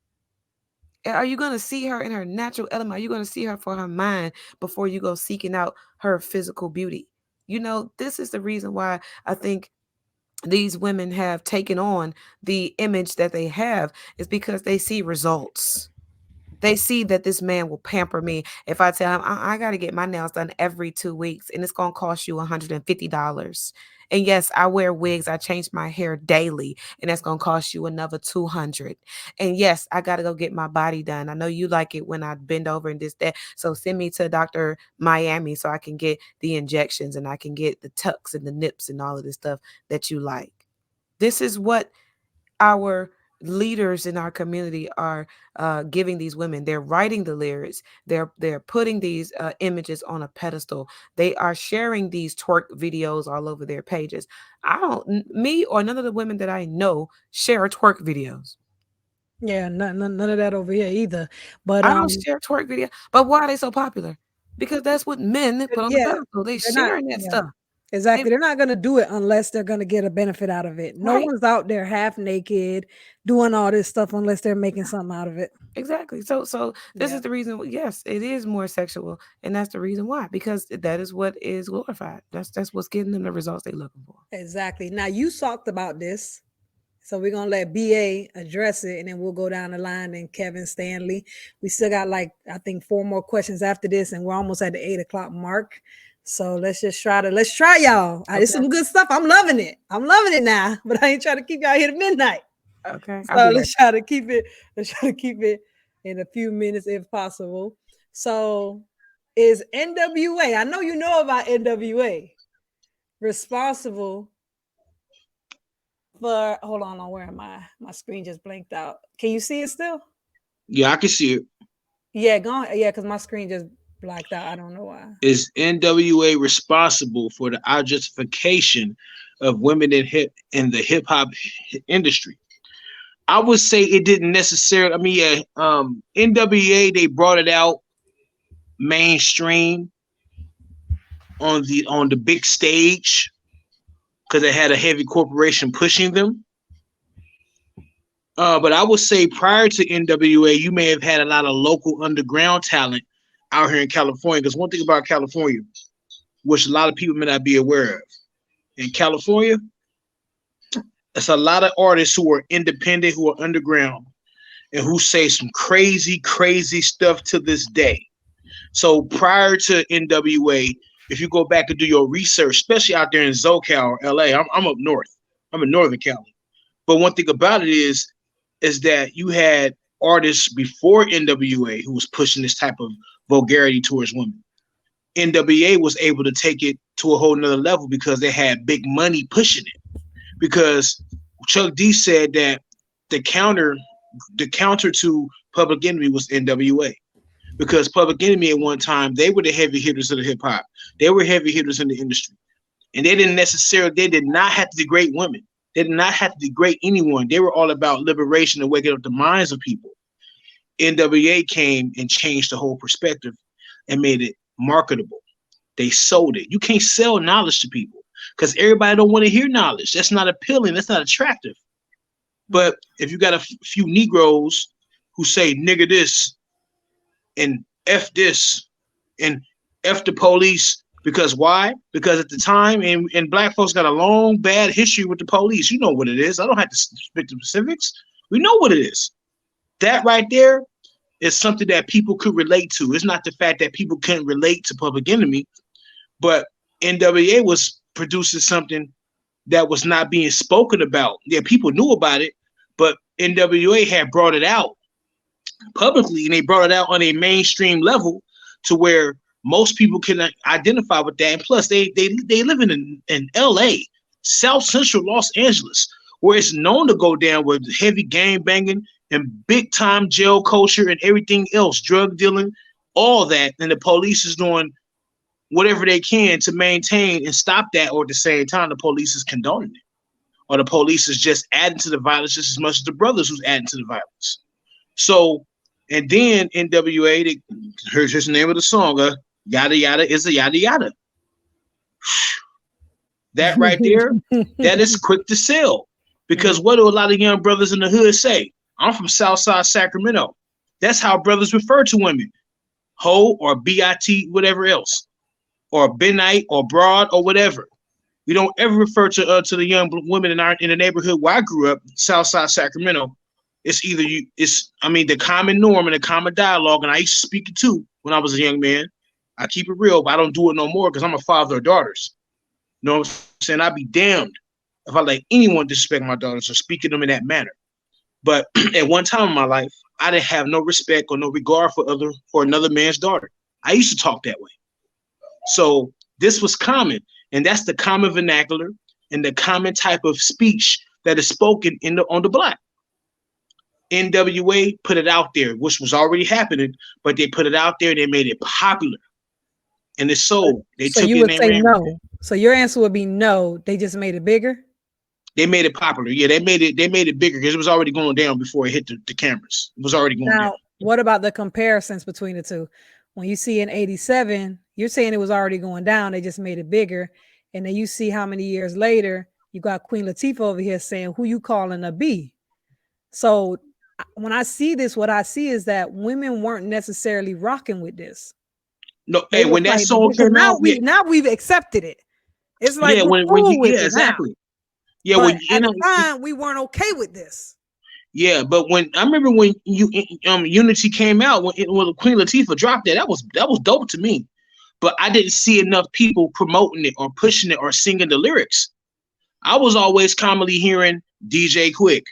Are you going to see her in her natural element? Are you going to see her for her mind before you go seeking out her physical beauty? This is the reason why I think these women have taken on the image that they have, is because they see results. They see that this man will pamper me. If I tell him I got to get my nails done every 2 weeks and it's going to cost you $150. And yes, I wear wigs. I change my hair daily and that's going to cost you another 200. And yes, I got to go get my body done. I know you like it when I bend over and this, that. So send me to Dr. Miami so I can get the injections and I can get the tucks and the nips and all of this stuff that you like. This is what our leaders in our community are giving these women. They're writing the lyrics. They're putting these images on a pedestal. They are sharing these twerk videos all over their pages. Me or none of the women that I know share twerk videos. Yeah, none of that over here either. But I don't share twerk video. But why are they so popular? Because that's what men put on the yeah, pedestal. They they're not. sharing that Yeah, stuff. They exactly. They're not gonna do it unless they're gonna get a benefit out of it. No right. one's out there half naked doing all this stuff unless they're making something out of it. Exactly. So this Yeah, is the reason. Yes, it is more sexual, and that's the reason why. Because that is what is glorified. That's what's getting them the results they're looking for. exactly. Now you talked about this. So we're gonna let BA address it, and then we'll go down the line. And Kevin Stanley, we still got like I think 4 more questions after this, and we're almost at the 8 o'clock mark. So let's try y'all. It's Okay. some good stuff. I'm loving it. I'm loving it now, but I ain't trying to keep y'all here to midnight. Okay. I'll So be right. let's try to keep it. Let's try to keep it in a few minutes if possible. So is NWA? I know you know about NWA. Responsible for hold on, where am I? My screen just blinked out. Can you see it still? Yeah, I can see it. Yeah, go on. Yeah, because my screen just blacked out. I don't know why. Is NWA responsible for the objectification of women in the hip hop industry? I would say it didn't necessarily. I mean, yeah, NWA, they brought it out mainstream on the big stage because it had a heavy corporation pushing them. But I would say prior to NWA, you may have had a lot of local underground talent out here in California. Because one thing about California, which a lot of people may not be aware of, in California, it's a lot of artists who are independent, who are underground, and who say some crazy, crazy stuff to this day. So prior to NWA, if you go back and do your research, especially out there in SoCal or LA, I'm up north. I'm in Northern Cali. But one thing about it is that you had artists before NWA who was pushing this type of vulgarity towards women. NWA was able to take it to a whole nother level because they had big money pushing it. Because Chuck D said that the counter to Public Enemy was NWA. Because Public Enemy at one time, they were the heavy hitters of the hip hop. They were heavy hitters in the industry. And they did not have to degrade women. They did not have to degrade anyone. They were all about liberation and waking up the minds of people. NWA came and changed the whole perspective and made it marketable. They sold it. You can't sell knowledge to people because everybody don't want to hear knowledge. That's not appealing. That's not attractive. But if you got a few Negroes who say nigga this and F this and F the police, because why? Because at the time, and black folks got a long bad history with the police. You know what it is. I don't have to speak the specifics. We know what it is. That right there is something that people could relate to. It's not the fact that people couldn't relate to Public Enemy, but NWA was producing something that was not being spoken about. Yeah, people knew about it, but NWA had brought it out publicly, and they brought it out on a mainstream level to where most people can identify with that. And plus, they live in LA, South Central Los Angeles, where it's known to go down with heavy gang banging and big time jail culture and everything else, drug dealing, all that. And the police is doing whatever they can to maintain and stop that, or at the same time, the police is condoning it, or the police is just adding to the violence just as much as the brothers who's adding to the violence. So, and then NWA, here's the name of the song, yada yada is a yada yada. That right there, that is quick to sell. Because what do a lot of young brothers in the hood say? I'm from Southside Sacramento. That's how brothers refer to women. Ho or B-I-T, whatever else. Or Benite or Broad or whatever. We don't ever refer to the young women in the neighborhood where I grew up, Southside Sacramento. It's either the common norm and the common dialogue, and I used to speak it too when I was a young man. I keep it real, but I don't do it no more because I'm a father of daughters. You know what I'm saying? I'd be damned if I let anyone disrespect my daughters or speak to them in that manner. But at one time in my life, I didn't have no respect or no regard for another man's daughter. I used to talk that way. So this was common, and that's the common vernacular and the common type of speech that is spoken on the block. NWA put it out there, which was already happening, but they put it out there and they made it popular. And it's sold. They So took you it would and say they ran. no. So your answer would be no. They just made it bigger. They made it popular. Yeah, they made it bigger because it was already going down before it hit the cameras. It was already going down. Now, what about the comparisons between the two? When you see in 87, you're saying it was already going down. They just made it bigger. And then you see how many years later, you got Queen Latifah over here saying, who you calling a B? So when I see this, what I see is that women weren't necessarily rocking with this. No, They hey, when that song came out, now we've accepted it. It's like yeah, we're when cool with it now. exactly. Yeah, But when at the time, we weren't okay with this. yeah, but when I remember when Unity came out when Queen Latifah dropped that was dope to me. But I didn't see enough people promoting it or pushing it or singing the lyrics. I was always commonly hearing DJ Quick.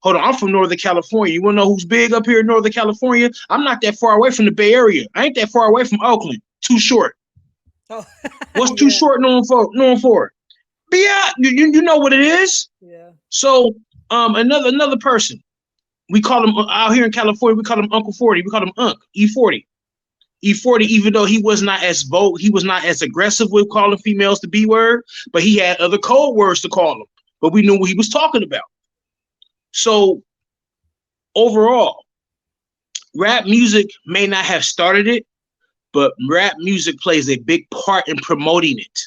Hold on, I'm from Northern California. You wanna know who's big up here in Northern California? I'm not that far away from the Bay Area. I ain't that far away from Oakland. Too short. Oh, What's too yeah, short known for? Known for? But yeah, you know what it is. yeah. So another person. We call him out here in California. We call him Uncle 40. We call him Unc E40. E40, even though he was not as vogue, he was not as aggressive with calling females the B word, but he had other code words to call them. But we knew what he was talking about. So overall, rap music may not have started it, but rap music plays a big part in promoting it.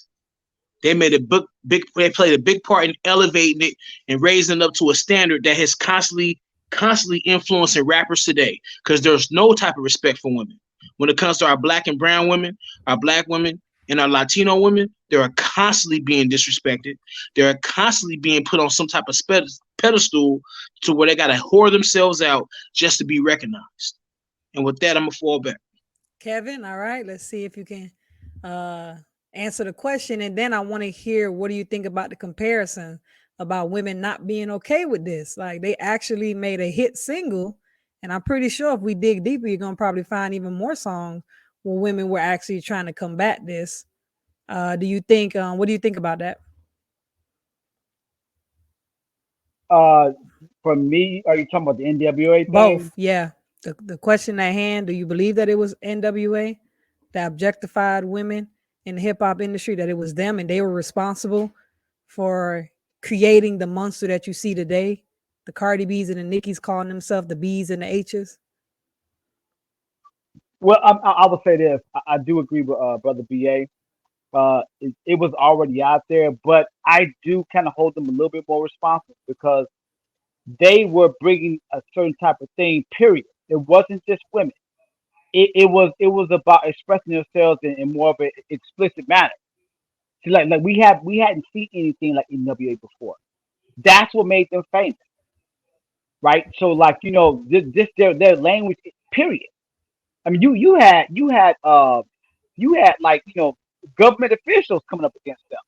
They played a big part in elevating it and raising it up to a standard that has constantly influencing rappers today. Because there's no type of respect for women. When it comes to our black and brown women, our black women, and our Latino women, they are constantly being disrespected. They are constantly being put on some type of pedestal to where they gotta whore themselves out just to be recognized. And with that, I'm gonna fall back. Kevin, all right, let's see if you can uh answer the question. And then I want to hear, what do you think about the comparison about women not being okay with this? Like, they actually made a hit single, and I'm pretty sure if we dig deeper, you're gonna probably find even more songs where women were actually trying to combat this. Do you think what do you think about that? Uh, for me, are you talking about the NWA thing? Both, yeah. The question at hand, do you believe that it was NWA that objectified women in the hip hop industry, that it was them and they were responsible for creating the monster that you see today? The Cardi B's and the Nickies calling themselves the B's and the H's. Well, I would say this. I do agree with brother BA. It was already out there, but I do kind of hold them a little bit more responsible because they were bringing a certain type of thing. Period. It wasn't just women. It was about expressing themselves in more of an explicit manner. See, like we hadn't seen anything like NWA before. That's what made them famous, right? So like this their language. Period. I mean, you had like government officials coming up against them.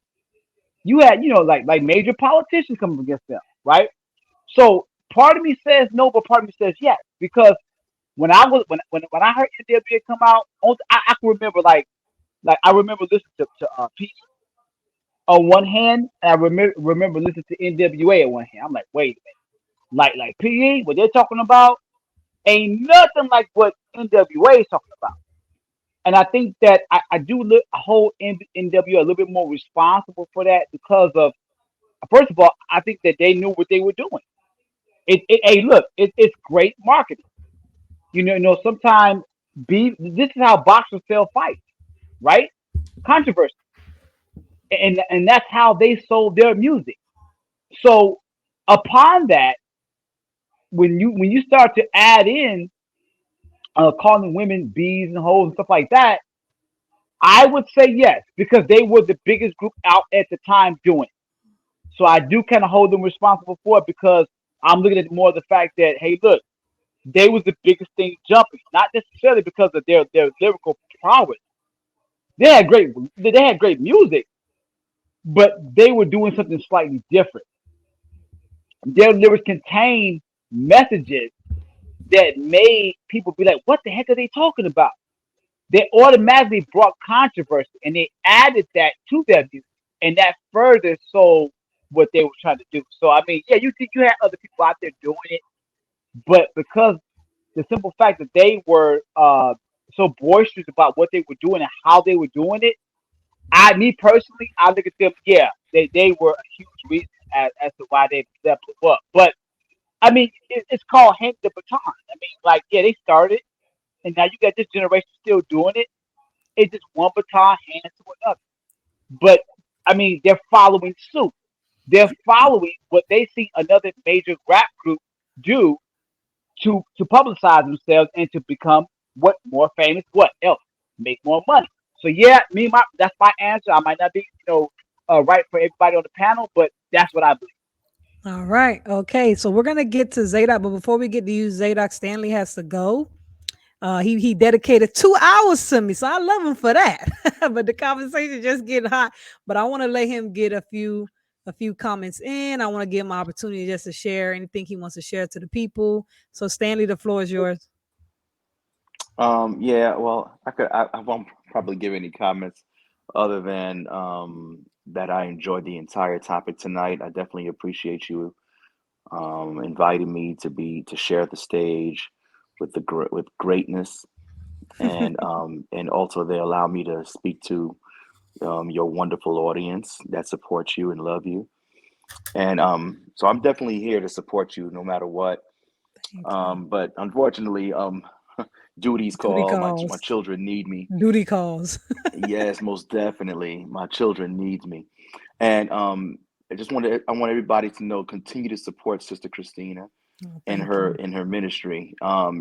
You had like major politicians coming up against them, right? So part of me says no, but part of me says yes because when I heard NWA come out, I can remember like I remember listening to Pete on one hand, and I remember listening to NWA on one hand. I'm like, wait a minute, like PE, what they're talking about ain't nothing like what NWA is talking about. And I think that I do hold NWA a little bit more responsible for that because of, first of all, I think that they knew what they were doing. Hey, look, it's great marketing. Sometimes this is how boxers sell fights, right? Controversy, and that's how they sold their music. So upon that, when you start to add in calling women bees and hoes and stuff like that, I would say yes because they were the biggest group out at the time doing it. So I do kind of hold them responsible for it because I'm looking at more of the fact that, hey, look, they was the biggest thing jumping, not necessarily because of their lyrical prowess. They had great music, but they were doing something slightly different. Their lyrics contain messages that made people be like, "What the heck are they talking about?" They automatically brought controversy, and they added that to their music, and that further sold what they were trying to do. So I mean, yeah, you think you had other people out there doing it, but because the simple fact that they were so boisterous about what they were doing and how they were doing it, me personally, I look at them. Yeah, they were a huge reason as to why they blew up. But I mean, it's called hand the baton. I mean, like, yeah, they started, and now you got this generation still doing it. It's just one baton handed to another. But I mean, they're following suit. They're following what they see another major rap group do to publicize themselves and to become what more famous, what else, make more money. So yeah, that's my answer. I might not be right for everybody on the panel, but that's what I believe. All right. Okay. So we're gonna get to Zaydok, but before we get to you, Zaydok, Stanley has to go. He dedicated 2 hours to me, so I love him for that. But the conversation just getting hot. But I want to let him get a few comments in. I want to give him an opportunity just to share anything he wants to share to the people. So Stanley, the floor is yours. Yeah, well, I won't probably give any comments other than that I enjoyed the entire topic tonight. I definitely appreciate you inviting me to share the stage with with greatness, and also they allow me to speak to your wonderful audience that supports you and love you. And so I'm definitely here to support you no matter what. Thank you. But unfortunately, duties Duty call. My calls. children need me. Duty calls. Yes, most definitely. My children needs me. And I want everybody to know, continue to support Sister Christina Oh, thank you. in her ministry.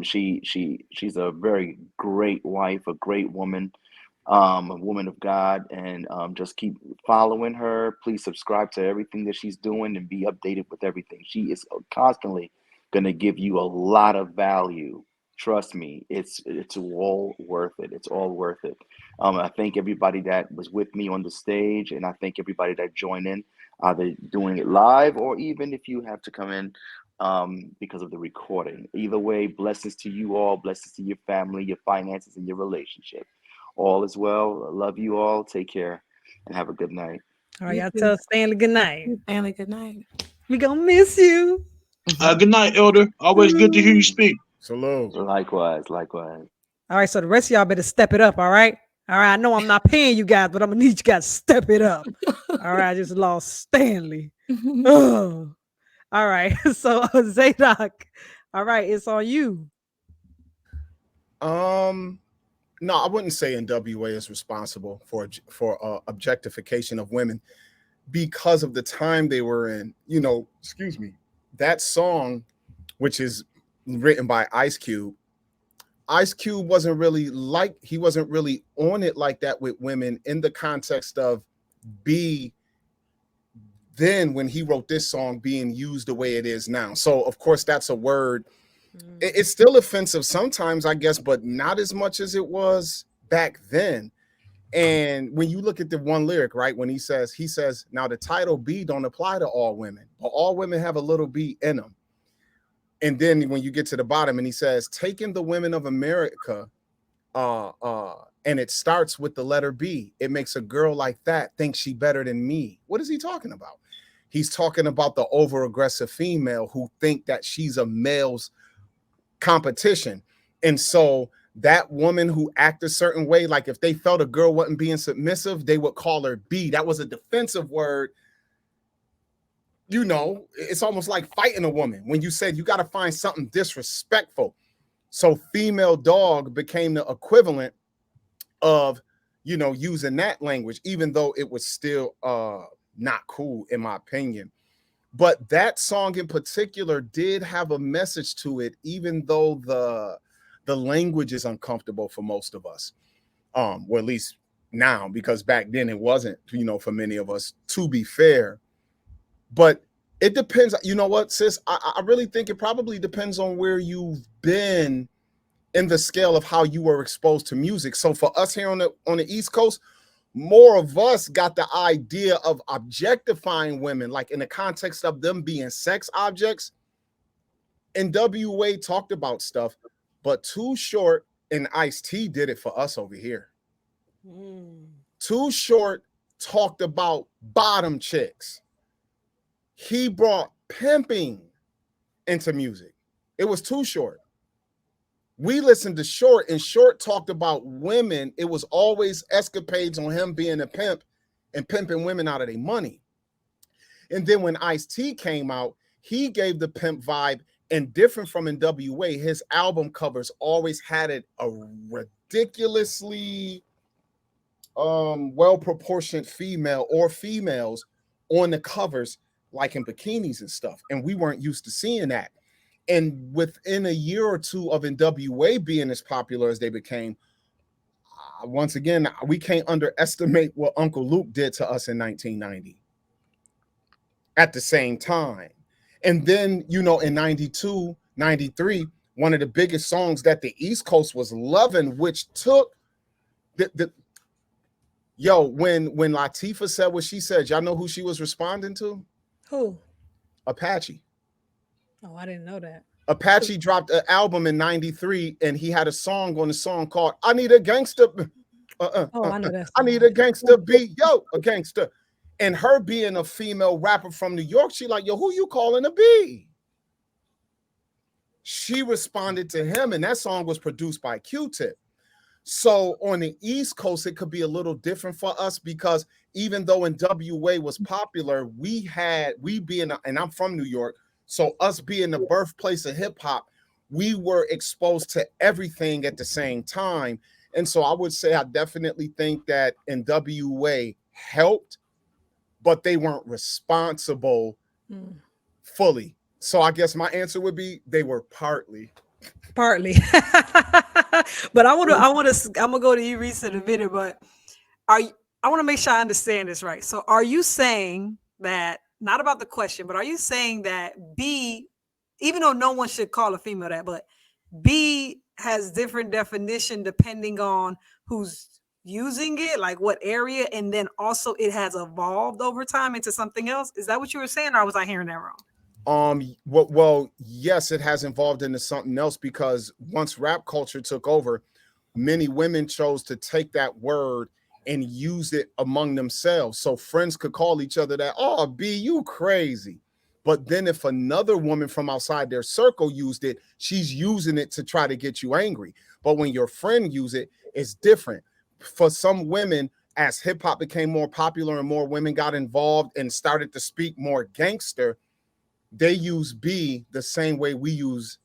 She's a very great wife, a great woman, a woman of God, and just keep following her. Please subscribe to everything that she's doing and be updated with everything. She is constantly going to give you a lot of value. Trust me, it's all worth it. It's all worth it. I thank everybody that was with me on the stage, and I thank everybody that joined in, either doing it live or even if you have to come in because of the recording. Either way, blessings to you all, blessings to your family, your finances, and your relationship. All is well. I love you all. Take care and have a good night. All right, You y'all too. tell Stanley good night. You, Stanley, good night. We gonna miss you. Good night, Elder. Always good to hear you speak. Salute. Likewise, likewise. All right, so the rest of y'all better step it up. All right. All right. I know I'm not paying you guys, but I'm gonna need you guys to step it up. All right. I just lost Stanley. Oh. All right. So Zadok. All right, it's on you. Um, no, I wouldn't say NWA is responsible for objectification of women because of the time they were in. Excuse me. That song, which is written by Ice Cube. Ice Cube he wasn't really on it like that with women in the context of B then when he wrote this song being used the way it is now. So of course that's a word. It's still offensive sometimes, I guess, but not as much as it was back then. And when you look at the one lyric, right, when he says, now the title B don't apply to all women, but all women have a little B in them. And then when you get to the bottom and he says, taking the women of America, and it starts with the letter B, it makes a girl like that think she better than me. What is he talking about? He's talking about the over aggressive female who think that she's a male's competition. And so that woman who act a certain way, like if they felt a girl wasn't being submissive, they would call her B. That was a defensive word. It's almost like fighting a woman when you said you got to find something disrespectful. So female dog became the equivalent of, using that language, even though it was still not cool in my opinion. But that song in particular did have a message to it, even though the language is uncomfortable for most of us. Or at least now, because back then it wasn't, for many of us, to be fair. But it depends. You know what, sis? I really think it probably depends on where you've been in the scale of how you were exposed to music. So for us here on the East Coast, more of us got the idea of objectifying women, like in the context of them being sex objects. NWA talked about stuff, but Too Short and Ice-T did it for us over here. Too Short talked about bottom chicks. He brought pimping into music. It was Too Short. We listened to Short, and Short talked about women. It was always escapades on him being a pimp and pimping women out of their money. And then when Ice-T came out, he gave the pimp vibe, and different from NWA, his album covers always had a ridiculously well-proportioned female or females on the covers, like in bikinis and stuff. And we weren't used to seeing that. And within a year or two of NWA being as popular as they became, once again, we can't underestimate what Uncle Luke did to us in 1990. At the same time, And then, in 92, 93, one of the biggest songs that the East Coast was loving, which took the yo, when Latifah said what she said, y'all know who she was responding to? Who? Apache. Oh, I didn't know that. Apache dropped an album in 93 and he had a song on the song called I Need a Gangster. Oh, I know that I need song. a gangster beat. Yo, a gangster. And her being a female rapper from New York, she like, yo, who you calling a B? She responded to him, and that song was produced by Q-Tip. So on the East Coast, it could be a little different for us because even though NWA was popular, we being, and I'm from New York, so us being the birthplace of hip hop, we were exposed to everything at the same time. And so I would say I definitely think that NWA helped, but they weren't responsible fully. So I guess my answer would be they were partly. Partly. But I'm gonna go to you, Reese, in a minute. But are you, I want to make sure I understand this right. So are you saying that, not about the question, but are you saying that B, even though no one should call a female that, but B has different definition depending on who's using it, like what area, and then also it has evolved over time into something else? Is that what you were saying, or was I hearing that wrong? Well, yes, it has evolved into something else because once rap culture took over, many women chose to take that word and use it among themselves. So friends could call each other that, oh, B, you crazy. But then if another woman from outside their circle used it, she's using it to try to get you angry. But when your friend use it, it's different. For some women, as hip hop became more popular and more women got involved and started to speak more gangster, they use B the same way we use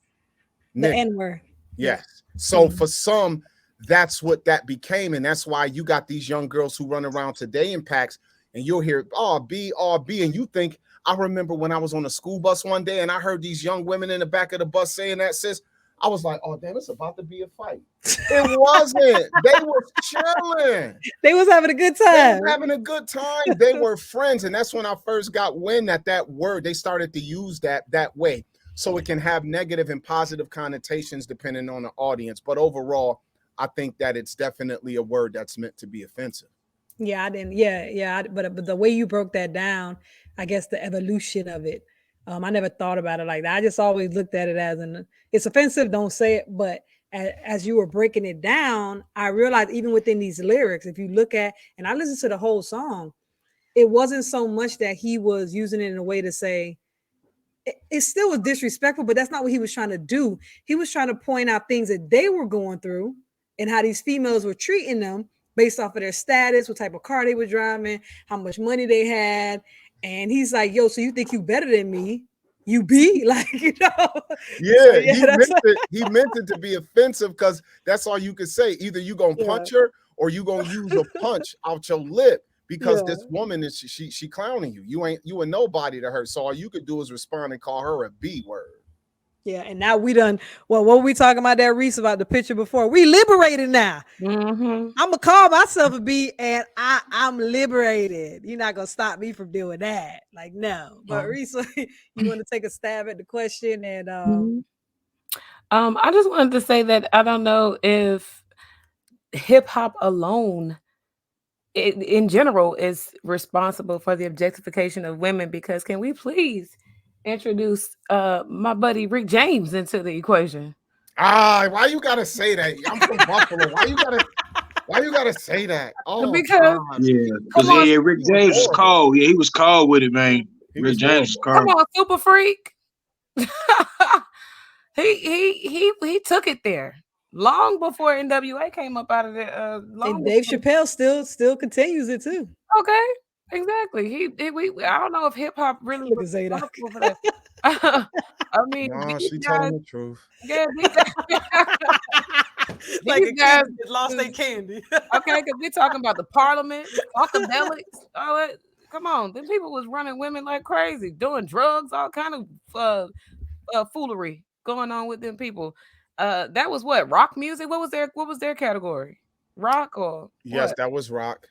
The nigga. N-word. Yes. So for some, that's what that became. And that's why you got these young girls who run around today in packs and you'll hear, oh, B, oh, B. And you think, I remember when I was on a school bus one day and I heard these young women in the back of the bus saying that, sis. I was like, oh, damn, it's about to be a fight. It wasn't. They was chilling. They was having a good They time. were having a good time. They were friends. And that's when I first got wind that word, they started to use that way. So it can have negative and positive connotations depending on the audience. But overall, I think that it's definitely a word that's meant to be offensive. Yeah, I didn't. Yeah. But the way you broke that down, I guess the evolution of it, I never thought about it like that. I just always looked at it as it's offensive. Don't say it. But as you were breaking it down, I realized even within these lyrics, if you look at, and I listened to the whole song, it wasn't so much that he was using it in a way to say it still was disrespectful, but that's not what he was trying to do. He was trying to point out things that they were going through and how these females were treating them based off of their status, what type of car they were driving, how much money they had. And he's like, yo, so you think you better than me? You be like, Yeah, So, yeah, he meant it to be offensive because that's all you could say. Either you gonna punch her or you gonna use a punch out your lip because this woman is she clowning you. You a nobody to her. So all you could do is respond and call her a B word. Yeah, and now we done. Well, what were we talking about that Reese about the picture before? We liberated now. I'm gonna call myself a B, and I'm liberated. You're not gonna stop me from doing that. Like no, but Reese, you want to take a stab at the question and I just wanted to say that I don't know if hip hop alone, in general, is responsible for the objectification of women. Because can we please introduce my buddy Rick James into the equation? Why you gotta say that? I'm from Buffalo. Why you gotta say that? Oh Because God. Yeah, come because on, Rick James was cold. Yeah, he was cold with it, man. He Rick was James was come cold. on, super freak. he took it there long before NWA came up out of it. and Long Dave before. Chappelle still continues it too. Okay, exactly. I don't know if hip hop really Look was at Zaydok. responsible for that. I mean, No, these she guys, telling the truth. yeah, Like these a guys, kid that lost their candy. okay, because we're talking about the Parliament, Funkadelics, all that. Come on, them people was running women like crazy, doing drugs, all kind of foolery going on with them people. That was what, rock music. What was their category? Rock or Yes, what? that was rock.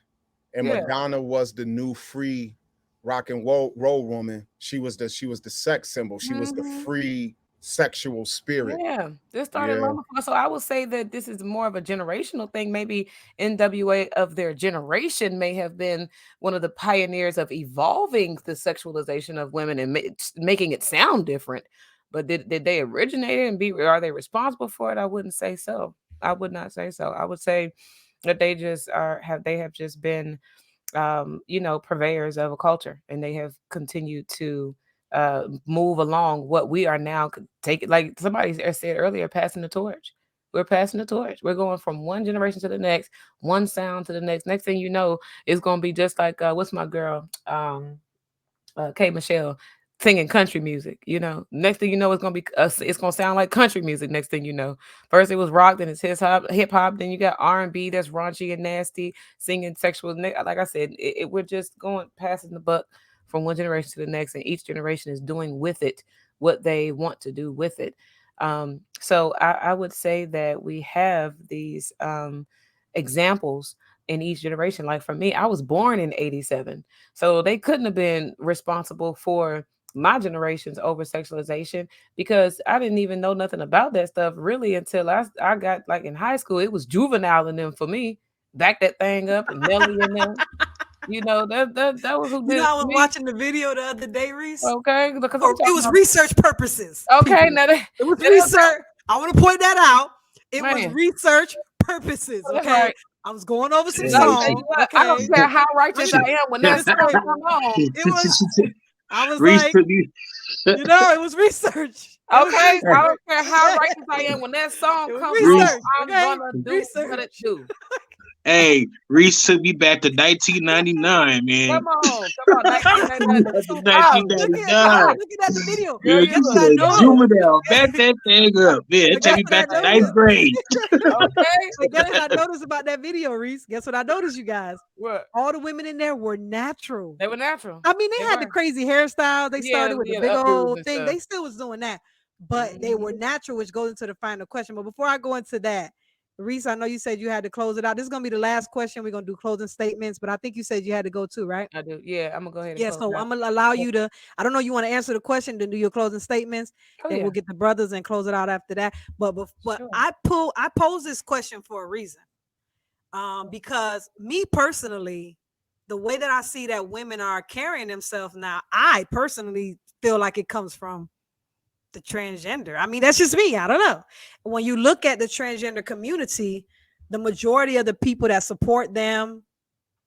And Yeah. Madonna was the new free rock and roll woman. She was the sex symbol. She was the Mhm. free sexual spirit. Yeah, this started Yeah. long before. So I would say that this is more of a generational thing. Maybe NWA of their generation may have been one of the pioneers of evolving the sexualization of women and making it sound different. But did they originate it and are they responsible for it? I wouldn't say so. I would not say so. I would say that they have just been purveyors of a culture, and they have continued to move along what we are now take it like somebody said earlier, passing the torch. We're passing the torch. We're going from one generation to the next, one sound to the next. Next thing you know, it's gonna be just like what's my girl? K Michelle singing country music. Next thing you know, it's gonna sound like country music. Next thing you know, first it was rock, then it's hip hop, then you got R&B that's raunchy and nasty, singing sexual. Like I said, we're just going passing the buck from one generation to the next, and each generation is doing with it what they want to do with it. So I would say that we have these examples in each generation. Like for me, I was born in '87. So they couldn't have been responsible for my generation's over sexualization because I didn't even know nothing about that stuff really until I got like in high school. It was Juvenile in them for me. Back that thing up and Nelly in them. That was who You did know, it I for was me. watching the video the other day, Reese. Okay, because I'm For it talking was about research purposes, okay. people. It was Now they research. I want to point that out. It was man. research purposes. That's Okay, right. I was going over some 'Cause I'll tell songs. you what, I don't Okay, care how let righteous me I am when let that me song say come on. it was. I was Reese like, took me. it was research. It was Okay, I research. don't care how Okay, righteous I am when that song it was comes on. Reese, research. I'm Okay, gonna do what it research. do. hey, Reese took me back to 1999, man. Come on, 1999. The Back to 2000. I was 1999. looking at the video. Girl, Girl, you Guess you what look I said noticed? good. juvenile. Back that thing up. Man, it But took guess me what I back to Right. ninth noticed? grade. Okay. But guess what I noticed about that video, Reese? Guess what I noticed, you guys? What? All the women in there were natural. They were natural. I mean, they They had the were. crazy hairstyles. They Yeah, started with the yeah, big the updos old and thing. stuff. They still was doing that, but they were Mhm. natural, which goes into the final question. But before I go into that, Reese, I know you said you had to close it out. This is gonna be the last question. We're gonna do closing statements, but I think you said you had to go too, right? I do. Yeah, I'm gonna go ahead and Yeah, close it so out. I'm gonna allow Yeah. you to. I don't know. You want to answer the question, then do your closing statements. Oh Then we'll yeah, get the brothers and close it out after that. But sure. I pose this question for a reason. Because me personally, the way that I see that women are carrying themselves now, I personally feel like it comes from the transgender. I mean, that's just me. I don't know. When you look at the transgender community, the majority of the people that support them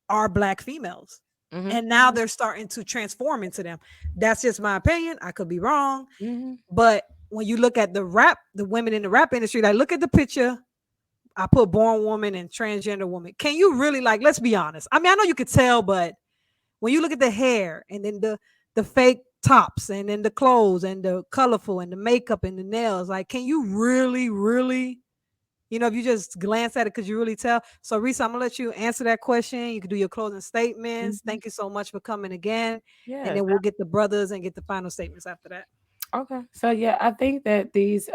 are black females. Mhm. And now they're starting to transform into them. That's just my opinion. I could be wrong. Mhm. But when you look at the women in the rap industry, like look at the picture. I put born woman and transgender woman. Can you really like? Let's be honest. I mean, I know you could tell, but when you look at the hair and then the fake tops and then the clothes and the colorful and the makeup and the nails, like, can you really, really, if you just glance at it, could you really tell? So, Reese, I'm gonna let you answer that question. You can do your closing statements. Mhm. Thank you so much for coming again, and Yes. then we'll get the brothers and get the final statements after that. Okay. So yeah, I think that these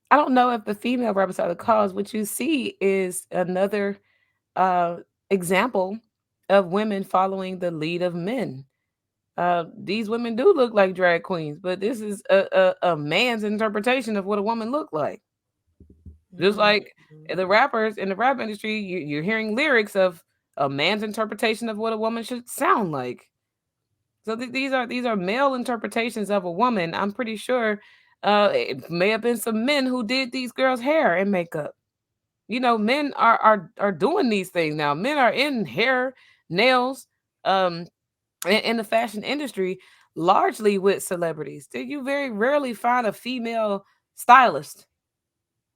I don't know if the female rappers are the cause. What you see is another uh example of women following the lead of men. These women do look like drag queens, but this is a man's interpretation of what a woman looked like. Just Mm. like the rappers in the rap industry, you're hearing lyrics of a man's interpretation of what a woman should sound like. So these are male interpretations of a woman. I'm pretty sure it may have been some men who did these girls' hair and makeup. Men are doing these things now. Men are in hair, nails, um, in the fashion industry, largely with celebrities. Did you very rarely find a female stylist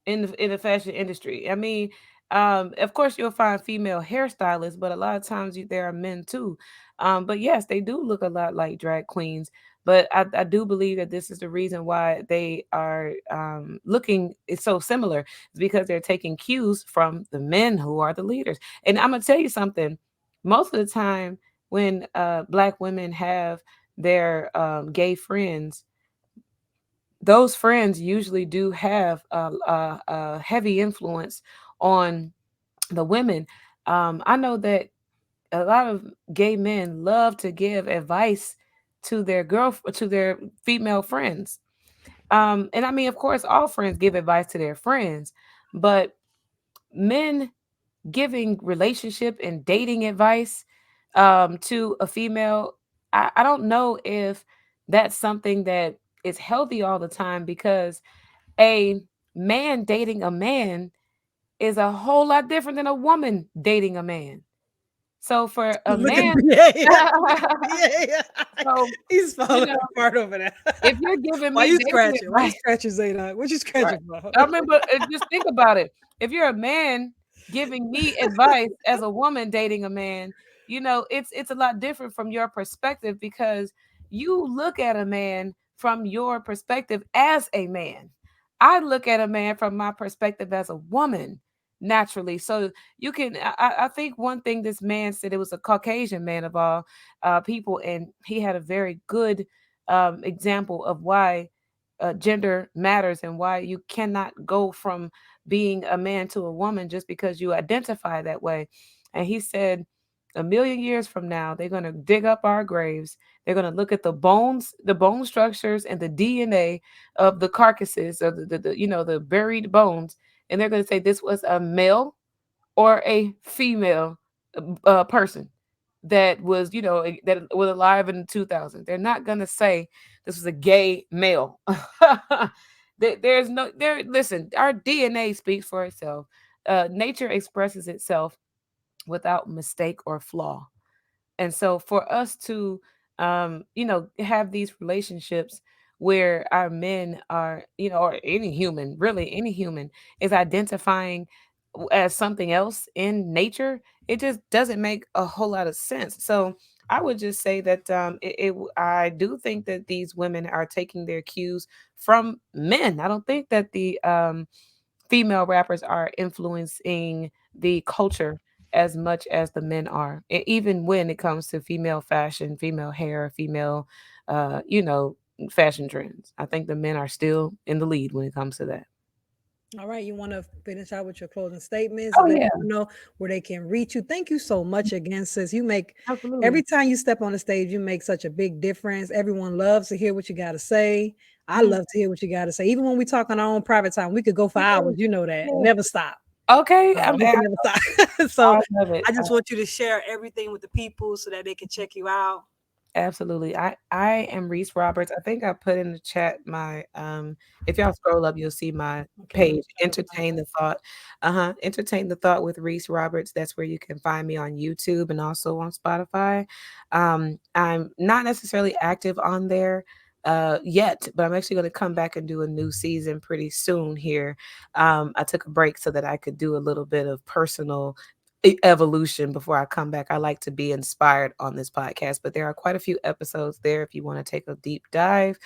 in the fashion industry? I mean, of course you'll find female hairstylists, but a lot of times there are men too. But yes, they do look a lot like drag queens. But I do believe that this is the reason why they are looking it's so similar. It's because they're taking cues from the men who are the leaders. And I'm gonna tell you something. Most of the time, when black women have their gay friends, those friends usually do have a heavy influence on the women. I know that a lot of gay men love to give advice to their female friends. And I mean, of course, all friends give advice to their friends, but men giving relationship and dating advice to a female, I don't know if that's something that is healthy all the time, because a man dating a man is a whole lot different than a woman dating a man. So for a Look at man, BA. BA. so He's you falling know, apart over there. if you're giving Why me you dating scratching? Why you advice, scratching, Zaydok? What you right? scratching for? I remember, just think about it. If you're a man giving me advice as a woman dating a man, it's a lot different from your perspective, because you look at a man from your perspective as a man. I look at a man from my perspective as a woman, naturally. So you can, I think one thing this man said, it was a Caucasian man of all people, and he had a very good example of why gender matters, and why you cannot go from being a man to a woman just because you identify that way. And he said, a million years from now, they're going to dig up our graves. They're going to look at the bones, the bone structures, and the DNA of the carcasses of the buried bones, and they're going to say this was a male or a female person that was, that was alive in the 2000s. They're not going to say this was a gay male. There's no there. Listen, our DNA speaks for itself. Nature expresses itself without mistake or flaw. And so for us to have these relationships where our men are, or any human, really any human, is identifying as something else in nature, it just doesn't make a whole lot of sense. So I would just say that I do think that these women are taking their cues from men. I don't think that the female rappers are influencing the culture as much as the men are. Even when it comes to female fashion, female hair, female, fashion trends, I think the men are still in the lead when it comes to that. All right, you want to finish out with your closing statements and Oh let yeah, people know where they can reach you. Thank you so much again, sis. You make every absolutely. time you step on the stage, you make such a big difference. Everyone loves to hear what you got to say. I Mhm. love to hear what you got to say. Even when we talk on our own private time, we could go for Yeah, hours. You know that. yeah. Never stop. Okay, We can never stop. So I love it. I just want you to share everything with the people so that they can check you out. Absolutely. I am Reese Roberts. I think I put in the chat my if y'all scroll up, you'll see my Okay, let me page, try to Entertain find the Thought. Uh-huh. Entertain the Thought with Reese Roberts. That's where you can find me on YouTube and also on Spotify. I'm not necessarily active on there yet, but I'm actually going to come back and do a new season pretty soon here. I took a break so that I could do a little bit of personal evolution before I come back. I like to be inspired on this podcast, but there are quite a few episodes there. If you want to take a deep dive,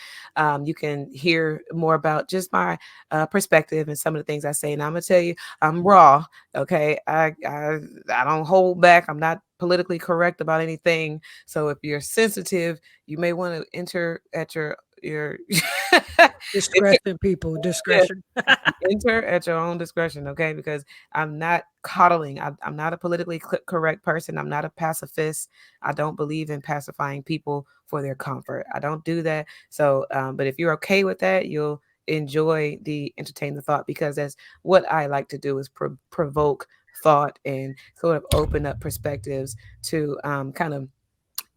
you can hear more about just my perspective and some of the things I say. And I'm gonna tell you, I'm raw. Okay, I don't hold back. I'm not politically correct about anything. So if you're sensitive, you may want to enter at your discretion, people. Yes, Discretion. enter at your own discretion, okay? Because I'm not coddling. I'm not a politically correct person. I'm not a pacifist. I don't believe in pacifying people for their comfort. I don't do that. So, but if you're okay with that, you'll enjoy the entertain the thought, because that's what I like to do, is provoke thought and sort of open up perspectives to kind of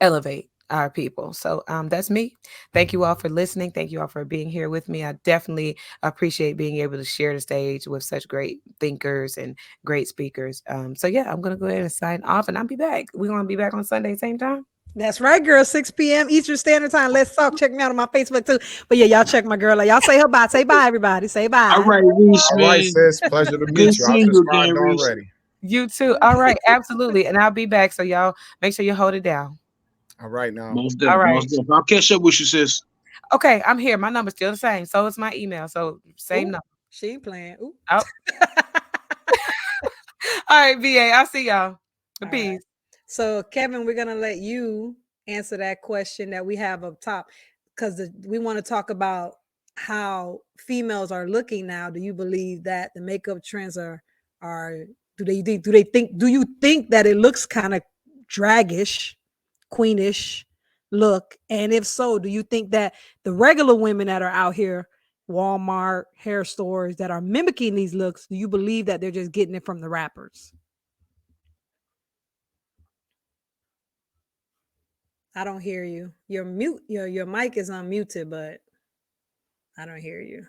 elevate our people. So that's me. Thank you all for listening. Thank you all for being here with me. I definitely appreciate being able to share the stage with such great thinkers and great speakers. So yeah, I'm gonna go ahead and sign off, and I'll be back. We're gonna be back on Sunday, same time. That's right, girl. 6 p.m. Eastern Standard Time. Let's talk. Check me out on my Facebook too. But yeah, y'all check my girl out. Y'all say her bye. Say bye, everybody. Say All bye. right, Reese, All right, man. sis. Pleasure to Good meet you. I've seeing you again, subscribed Reese. already. You too. All right, absolutely. And I'll be back. So y'all make sure you hold it down. All right now. Most All definitely, right. most definitely. I'll catch up with you, sis. Okay, I'm here. My number's still the same. So is my email. So same Ooh, number. she ain't playing. Ooh. Oh. All right, VA. I'll see y'all. All right. Peace. So, Kevin, we're gonna let you answer that question that we have up top because we want to talk about how females are looking now. Do you believe that the makeup trends are do you think that it looks kind of dragish, queenish look? And if so, do you think that the regular women that are out here, Walmart, hair stores, that are mimicking these looks, do you believe that they're just getting it from the rappers? I don't hear you. Your mute, your mic is unmuted, but I don't hear you.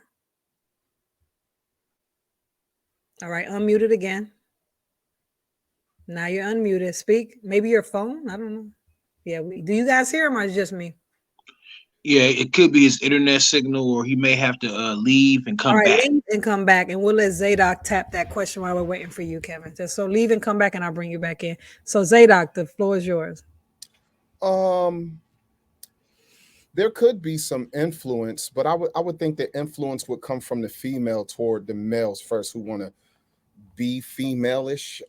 All right, unmute it again. Now you're unmuted. Speak. Maybe your phone. I don't know. Yeah. Do you guys hear him or is it just me? Yeah, it could be his internet signal, or he may have to leave and All come right, back. leave and come back, and we'll let Zaydok tap that question while we're waiting for you, Kevin. So leave and come back, and I'll bring you back in. So Zaydok, the floor is yours. Um, there could be some influence, but I would think the influence would come from the female toward the males first who want to be female-ish.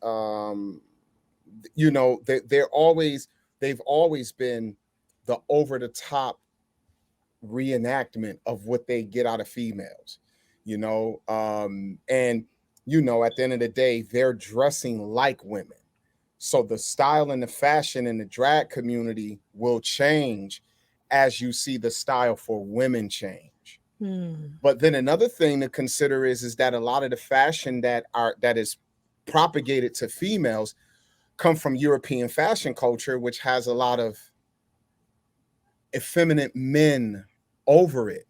They've always been the over the top reenactment of what they get out of females, and at the end of the day, they're dressing like women. So the style and the fashion in the drag community will change as you see the style for women change. But then another thing to consider is that a lot of the fashion that is propagated to females come from European fashion culture, which has a lot of effeminate men over it.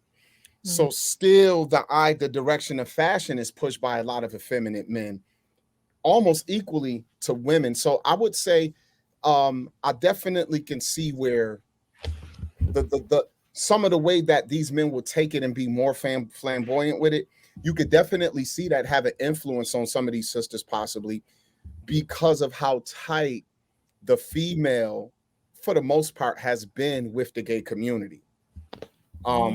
So still the direction of fashion is pushed by a lot of effeminate men, almost equally to women. So I would say I definitely can see where the some of the way that these men will take it and be more flamboyant with it. You could definitely see that have an influence on some of these sisters, possibly because of how tight the female, for the most part, has been with the gay community.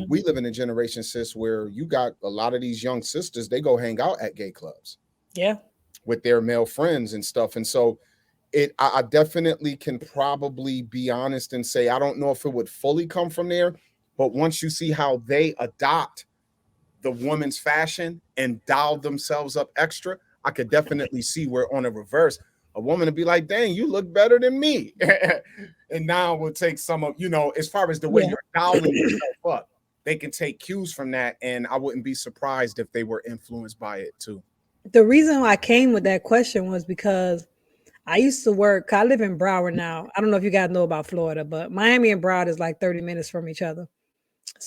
We live in a generation, sis, where you got a lot of these young sisters, they go hang out at gay clubs. Yeah. With their male friends and stuff. And so I definitely can probably be honest and say, I don't know if it would fully come from there, but once you see how they adopt the woman's fashion and dial themselves up extra, I could definitely see where on a reverse, a woman would be like, dang, you look better than me. And now we'll take some of, as far as the way you're dialing yourself up, they can take cues from that. And I wouldn't be surprised if they were influenced by it too. The reason why I came with that question was because I used to work. I live in Broward now. I don't know if you guys know about Florida, but Miami and Broward is like 30 minutes from each other.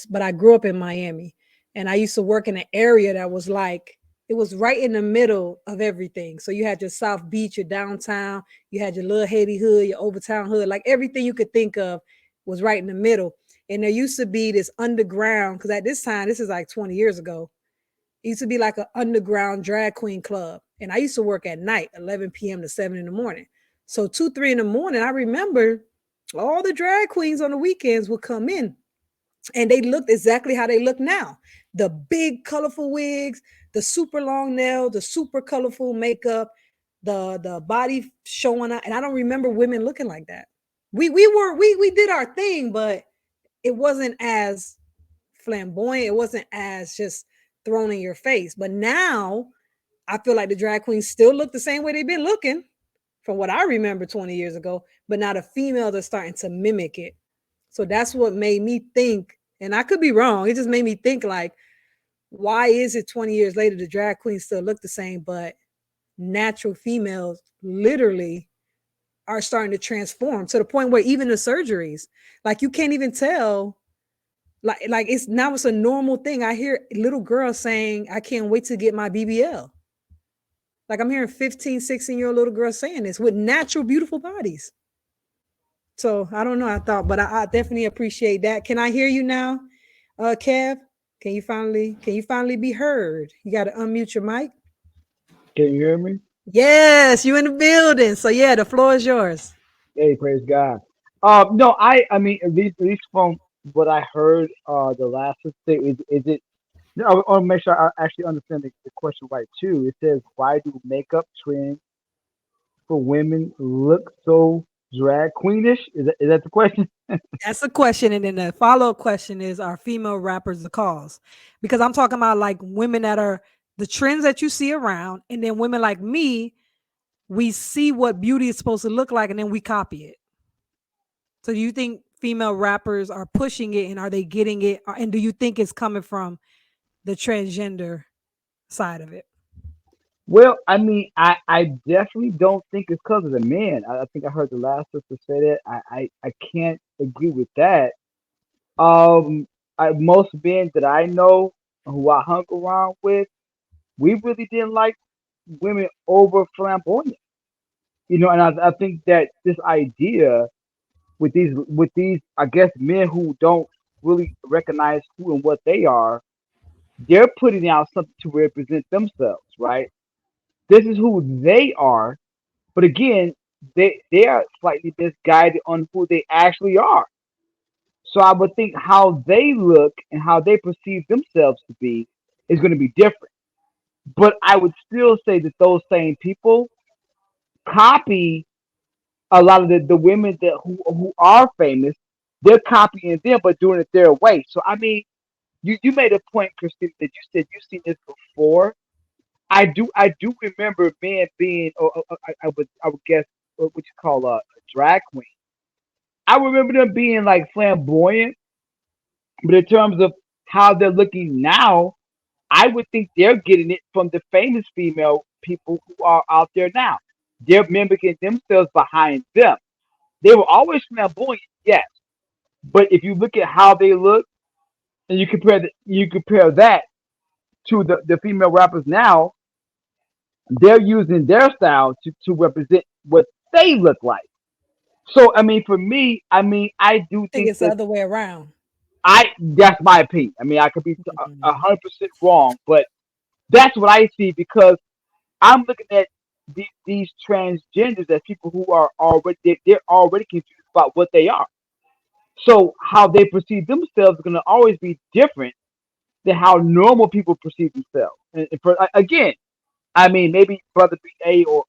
But I grew up in Miami, and I used to work in an area that was like, it was right in the middle of everything. So you had your South Beach, your downtown, you had your little Haiti hood, your Overtown hood, like everything you could think of was right in the middle. And there used to be this underground, because at this time, this is like 20 years ago, it used to be like an underground drag queen club. And I used to work at night, 11 p.m. to 7 in the morning. So 2, 3 in the morning, I remember all the drag queens on the weekends would come in, and they looked exactly how they look now. The big colorful wigs, the super long nail, the super colorful makeup, the body showing up. And I don't remember women looking like that. We did our thing, but it wasn't as flamboyant. It wasn't as just thrown in your face. But now I feel like the drag queens still look the same way they've been looking from what I remember 20 years ago, but now the females are starting to mimic it. So that's what made me think, and I could be wrong. It just made me think, like, why is it 20 years later the drag queens still look the same, but natural females literally are starting to transform to the point where even the surgeries, like, you can't even tell. Like it's a normal thing. I hear little girls saying, I can't wait to get my BBL. Like, I'm hearing 15, 16-year-old little girls saying this with natural, beautiful bodies. So I don't know. But I definitely appreciate that. Can I hear you now, Kev? Can you finally be heard? You got to unmute your mic. Can you hear me? Yes, you in the building. So yeah, the floor is yours. Hey, praise God. No, I mean, at least from what I heard, the last thing is it. No, I want to make sure I actually understand the question right too. It says, why do makeup trends for women look so drag queenish? Is that the question? That's a question. And then the follow-up question is, are female rappers the cause? Because I'm talking about like women that are the trends that you see around, and then women like me we see what beauty is supposed to look like and then we copy it. So do you think female rappers are pushing it, and are they getting it? And do you think it's coming from the transgender side of it? Well, I mean, I definitely don't think it's because of the men. I think I heard the last sister say that. I can't agree with that. Um, most men that I know who I hung around with, we really didn't like women over flamboyant. And I think that this idea with these I guess men who don't really recognize who and what they are, they're putting out something to represent themselves, right? This is who they are, but again, they are slightly misguided on who they actually are. So I would think how they look and how they perceive themselves to be is going to be different. But I would still say that those same people copy a lot of the women who are famous. They're copying them, but doing it their way. So I mean, you made a point, Christine, that you said you've seen this before. I do remember men being, I would guess what you call a drag queen. I remember them being like flamboyant, but in terms of how they're looking now, I would think they're getting it from the famous female people who are out there now. They're mimicking themselves behind them. They were always flamboyant, yes, but if you look at how they look and you compare that to the female rappers now, they're using their style to represent what they look like. So I mean, for me, I mean, I do I think think it's the that other way around. that's my opinion. I mean, I could be a Mhm. 100% wrong, but that's what I see because I'm looking at these transgenders as people who are already they're already confused about what they are. So how they perceive themselves is going to always be different than how normal people perceive themselves. And again, I mean, maybe Brother BA or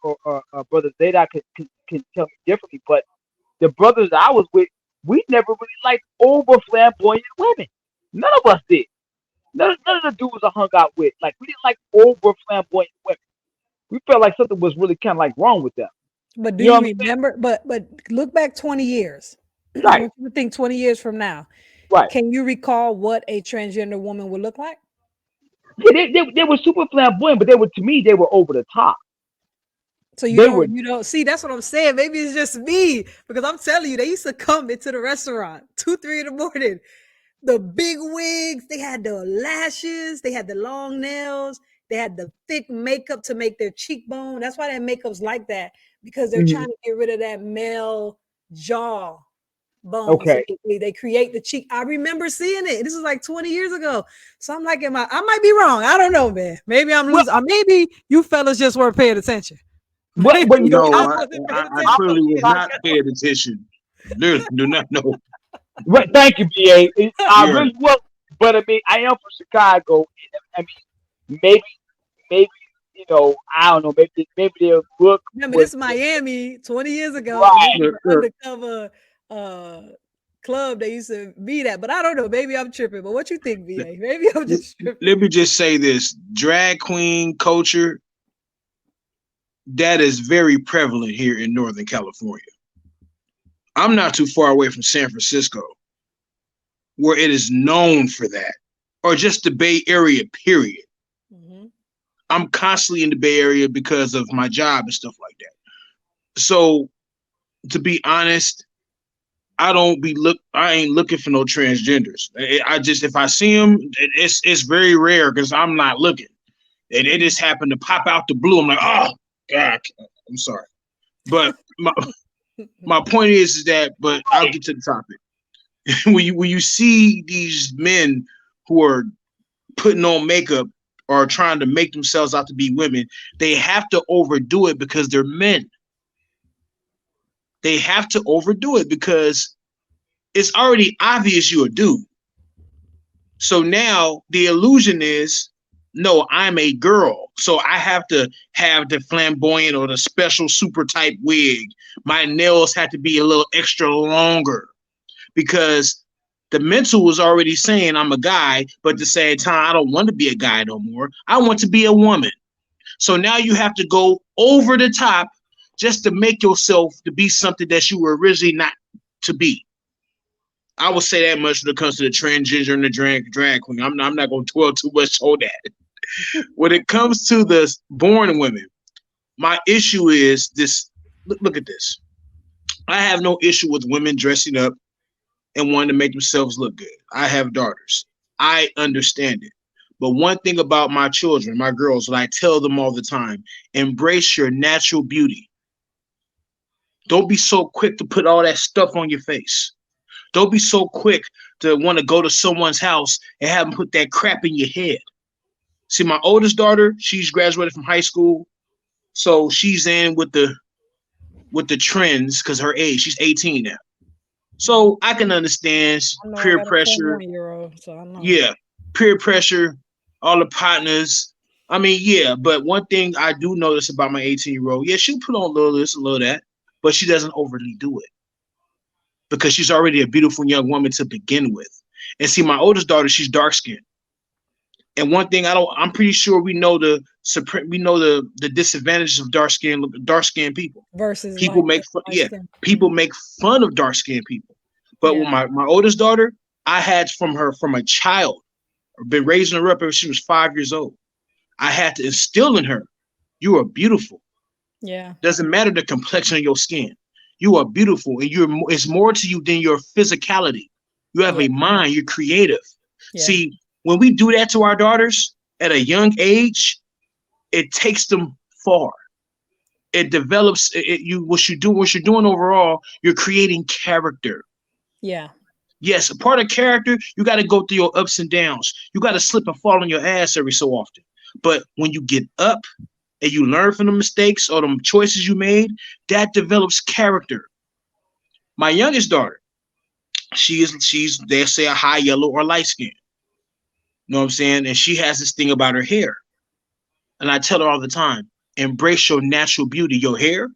Brother Zaydok can tell me differently, but the brothers I was with, we never really liked over flamboyant women. None of us did. None of the dudes I hung out with, like, we didn't like over flamboyant women. We felt like something was really kind of like wrong with them. But do You know you what I'm saying? remember? But look back 20 years. I Right, want you to think 20 years from now. right. Can you recall what a transgender woman would look like? Yeah, they were super flamboyant, but they were to me they were over the top. So you They were don't you don't see, that's what I'm saying. Maybe it's just me because I'm telling you, they used to come into the restaurant 2, 3 in the morning. The big wigs, they had the lashes, they had the long nails, they had the thick makeup to make their cheekbone. That's why that makeup's like that, because they're mhm, trying to get rid of that male jaw bone. So okay. they create the cheek. I remember seeing it. This is like 20 years ago. So I'm like, I might be wrong. I don't know, man. Maybe I'm Well, losing. Or maybe you fellas just weren't paying attention. Maybe but you know, No, I I, wasn't I, paying I I'm attention gonna to clearly be was shit. not honest. paying attention. Literally, do not know. Right, thank you, BA. I Yeah. really was, but I mean, I am from Chicago. I mean, maybe I don't know. Maybe their look Remember, was this is Miami 20 years ago, and this right. is Sure, the sure. undercover uh club they used to be at. But I don't know. Maybe I'm tripping. But what you think, VA? Maybe I'm Let just tripping. let me just say this: drag queen culture that is very prevalent here in Northern California. I'm not too far away from San Francisco, where it is known for that, or just the Bay Area. Period. Mhm. I'm constantly in the Bay Area because of my job and stuff like that. So, to be honest, I ain't looking for no transgenders. I just, if I see them, it's very rare because I'm not looking. And it just happened to pop out the blue. I'm like, oh God, I'm sorry. But my point is that, but I'll get to the topic. When you see these men who are putting on makeup or trying to make themselves out to be women, they have to overdo it because they're men. They have to overdo it because it's already obvious you're a dude. So now the illusion is, no, I'm a girl. So I have to have the flamboyant or the special super type wig. My nails have to be a little extra longer because the mental was already saying I'm a guy, but at the same time, I don't want to be a guy no more. I want to be a woman. So now you have to go over the top just to make yourself to be something that you were originally not to be. I will say that much when it comes to the transgender and the drag queen. I'm not going to dwell too much on that. When it comes to the born women, my issue is this. Look at this. I have no issue with women dressing up and wanting to make themselves look good. I have daughters. I understand it. But one thing about my children, my girls, what I tell them all the time, embrace your natural beauty. Don't be so quick to put all that stuff on your face. Don't be so quick to want to go to someone's house and have them put that crap in your head. See, my oldest daughter, she's graduated from high school, so she's in with the trends because her age, she's 18 now. So I can understand I know I peer got a pressure. 21-year-old, so I know. Yeah, peer pressure, all the partners. I mean, yeah, but one thing I do notice about my 18-year-old, yeah, she'll put on a little this, a little that, but she doesn't overly do it because she's already a beautiful young woman to begin with. And see, my oldest daughter, she's dark skinned. And one thing I'm pretty sure we know the disadvantages of dark skinned people. Versus People like make the fun, light yeah, skin. people make fun of dark skinned people. But Yeah. with my oldest daughter, I had from a child, been raising her up ever since she was 5 years old. I had to instill in her, you are beautiful. Yeah. Doesn't matter the complexion of your skin. You are beautiful, and it's more to you than your physicality. You have Yeah. a mind. You're creative. Yeah. See, when we do that to our daughters at a young age, it takes them far. It develops what you're doing overall. You're creating character. Yeah. Yes, a part of character, you got to go through your ups and downs. You got to slip and fall on your ass every so often. But when you get up and you learn from the mistakes or the choices you made, that develops character. My youngest daughter, she's they say a high yellow or light skin. You know what I'm saying? And she has this thing about her hair. And I tell her all the time, embrace your natural beauty, your hair.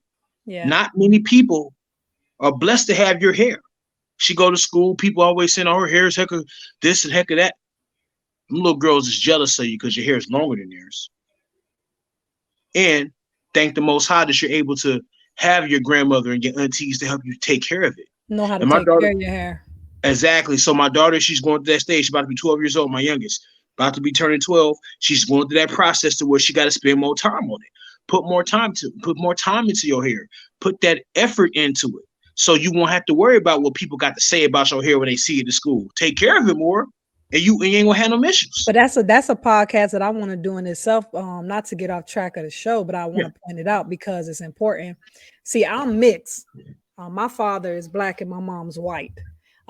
Yeah. Not many people are blessed to have your hair. She go to school, people always saying, oh, her hair is heck of this and heck of that. Them little girls is jealous of you because your hair is longer than theirs. And thank the Most High that you're able to have your grandmother and your aunties to help you take care of it. Know how to And my take daughter, care of your hair. exactly. So my daughter, she's going through that stage. She's about to be 12 years old, my youngest. About to be turning 12. She's going through that process to where she got to spend more time on it. Put more time into your hair. Put that effort into it. So you won't have to worry about what people got to say about your hair when they see it in school. Take care of it more, and you ain't gonna have no issues. But that's a podcast that I want to do in itself. Not to get off track of the show, but I Yeah. want to point it out because it's important. See, I'm mixed. My father is black and my mom's white.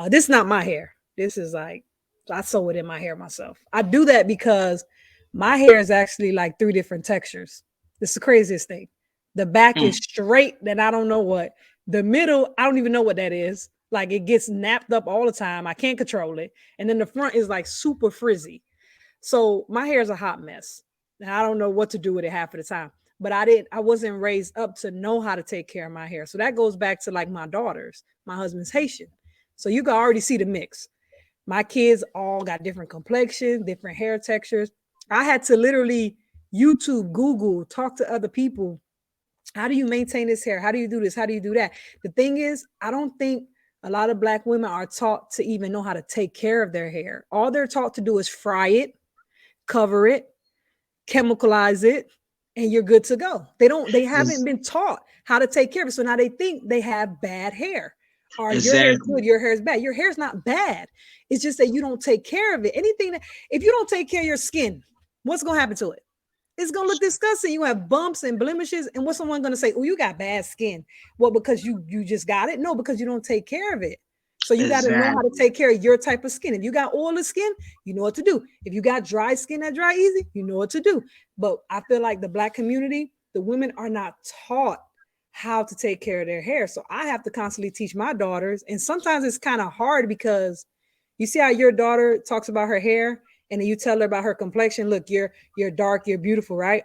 This is not my hair. This is like I sew it in my hair myself. I do that because my hair is actually like 3 different textures. It's the craziest thing. The back Mm, is straight, then I don't know what. The middle, I don't even know what that is. Like it gets napped up all the time. I can't control it. And then the front is like super frizzy. So my hair is a hot mess. And I don't know what to do with it half of the time. But I wasn't raised up to know how to take care of my hair. So that goes back to like my daughters. My husband's Haitian. So you can already see the mix. My kids all got different complexions, different hair textures. I had to literally YouTube, Google, talk to other people. How do you maintain this hair? How do you do this? How do you do that? The thing is, I don't think a lot of black women are taught to even know how to take care of their hair. All they're taught to do is fry it, cover it, chemicalize it, and you're good to go. They haven't ex- been taught how to take care of it. So now they think they have bad hair. Or your hair is exactly. good, your hair is bad. Your hair's not bad. It's just that you don't take care of it. Anything that if you don't take care of your skin, what's gonna happen to it? It's gonna look disgusting. You have bumps and blemishes, and what's someone gonna say? Oh, you got bad skin. Well, because you just got it? No, because you don't take care of it. So you got to know how to Exactly. take care of your type of skin. If you got oily skin, you know what to do. If you got dry skin that dry easy, you know what to do. But I feel like the black community, the women are not taught how to take care of their hair. So I have to constantly teach my daughters. And sometimes it's kind of hard because you see how your daughter talks about her hair and then you tell her about her complexion. Look, you're dark, you're beautiful, right?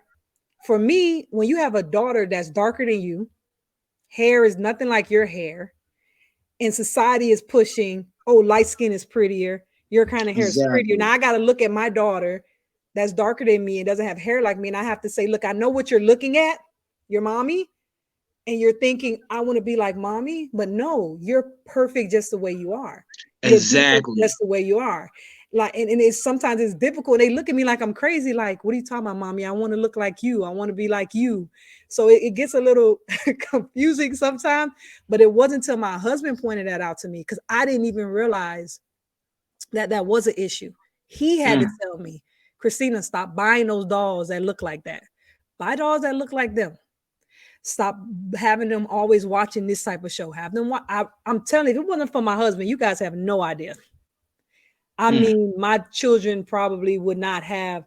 For me, when you have a daughter that's darker than you, hair is nothing like your hair, and society is pushing, oh, light skin is prettier, your kind of hair is prettier. Exactly. Now I got to look at my daughter that's darker than me and doesn't have hair like me. And I have to say, look, I know what you're looking at, your mommy, and you're thinking, I want to be like mommy, but no, you're perfect just the way you are. You're beautiful Exactly. just the way you are. Like, and it's sometimes it's difficult. They look at me like I'm crazy. Like, what are you talking about, mommy? I want to look like you. I want to be like you. So it gets a little confusing sometimes. But it wasn't until my husband pointed that out to me because I didn't even realize that that was an issue. He had to Mm. tell me, Christina, stop buying those dolls that look like that. Buy dolls that look like them. Stop having them always watching this type of show. Have them. I'm telling you, if it wasn't for my husband, you guys have no idea. I Mm. mean, my children probably would not have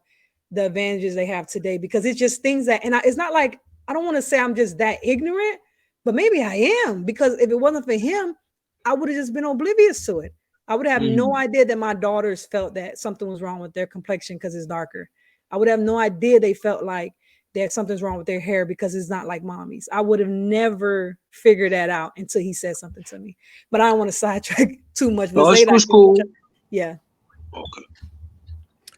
the advantages they have today because it's just things that, and it's not like I don't want to say I'm just that ignorant, but maybe I am because if it wasn't for him, I would have just been oblivious to it. I would have no Mm. idea that my daughters felt that something was wrong with their complexion because it's darker. I would have no idea they felt like that something's wrong with their hair because it's not like mommy's. I would have never figured that out until he said something to me. But I don't want to sidetrack too much. But Oh, Zaydok, it's cool. yeah. Okay.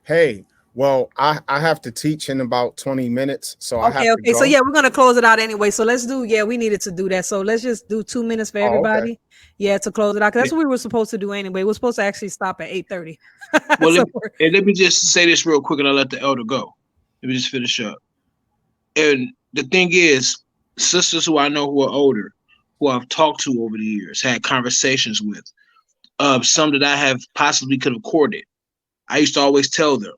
Hey, well, I have to teach in about 20 minutes, so I Okay, have to okay. So go. yeah, we're gonna close it out anyway. So let's do. Yeah, we needed to do that. So let's just do 2 minutes for Oh, okay. everybody. Yeah, to close it out. 'Cause Yeah. that's what we were supposed to do anyway. We're supposed to actually stop at 8:30. Well, So let me just say this real quick, and I'll let the elder go. Let me just finish up. And the thing is, sisters who I know who are older, who I've talked to over the years, had conversations with, some that I have possibly could have courted. I used to always tell them,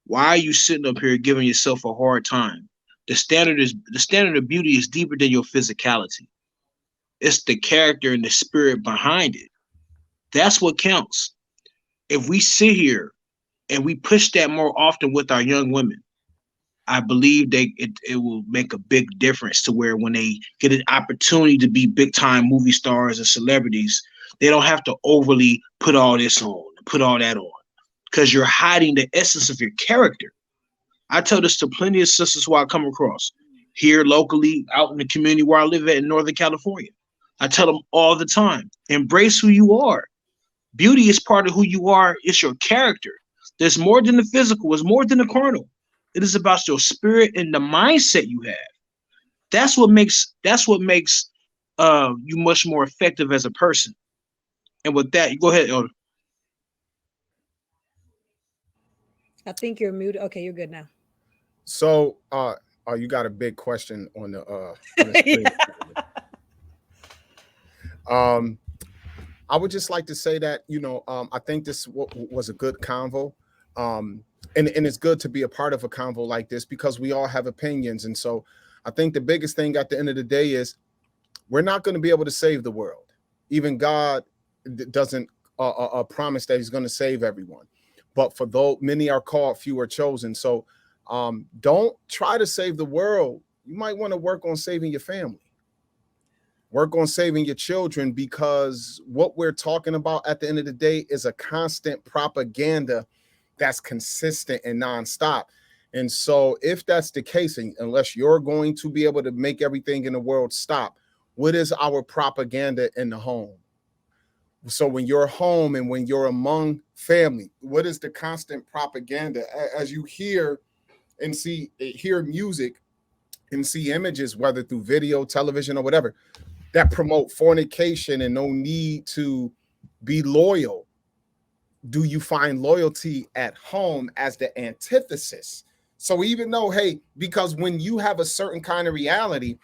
"Why are you sitting up here giving yourself a hard time? The standard of beauty is deeper than your physicality. It's the character and the spirit behind it. That's what counts. If we sit here and we push that more often with our young women, I believe it will make a big difference to where when they get an opportunity to be big time movie stars and celebrities, they don't have to overly put all this on, put all that on, because you're hiding the essence of your character. I tell this to plenty of sisters who I come across here locally, out in the community where I live at in Northern California. I tell them all the time, embrace who you are. Beauty is part of who you are. It's your character. There's more than the physical. It's more than the carnal. It is about your spirit and the mindset you have. That's what makes you much more effective as a person. And with that, you go ahead, Elder. I think you're muted. Okay, you're good now. So, oh, you got a big question on the screen. Yeah. Um, I would just like to say that I think this was a good convo, and it's good to be a part of a convo like this because we all have opinions, and so I think the biggest thing at the end of the day is we're not going to be able to save the world. Even God doesn't promise that He's going to save everyone, but for though many are called, few are chosen. So don't try to save the world. You might want to work on saving your family. Work on saving your children because what we're talking about at the end of the day is a constant propaganda that's consistent and nonstop. And so, if that's the case, and unless you're going to be able to make everything in the world stop, what is our propaganda in the home? So, when you're home and when you're among family, what is the constant propaganda? As you hear and hear music and see images, whether through video, television, or whatever, that promote fornication and no need to be loyal. Do you find loyalty at home as the antithesis? So even though, hey, because when you have a certain kind of reality,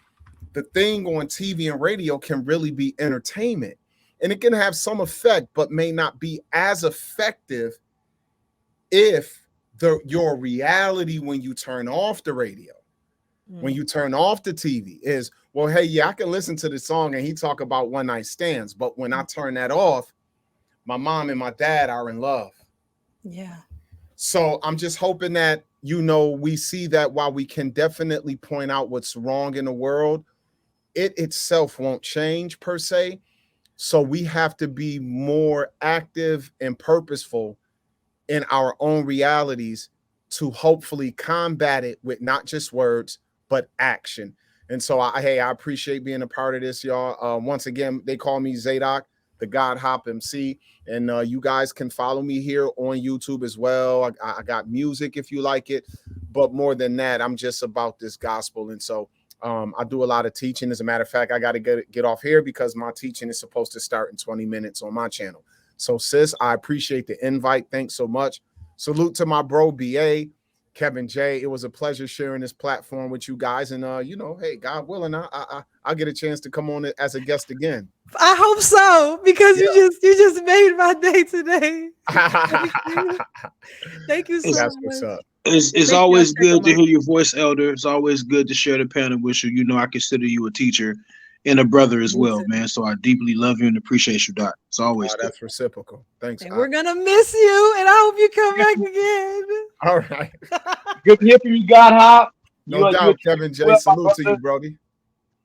the thing on TV and radio can really be entertainment. And it can have some effect, but may not be as effective if your reality when you turn off the radio, when you turn off the TV is, well, hey, yeah, I can listen to the song and he talk about one night stands. But when I turn that off, my mom and my dad are in love. Yeah. So I'm just hoping that, we see that while we can definitely point out what's wrong in the world, it itself won't change per se. So we have to be more active and purposeful in our own realities to hopefully combat it with not just words, but action. And so, I appreciate being a part of this, y'all. Once again, they call me Zaydok, the God Hop MC. And you guys can follow me here on YouTube as well. I got music if you like it. But more than that, I'm just about this gospel. And so I do a lot of teaching. As a matter of fact, I got to get off here because my teaching is supposed to start in 20 minutes on my channel. So, sis, I appreciate the invite. Thanks so much. Salute to my bro, BA, Kevin J. It was a pleasure sharing this platform with you guys. And, hey, God willing, I'll get a chance to come on as a guest again. I hope so, because you just made my day today. Thank you so That's much. what's up. It's always good to hear your voice, Elder. It's always good to share the panel with you. You know, I consider you a teacher and a brother as well, man. So I deeply love you and appreciate you, Doc. It's always good. That's reciprocal. Thanks. And we're gonna miss you, and I hope you come back again. All right. Good to hear from you, God Hop. No doubt, Kevin J. Salute to you, Brody.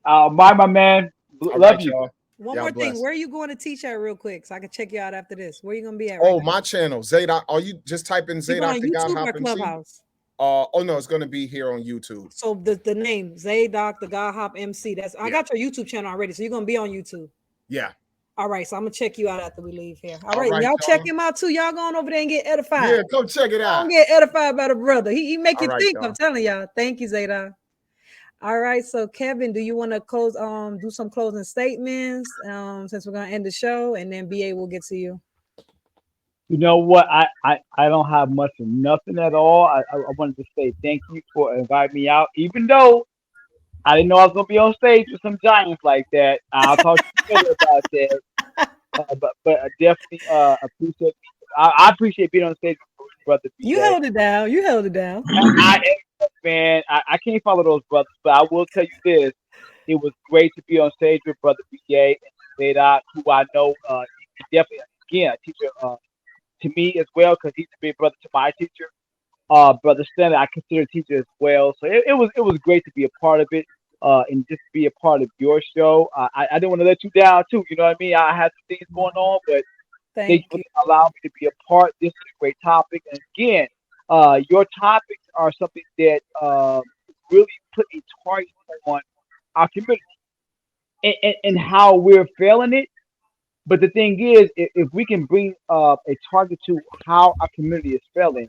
My man. Love you. Y'all. One more thing. Where are you going to teach at real quick so I can check you out after this? Where are you going to be at? Oh, my channel, Zaydok. Are you just type in Zaydok the God Hop MC? Clubhouse? Oh no, it's going to be here on YouTube. So the name Zaydok the God Hop MC. I got your YouTube channel already, so you're going to be on YouTube. Yeah. All right, so I'm gonna check you out after we leave here. All right, y'all check him out too. Y'all going over there and get edified. Yeah, come check it out. Don't get edified by the brother. He make you think. I'm telling y'all. Thank you, Zaydok. All right, so Kevin, do you want to close? Do some closing statements. Since we're gonna end the show, and then BA will get to you. You know what? I don't have much of nothing at all. I wanted to say thank you for inviting me out, even though I didn't know I was gonna be on stage with some giants like that. I'll talk to you later about that. But I definitely appreciate. I appreciate being on stage with brother. You held it down. You held it down. Man, I can't follow those brothers, but I will tell you this: it was great to be on stage with brother BJ and Zaydok, who I know definitely again a teacher to me as well, because he's a big brother to my teacher. Brother Stanley, I consider a teacher as well. So it was great to be a part of it. And just be a part of your show. I didn't want to let you down too. You know what I mean? I had some things going on, but thank you for allowing me to be a part. This is a great topic. And again, your topics are something that really put a target on our community and how we're failing it. But the thing is, if we can bring a target to how our community is failing,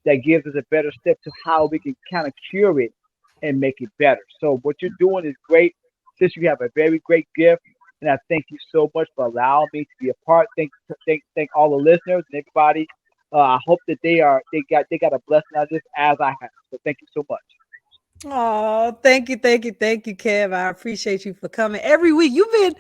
that gives us a better step to how we can kind of cure it and make it better. So what you're doing is great. Since you have a very great gift, and I thank you so much for allowing me to be a part. Thank all the listeners and everybody. I hope that they got a blessing out of this as I have. So thank you so much. Oh, thank you, Kev. I appreciate you for coming every week. You've been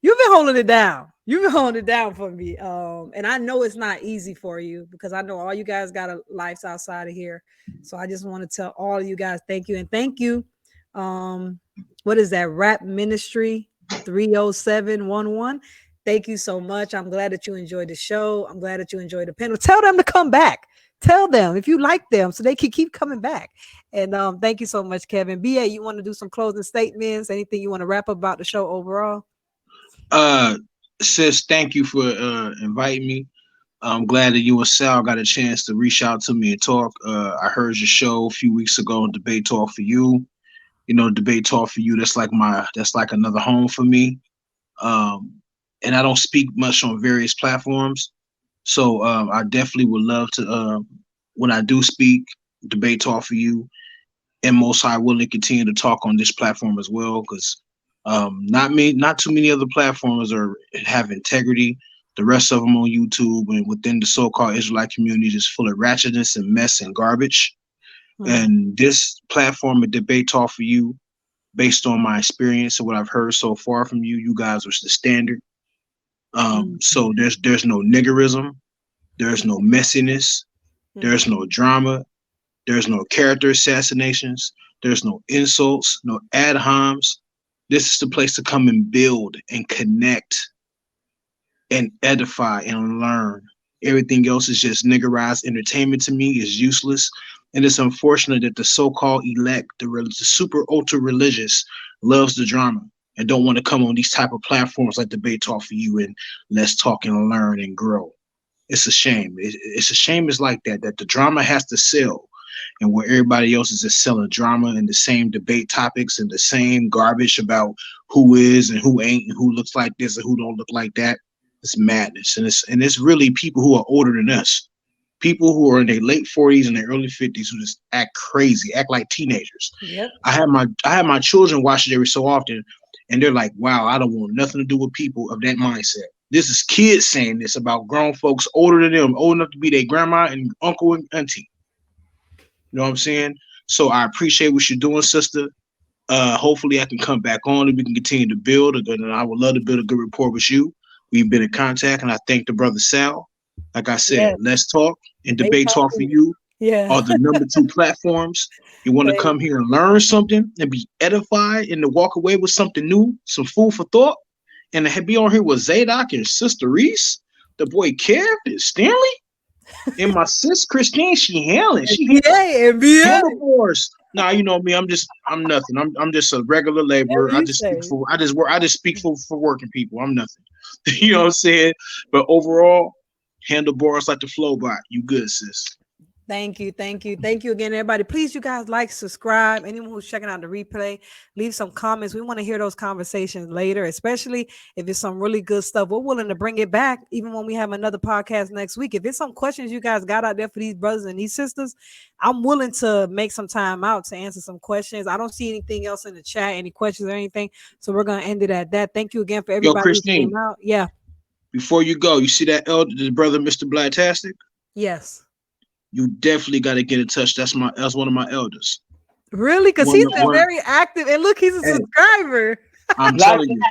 holding it down. You've been holding it down for me. And I know it's not easy for you because I know all you guys got a lives outside of here. So I just want to tell all of you guys thank you. And thank you. What is that? Rap Ministry 30711. Thank you so much. I'm glad that you enjoyed the show. I'm glad that you enjoyed the panel. Tell them to come back. Tell them if you like them so they can keep coming back. And thank you so much, Kevin. BA, you want to do some closing statements? Anything you want to wrap up about the show overall? Sis, thank you for inviting me. I'm glad that you and Sal got a chance to reach out to me and talk. I heard your show a few weeks ago, Debate Talk for You. You know, Debate Talk for You, that's like another home for me. And I don't speak much on various platforms. So I definitely would love to, when I do speak, Debate Talk for You, and Most High willing continue to talk on this platform as well, because not too many other platforms have integrity. The rest of them on YouTube and within the so-called Israelite community is full of ratchetness and mess and garbage. Mm-hmm. And this platform of Debate Talk for You, based on my experience and what I've heard so far from you, you guys are the standard. So there's no niggerism, there's no messiness, there's no drama, there's no character assassinations, there's no insults, no ad homs. This is the place to come and build and connect and edify and learn. Everything else is just niggerized entertainment to me, is useless. And it's unfortunate that the so-called elect, the super ultra religious, loves the drama and don't want to come on these type of platforms like Debate Talk for You and Let's Talk and Learn and Grow. It's a shame. It's a shame it's like that the drama has to sell. And where everybody else is just selling drama and the same debate topics and the same garbage about who is and who ain't and who looks like this and who don't look like that. It's madness. And it's really people who are older than us People who are in their late 40s and their early 50s who just act crazy, act like teenagers. Yep. I have my children watch it every so often, and they're like, "Wow, I don't want nothing to do with people of that mindset." This is kids saying this about grown folks older than them, old enough to be their grandma and uncle and auntie. You know what I'm saying? So I appreciate what you're doing, sister. Hopefully I can come back on and we can continue to build. And I would love to build a good rapport with you. We've been in contact, and I thank the brother Sal. Like I said, Yes. let's talk and They debate talk for talking. you Yeah. are the number two platforms. You want to Thank come here and learn something and be edified and to walk away with something new, some food for thought, and to be on here with Zaydok and Sister Reese, the boy Kev and Stanley, and my sis Christine. She handling. NBA, NBA. Handlebars. Nah, you know me. I'm nothing. I'm just a regular laborer. Whatever you say. I just work. I just speak for working people. I'm nothing. You know what I'm saying? But overall, handlebars like the flow by. You good, sis. Thank you. Thank you. Thank you again, everybody. Please, you guys, like, subscribe. Anyone who's checking out the replay, leave some comments. We want to hear those conversations later, especially if it's some really good stuff. We're willing to bring it back even when we have another podcast next week. If it's some questions you guys got out there for these brothers and these sisters, I'm willing to make some time out to answer some questions. I don't see anything else in the chat, any questions or anything. So we're going to end it at that. Thank you again for Yo, everybody who Christine, came out. Yeah. before you go, you see that elder, the brother, Mr. Blacktastic? Yes. You definitely got to get in touch. That's one of my elders. Really? Because One, he's been one. very active. And look, he's a Hey, subscriber. I'm Black telling you. man.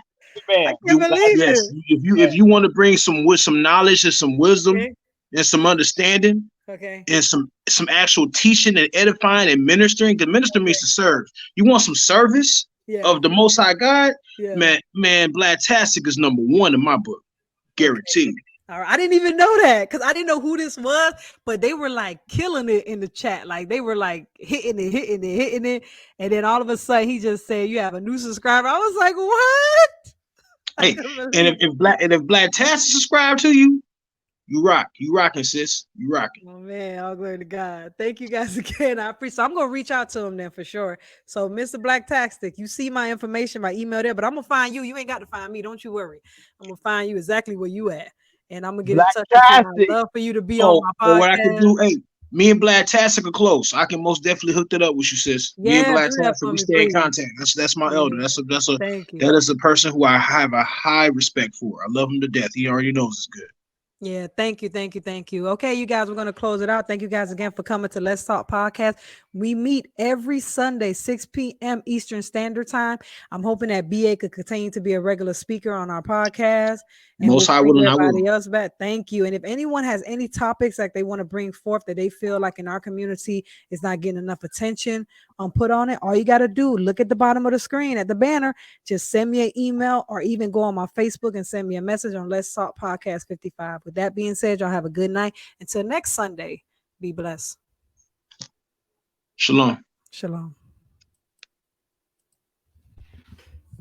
I can't You believe yes, it. if you want to bring some knowledge and some wisdom Okay. and some understanding Okay. and some actual teaching and edifying and ministering, because minister means to serve. You want some service Yeah. of the Most High God, Yeah. man, Blacktastic is number one in my book, Okay. guaranteed. All right. I didn't even know that because I didn't know who this was, but they were like killing it in the chat. Like they were like hitting it. And then all of a sudden he just said, "You have a new subscriber." I was like, "What?" I Hey, couldn't and believe if Blacktastic subscribe to you, you rock, you rocking, sis, you rocking. Oh man, all glory to God. Thank you guys again. I appreciate. So I'm gonna reach out to him then for sure. So, Mr. Black Tastic, you see my information, my email there, but I'm gonna find you. You ain't got to find me. Don't you worry. I'm gonna find you exactly where you at, and I'm gonna get in touch with you. I'd Blacktastic. love for you to be on my Or what I could podcast. do, hey, me and Blacktastic are close. I can most definitely hook that up with you, sis. Me and Yeah, do that Blacktastic, for we me, stay in please. contact. That's my elder. Yeah. Thank you. That is a person who I have a high respect for. I love him to death. He already knows it's good. Yeah, thank you, thank you, thank you. Okay, you guys, we're going to close it out. Thank you guys again for coming to Let's Talk Podcast. We meet every Sunday, 6 p.m. Eastern Standard Time. I'm hoping that BA could continue to be a regular speaker on our podcast, and Most we'll high bring will and I will. everybody else back. Thank you. And if anyone has any topics like they want to bring forth that they feel like in our community is not getting enough attention put on it, all you got to do, look at the bottom of the screen at the banner, just send me an email or even go on my Facebook and send me a message on Let's Talk Podcast 55. With that being said, y'all have a good night. Until next Sunday, be blessed. Shalom. Shalom.